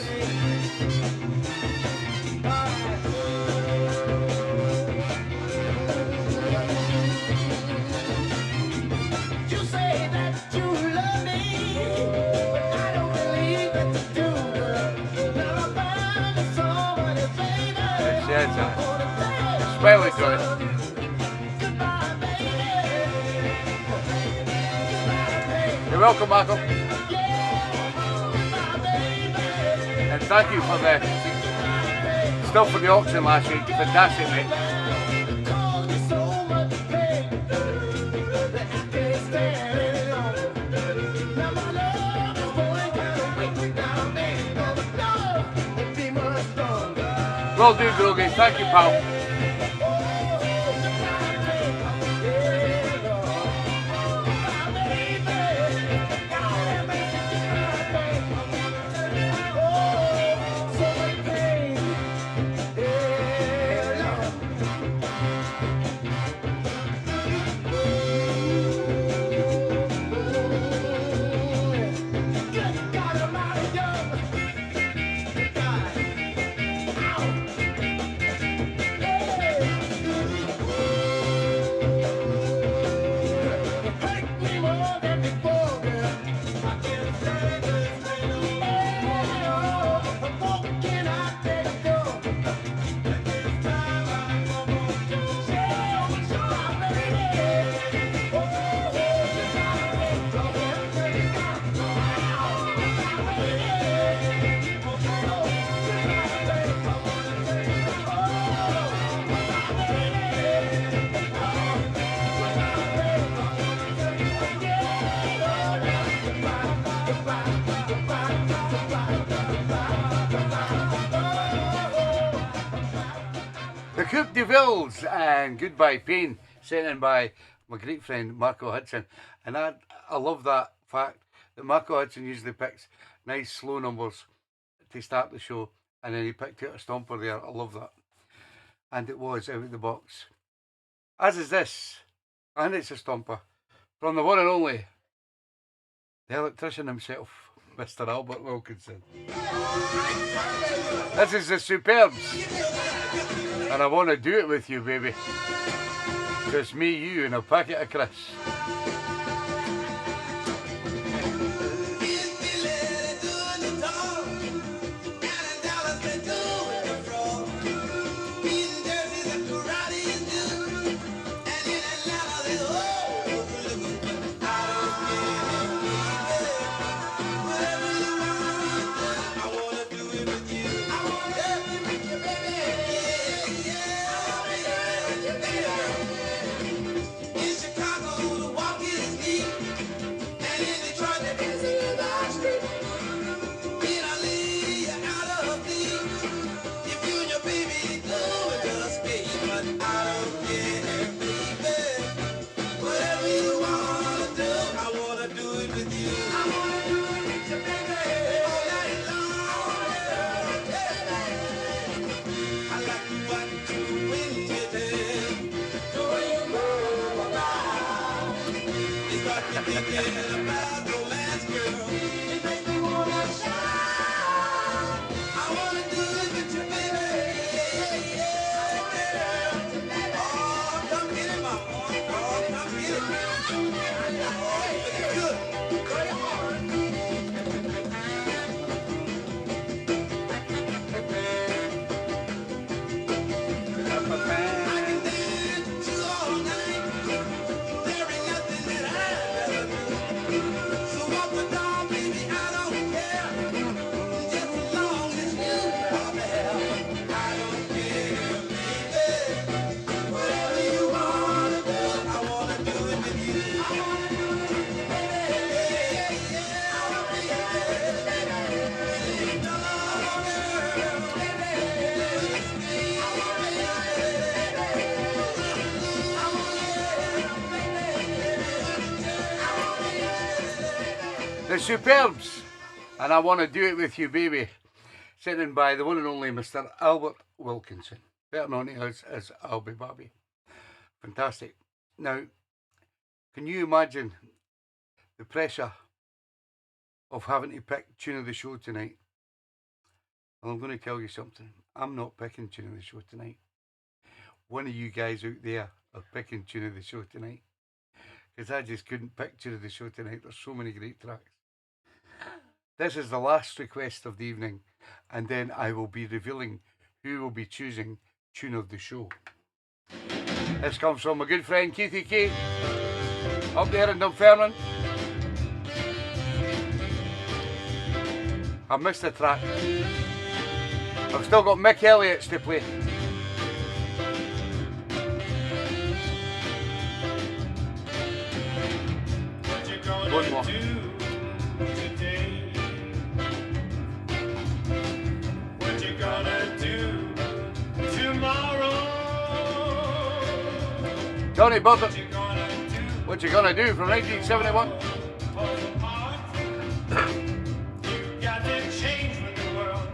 You say that you love me, but I don't believe that you do. Now I find somebody, baby. It says that. Smiley to it. Goodbye, baby. You're welcome, Marco. Goodbye, baby. And thank you for the stuff for the auction last week. Fantastic, mate. Caused me so much pain that I can't stand it anymore. Now my love is going kind of weak now, baby. But love will be much stronger. Well done, Grogan. Thank you, pal. The Coupe de Villes and Goodbye Pain, sent in by my great friend Marco Hudson. And I love that fact that Marco Hudson usually picks nice slow numbers to start the show, and then he picked out a stomper there. I love that. And it was out of the box. As is this, and it's a stomper from the one and only, the electrician himself, Mr. Albert Wilkinson. This is the Superbs. And I want to do it with you, baby. Just me, you, and a packet of crisps. So walk the dog, baby, The Superbs, and I Want to Do It With You, Baby, sent in by the one and only Mr. Albert Wilkinson, better known as Albie Barbie. Fantastic. Now, can you imagine the pressure of having to pick tune of the show tonight? Well, I'm going to tell you something. I'm not picking tune of the show tonight. One of you guys out there are picking tune of the show tonight. Because I just couldn't pick tune of the show tonight. There's so many great tracks. This is the last request of the evening, and then I will be revealing who will be choosing tune of the show. This comes from my good friend Keithy K, up there in Dunfermline. I missed the track. I've still got Mick Elliott's to play. One more. What you gonna do tomorrow? Johnny Bubba, What You Gonna Do from 1971. You got to change with the world.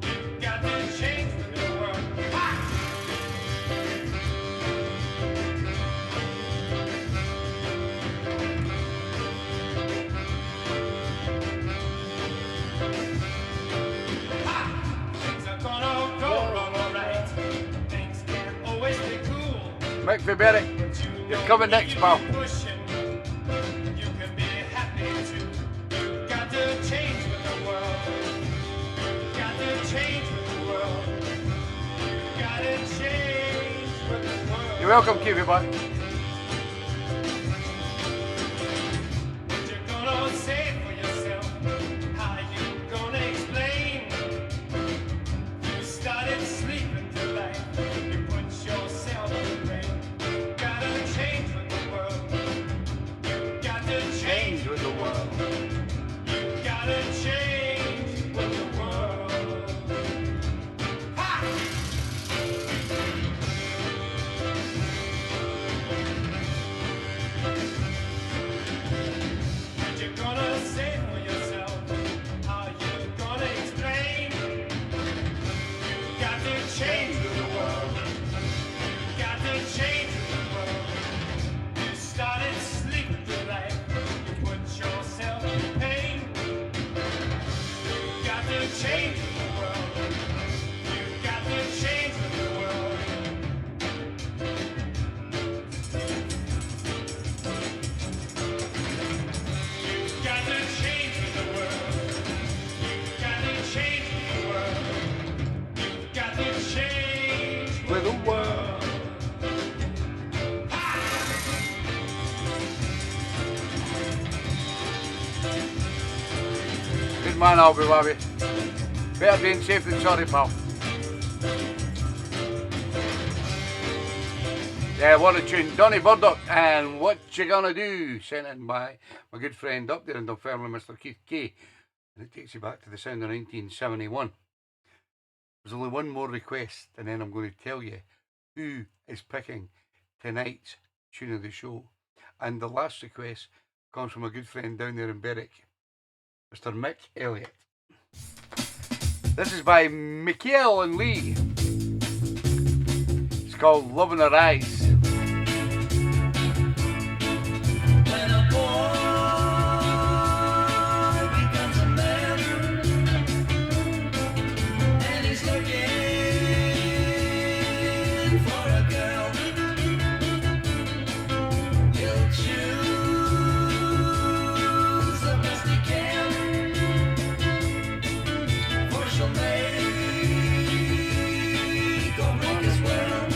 You got to change with the world. Things are gonna go wrong, alright. Things can't always be cool. Mick Fiberry, you're coming next, pal. Pushing, you can be happy too. You got to change with the world. You got to change with the world. You got to change with the world. You're welcome, Keith, bud. What you gonna say for yourself? How you gonna explain? You started sleeping till life. You put yourself in the rain. You gotta change with the world. You got to change with the world. You gotta change with the world. Ha! What you gonna say for yourself? How you gonna explain? You got to change with the world. You got to change with the world. You started sleeping through life. You put yourself in pain. You got to change with the world. You got to change with the world. You got to change with the world. You got to change with the world. You got to change With the world. Good man, Albie Barbie. Better being safe than sorry, pal. Yeah, what a tune. Donny Burdock and What You Gonna Do, sent in by my good friend up there in Dunfermline, Mr. Keith K. And it takes you back to the sound of 1971. There's only one more request, and then I'm going to tell you who is picking tonight's tune of the show. And the last request comes from a good friend down there in Berwick, Mr. Mick Elliott. This is by Michael and Lee. It's called Love in Her Eyes. When a boy becomes a man and he's looking for a girl, he'll choose the best he can, for she'll make or break his world.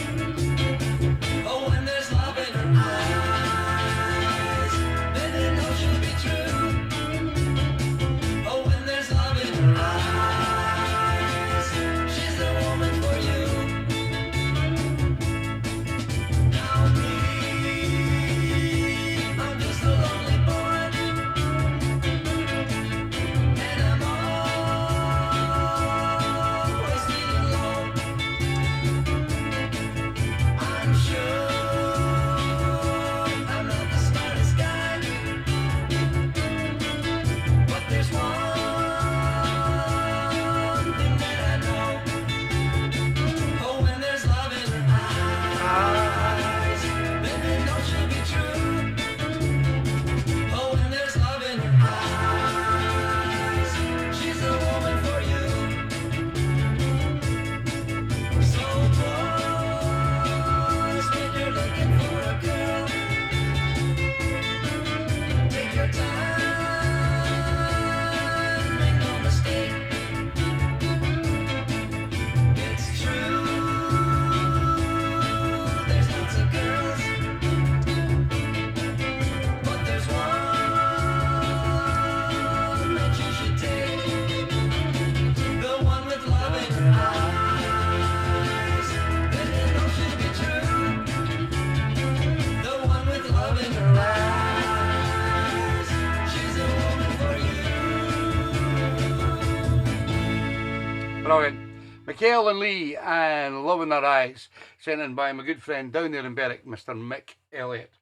Brilliant. Michael and Lee and Love in Their Eyes, sent in by my good friend down there in Berwick, Mr. Mick Elliott.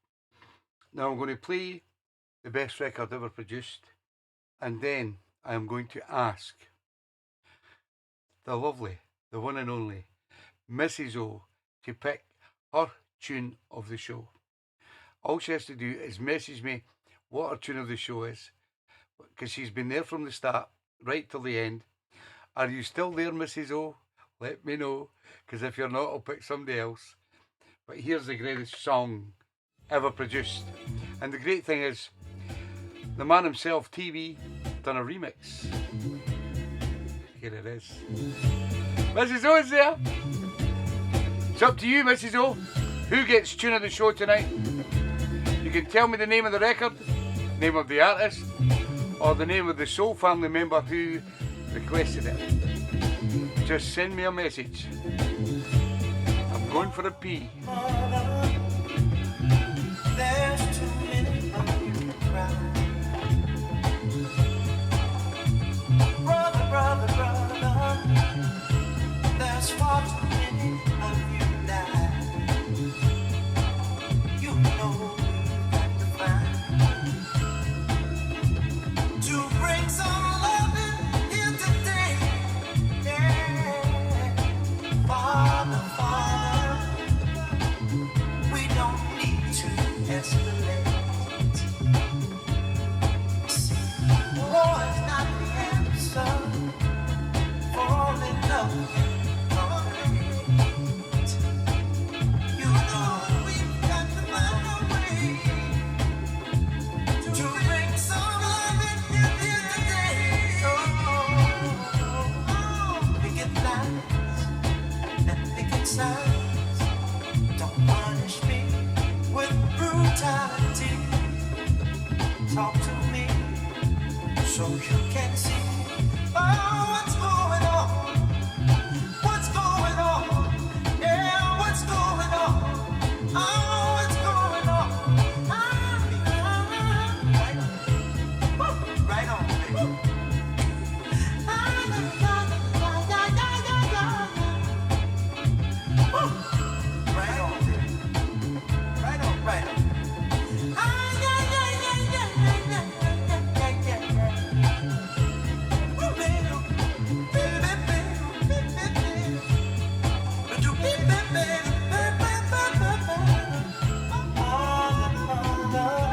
Now I'm going to play the best record ever produced, and then I am going to ask the lovely, the one and only Mrs. O to pick her tune of the show. All she has to do is message me what her tune of the show is, because she's been there from the start right till the end. Are you still there, Mrs. O? Let me know, because if you're not, I'll pick somebody else. But here's the greatest song ever produced. And the great thing is, the man himself, TV, done a remix. Here it is. Mrs. O is there. It's up to you, Mrs. O. Who gets tune of the show tonight? You can tell me the name of the record, name of the artist, or the name of the soul family member who requested it. Just send me a message. I'm going for a pee. There's too many of you crying. Brother, brother, brother, there's far too many of you dying. You know you've got to find to bring some loving here today. Yeah, Father, Father, we don't need to escalate. See, war is not the answer for only love and hate. You know we've got to find a way to bring some loving here today. Picket lines and picket signs. Don't punish me with brutality. Talk to me so you can see what's going on. What's going on? Yeah, what's going on? Oh, what's going on? Right on, baby. Right on, baby. Right on, right on.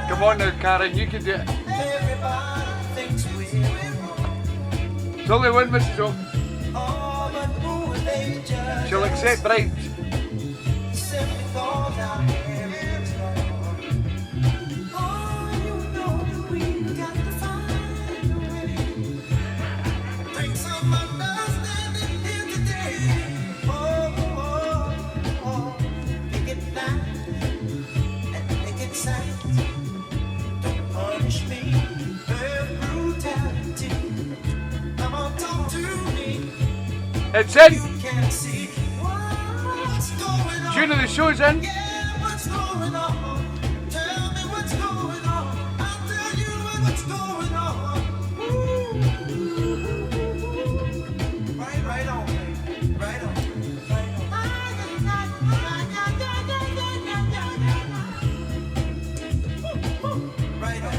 Come on now, Karen, you can do it. Everybody thinks we're wrong. It's only one, Mrs. O. Oh, but who are they judge? She'll accept bribes. Simply cause our hair is long. Oh, you know that we've got to find a way. Bring some understanding here today. Oh, pick it line and pick it sign. Don't punish me with brutality. Come on, talk to me. It's in. You can see what's going on. Tune of the show's in. Yeah, what's going on? Tell me what's going on. I'll tell you what's going on. Right on, baby. Right on. Right on. Right on, baby. Right on, baby. Right on. Right on.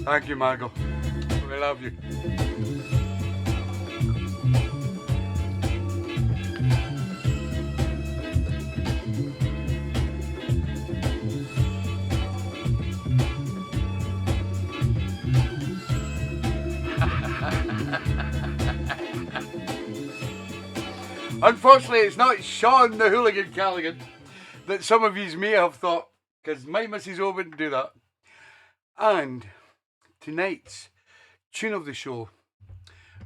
Thank you, Margot. We love you. Unfortunately, it's not Sean the Hooligan Callaghan. that some of you may have thought, because my Mrs. O wouldn't do that. And tonight's tune of the show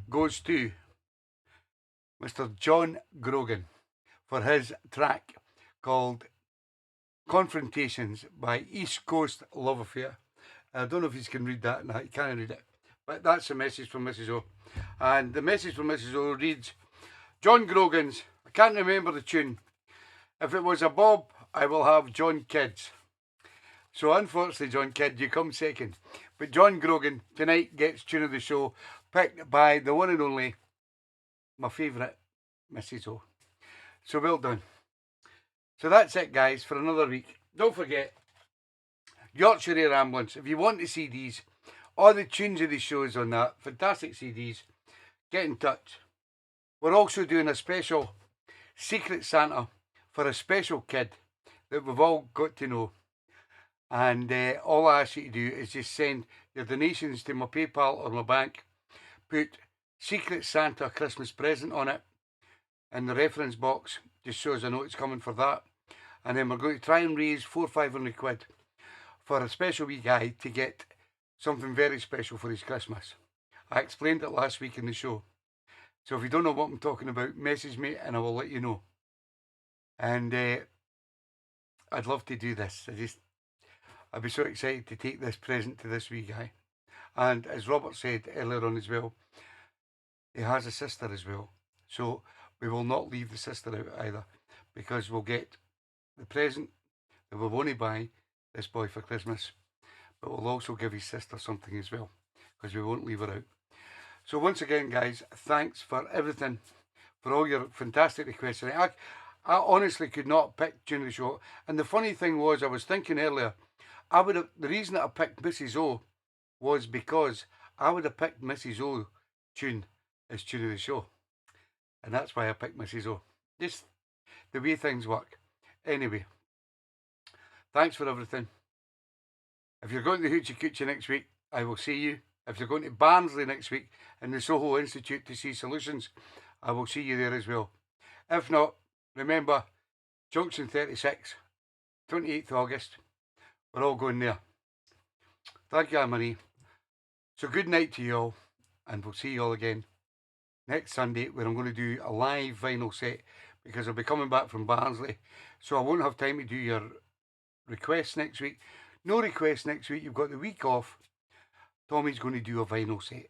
goes to Mr. John Grogan for his track called Confrontations by East Coast Love Affair. I don't know if you can read that. No, you can't read it. But that's a message from Mrs. O. And the message from Mrs. O reads, John Grogan's, I can't remember the tune. If it was a Bob, I will have John Kids. So unfortunately, John Kidd, you come second. But John Grogan tonight gets tune of the show, picked by the one and only, my favourite, Mrs. O. So well done. So that's it, guys, for another week. Don't forget, Yorkshire Air Ambulance. If you want the CDs, all the tunes of the shows on that, fantastic CDs, get in touch. We're also doing a special Secret Santa for a special kid that we've all got to know. And all I ask you to do is just send your donations to my PayPal or my bank. Put Secret Santa Christmas present on it in the reference box, just so as I know it's coming for that. And then we're going to try and raise 400 or 500 quid for a special wee guy to get something very special for his Christmas. I explained it last week in the show. So if you don't know what I'm talking about, message me and I will let you know. And I'd love to do this. I'd be so excited to take this present to this wee guy. And as Robert said earlier on as well, he has a sister as well. So we will not leave the sister out either, because we'll get the present that we'll only buy this boy for Christmas, but we'll also give his sister something as well, because we won't leave her out. So once again, guys, thanks for everything, for all your fantastic requests. I honestly could not pick tune of the show. And the funny thing was, I was thinking earlier, the reason that I picked Mrs. O was because I would have picked Mrs. O tune as tune of the show. And that's why I picked Mrs. O. Just the way things work. Anyway, thanks for everything. If you're going to the Hoochie Coochie next week, I will see you. If you're going to Barnsley next week in the Soho Institute to see Solutions, I will see you there as well. If not, remember, Junction 36, 28th August. We're all going there. Thank you, Anne-Marie. So good night to you all, and we'll see you all again next Sunday, where I'm going to do a live vinyl set, because I'll be coming back from Barnsley, so I won't have time to do your requests next week. No requests next week. You've got the week off. Tommy's going to do a vinyl set.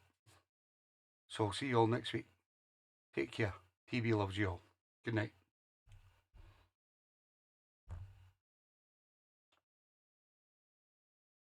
So I'll see you all next week. Take care. TB loves you all. Good night.